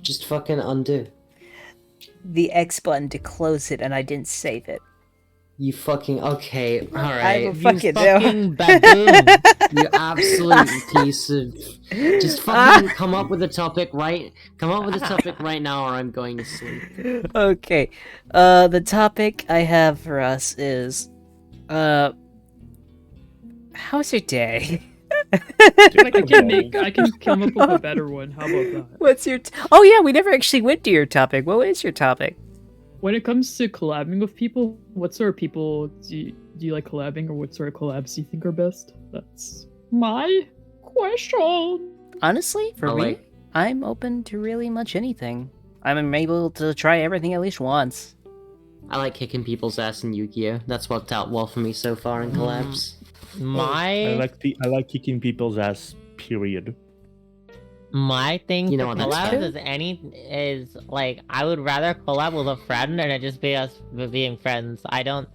Just fucking undo. The X button to close it, and I didn't save it. You fucking okay. All I right. will fucking do. Fucking baboon. You absolute piece of. Just fucking come up with a topic right. Come up with a topic right now, or I'm going to sleep. Okay. The topic I have for us is, how's your day? I can come up with a better one. How about that? What's your? Oh yeah, we never actually went to your topic. What is your topic? When it comes to collabing with people, what sort of people do you like collabing, or what sort of collabs do you think are best? That's my question. Honestly, for I me, like- I'm open to really much anything. I'm able to try everything at least once. I like kicking people's ass in Yu-Gi-Oh. That's worked out well for me so far in collabs. My I like kicking people's ass. Period. My thing You know for what, that's collabs is like I would rather collab with a friend and it just be us being friends. I don't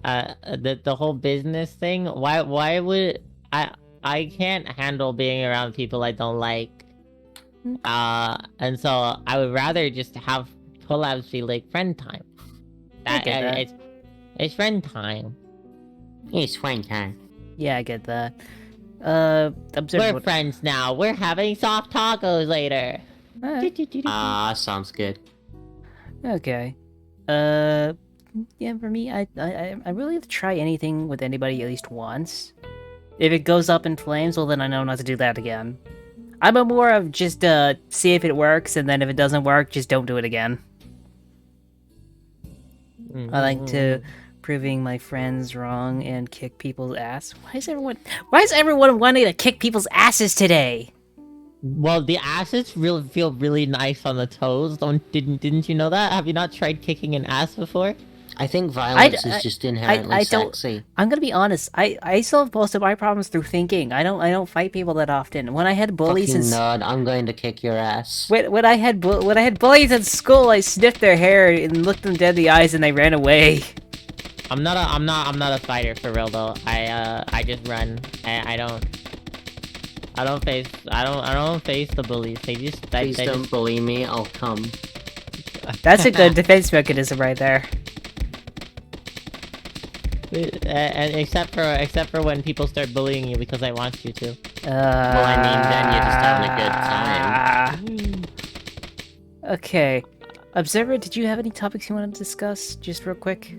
the whole business thing. Why would I can't handle being around people I don't like. And so I would rather just have collabs be like friend time. I get that. It's friend time. It's fine time. Yeah, I get that. Observe We're what- friends now. We're having soft tacos later. Sounds good. Okay. Yeah, for me, I really try anything with anybody at least once. If it goes up in flames, well then I know not to do that again. I'm a more of just see if it works, and then if it doesn't work, just don't do it again. I like to proving my friends wrong and kick people's ass. Why is everyone wanting to kick people's asses today? Well, the asses feel really nice on the toes. Didn't you know that? Have you not tried kicking an ass before? I think violence is just inherently sexy. I'm gonna be honest. I solve most of my problems through thinking. I don't fight people that often. When I had bullies Fucking nerd, I'm going to kick your ass. when I had bullies in school, I sniffed their hair and looked them dead in the eyes, and they ran away. I'm not a fighter for real though. I just run. I don't face the bullies. Please don't bully me. I'll come. That's a good defense mechanism right there. Except for when people start bullying you because I want you to. Well, I mean, then you're just having a good time. Okay. Observer, did you have any topics you want to discuss, just real quick?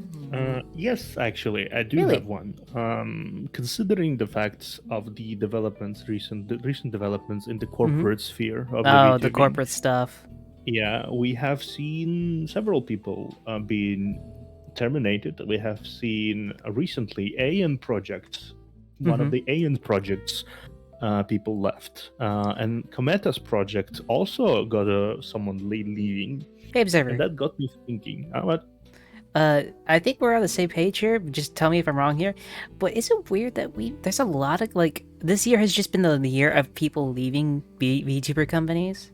Yes, actually, I do Really? have one. Considering the facts of the recent developments in the corporate sphere of the video The game, corporate stuff. yeah, we have seen several people being terminated. We have seen recently AN projects. One of the AN projects, people left, and Cometa's project also got someone leaving. Hey, Observer. And that got me thinking. I think we're on the same page here. Just tell me if I'm wrong here. But is it weird that there's a lot of, like, this year has just been the year of people leaving VTuber companies?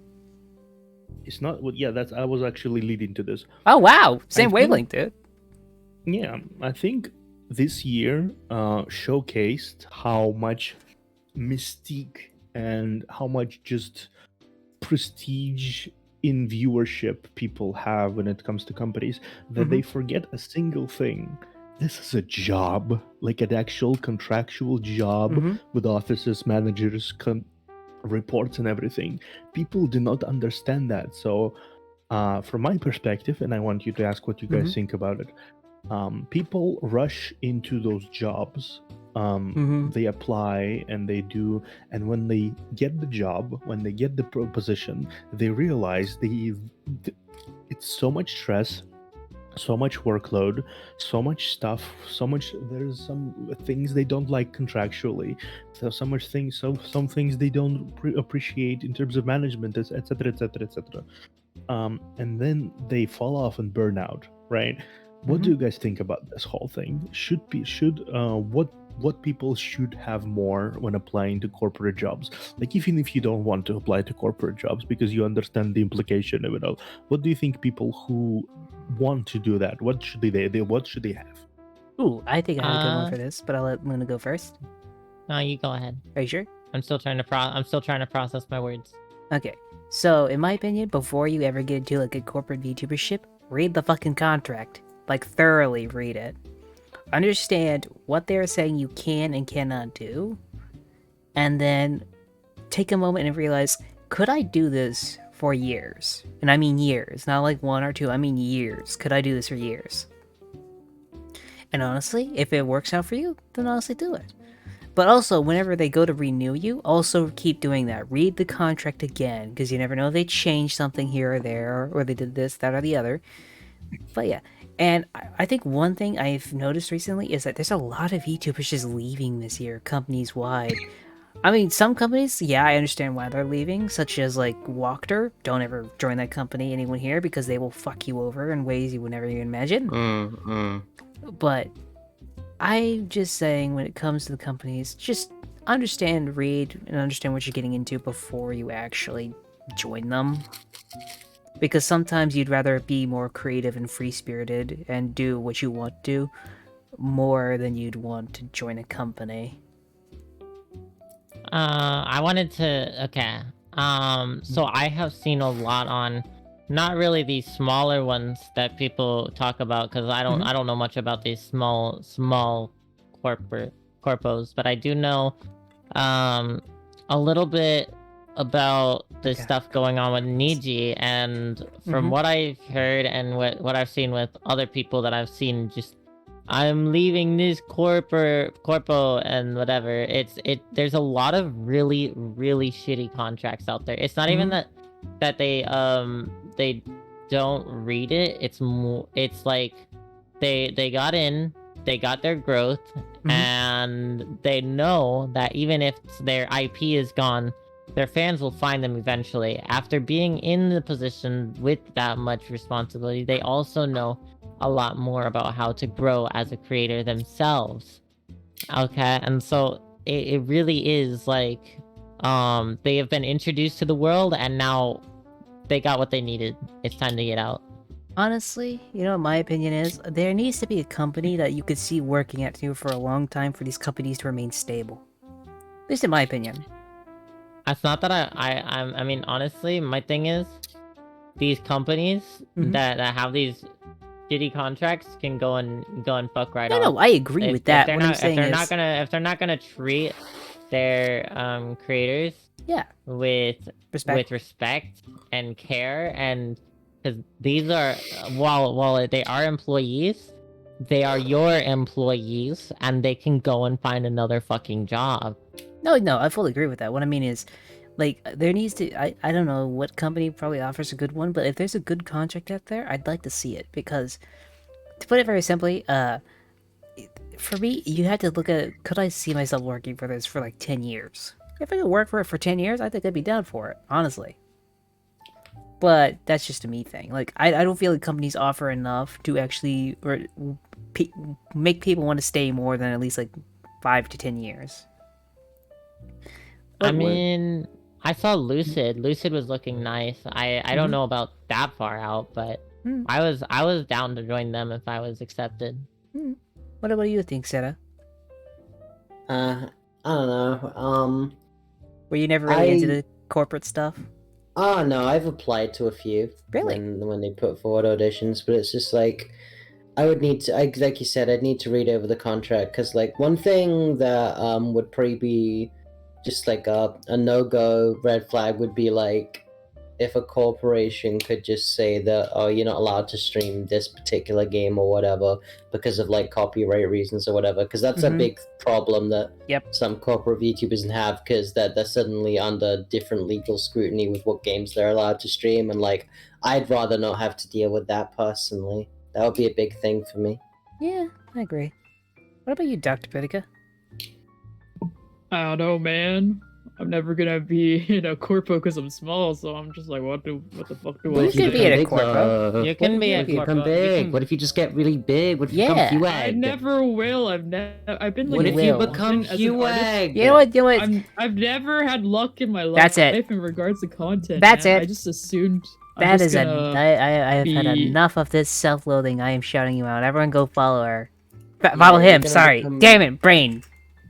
It's not. Well, yeah, I was actually leading to this. Oh, wow. Same think- wavelength, dude. Yeah, I think this year showcased how much mystique and how much just prestige in viewership people have when it comes to companies, that they forget a single thing. This is a job, like an actual contractual job with offices, managers, reports and everything. People do not understand that. So from my perspective, and I want you to ask what you guys think about it, people rush into those jobs. They apply and they do, and when they get the job, when they get the position, they realize it's so much stress, so much workload, so much stuff, there's some things they don't like contractually, some things they don't appreciate in terms of management, etc, etc, etc. And then they fall off and burn out, right? What do you guys think about this whole thing? What people should have more when applying to corporate jobs? Like, even if you don't want to apply to corporate jobs because you understand the implication of it all, what do you think people who want to do that, what should they have? Ooh, I think I have a good one for this, but I'll let Luna go first. No, you go ahead. Are you sure? I'm still trying to process my words. Okay, so in my opinion, before you ever get into like a corporate VTubership, read the fucking contract. Like, thoroughly read it. Understand what they're saying you can and cannot do, and then take a moment and realize, could I do this for years? And I mean years, not like 1 or 2, I mean years. Could I do this for years? And honestly, if it works out for you, then honestly do it. But also, whenever they go to renew you, also keep doing that. Read the contract again, because you never know if they changed something here or there, or they did this, that, or the other. But yeah. And I think one thing I've noticed recently is that there's a lot of VTubers just leaving this year, companies wide. I mean, some companies, yeah, I understand why they're leaving, such as like Walkter. Don't ever join that company, anyone here, because they will fuck you over in ways you would never even imagine. But I'm just saying, when it comes to the companies, just understand, read, and understand what you're getting into before you actually join them. Because sometimes you'd rather be more creative and free-spirited and do what you want to do more than you'd want to join a company. I wanted to... Okay. So I have seen a lot on... Not really these smaller ones that people talk about, because I don't know much about these small corpos, but I do know a little bit about the stuff going on with Niji, and from what I've heard and what I've seen with other people that I've seen just I'm leaving this corpo and whatever. There's a lot of really shitty contracts out there. It's not even that they don't read it. It's more, it's like they got in, they got their growth, and they know that even if their IP is gone, their fans will find them eventually. After being in the position with that much responsibility, they also know a lot more about how to grow as a creator themselves. Okay, and so it really is like they have been introduced to the world and now they got what they needed. It's time to get out. Honestly, you know what my opinion is? There needs to be a company that you could see working at you for a long time for these companies to remain stable. At least in my opinion. It's not that I mean, honestly, my thing is these companies that have these shitty contracts can go and fuck right off. No, I agree with that. What I'm saying is, if they're not gonna treat their creators with respect and care, and because these are while they are employees, they are your employees, and they can go and find another fucking job. No, I fully agree with that. What I mean is, like, there needs to, I don't know what company probably offers a good one, but if there's a good contract out there, I'd like to see it, because, to put it very simply, for me, you had to look at, could I see myself working for this for like 10 years? If I could work for it for 10 years, I think I'd be down for it, honestly. But that's just a me thing. Like, I don't feel like companies offer enough to actually make people want to stay more than at least like 5 to 10 years. I mean, I saw Lucid. Lucid was looking nice. I don't know about that far out, but I was down to join them if I was accepted. What about you think, Sarah? I don't know. Were you never really into the corporate stuff? Oh no, I've applied to a few. Really? When they put forward auditions, but it's just like I would need to, like you said, I'd need to read over the contract, because like one thing that would probably be just like a no-go red flag would be like if a corporation could just say that, oh, you're not allowed to stream this particular game or whatever because of like copyright reasons or whatever, because that's a big problem that some corporate VTubers have, because they're suddenly under different legal scrutiny with what games they're allowed to stream, and like I'd rather not have to deal with that personally. That would be a big thing for me. Yeah, I agree. What about you, Dr. Pitica? I don't know, man. I'm never gonna be in a corpo because I'm small, so I'm just like, what the fuck do I You do? could be in a corpo. You can be a Become corpo. big. What if you just get really big? What if you become Hewegg? I never will. I've been like. What if you will. become as an artist. Hewegg? You know what? I've never had luck in my life. That's it. In regards to content. That's man. it. I just assumed. That is I have had enough of this self-loathing. I am shouting you out. Everyone go follow her. Follow him, sorry. Damn it, brain.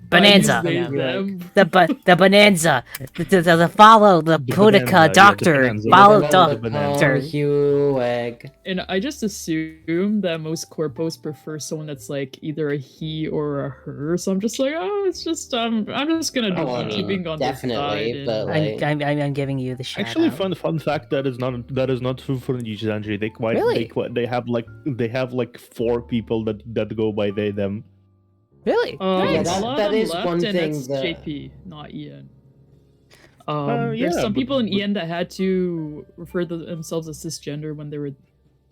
Bonanza. The Bonanza. The follow the Pudica doctor. Follow doctor. Hewegg. And I just assume that most corpos prefer someone that's like either a he or a her. So I'm just like, oh, it's just I'm just gonna do keeping on definitely, this side. but like, I'm giving you the shout Actually, out. fun fact that is not true for Nijisanji. They have like 4 people that go by they them. Really? Yeah, that is left, one and thing that's that- JP, not Ian. Yeah, There's some but- people in Ian that had to refer to themselves as cisgender when they were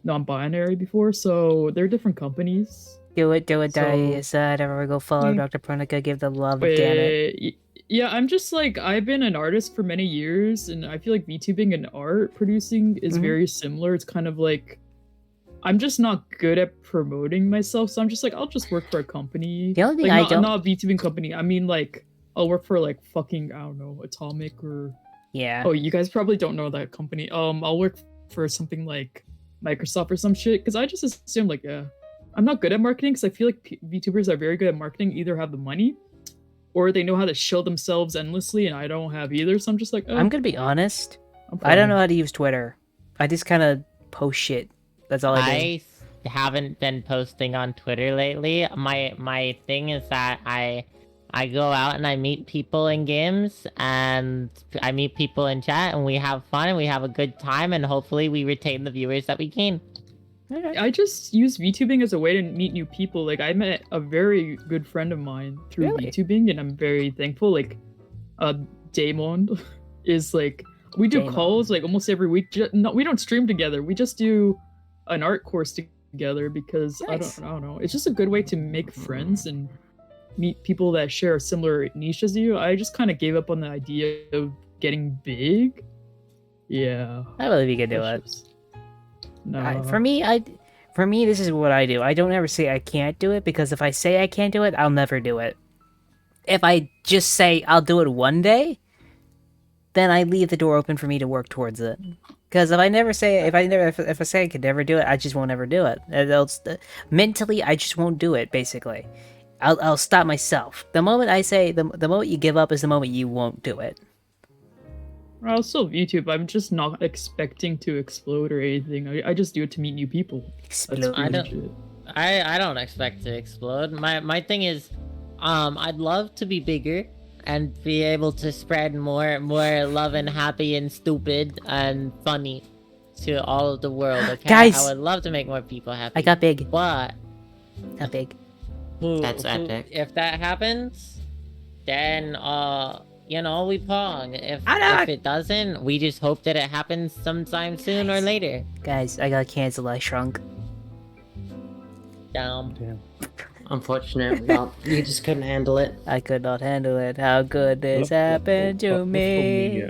non-binary before, so they're different companies. Do it, So- Darius. Never go follow Dr. Pudica. Give the love, damn it. Yeah, I'm just like, I've been an artist for many years, and I feel like VTubing and art producing is very similar. It's kind of like, I'm just not good at promoting myself, so I'm just like, I'll just work for a company. The only thing like, I don't... not a VTubing company. I mean, like, I'll work for like fucking, I don't know, Atomic or... Yeah. Oh, you guys probably don't know that company. I'll work for something like Microsoft or some shit, because I just assume like, I'm not good at marketing, because I feel like VTubers are very good at marketing, either have the money, or they know how to show themselves endlessly, and I don't have either, so I'm just like, I'm gonna be honest. I'm I don't fine. know how to use Twitter. I just kind of post shit. That's all I do. I haven't been posting on Twitter lately. My thing is that I go out and I meet people in games, and I meet people in chat, and we have fun and we have a good time, and hopefully we retain the viewers that we gain. Alright. I just use VTubing as a way to meet new people. Like I met a very good friend of mine through Really? VTubing, and I'm very thankful. Like, Damon is like we do Damon. calls like almost every week. No, we don't stream together. We just do an art course together because Nice. I don't know. It's just a good way to make friends and meet people that share a similar niche as you. I just kind of gave up on the idea of getting big. Yeah. I believe you can do it. No. For me, this is what I do. I don't ever say I can't do it because if I say I can't do it, I'll never do it. If I just say I'll do it one day, then I leave the door open for me to work towards it. Because if I say I could never do it, I just won't ever do it. Mentally, I just won't do it. Basically, I'll stop myself. The moment I say the moment you give up is the moment you won't do it. I'll still YouTube. I'm just not expecting to explode or anything. I just do it to meet new people. That's Explode. I pretty don't- much it. I don't expect to explode. My thing is, I'd love to be bigger and be able to spread more love and happy and stupid and funny to all of the world. Okay, Guys! I would love to make more people happy. I got big. But Not big. That's epic. if that happens, then we pong. If I it doesn't, we just hope that it happens sometime soon or later. Guys, I got canceled. I shrunk. Damn. Unfortunate. Well, you just couldn't handle it. I could not handle it. How could this happen to me?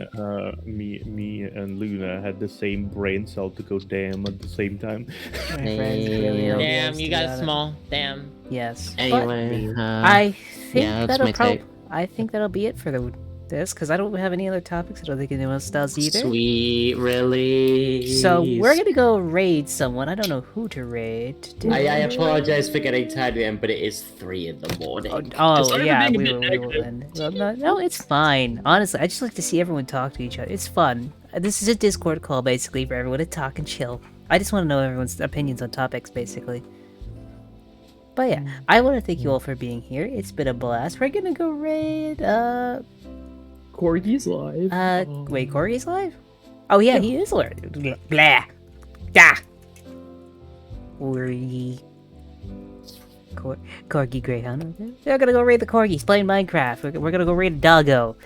Me and Luna had the same brain cell to go damn at the same time. My friends really Damn. don't Damn, use you to got that. a small. Damn. Yes. But Anyway, I think yeah, that's that'll my take. I think that'll be it for this because I don't have any other topics. I don't think anyone else does either. Sweet release. So we're gonna go raid someone. I don't know who to raid. I apologize for getting tired again, but it is 3 in the morning. Oh Sorry for yeah, being a we bit will negative. end. Well, no, it's fine. Honestly, I just like to see everyone talk to each other. It's fun. This is a Discord call basically for everyone to talk and chill. I just want to know everyone's opinions on topics basically. But yeah, I want to thank you all for being here. It's been a blast. We're gonna go raid. Corgi's live. Wait, Corey's live? Oh yeah, he is live. Blah. Da. Corgi. Corgi Greyhound. Okay. We're gonna go raid the corgis, playing Minecraft. We're gonna go raid a doggo.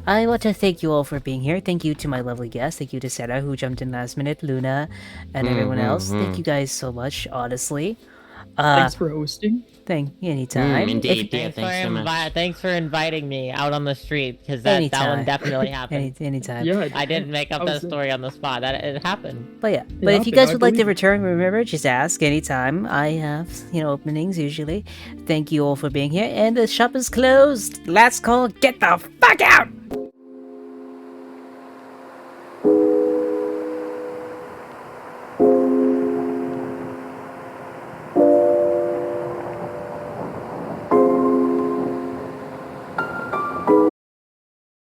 I want to thank you all for being here. Thank you to my lovely guests. Thank you to Sarah who jumped in last minute, Luna, and everyone else. Thank you guys so much, honestly. Thanks for hosting. Anytime. Indeed, yeah, thanks so much. Thanks for inviting me out on the street because that Anytime. one definitely happened. Anytime. Yeah, I didn't make up I that was- story on the spot. That it happened. But yeah, Yeah, but if you okay, guys I would like to believe it. return, remember, just ask anytime. I have, openings usually. Thank you all for being here, and the shop is closed. Last call, get the fuck out!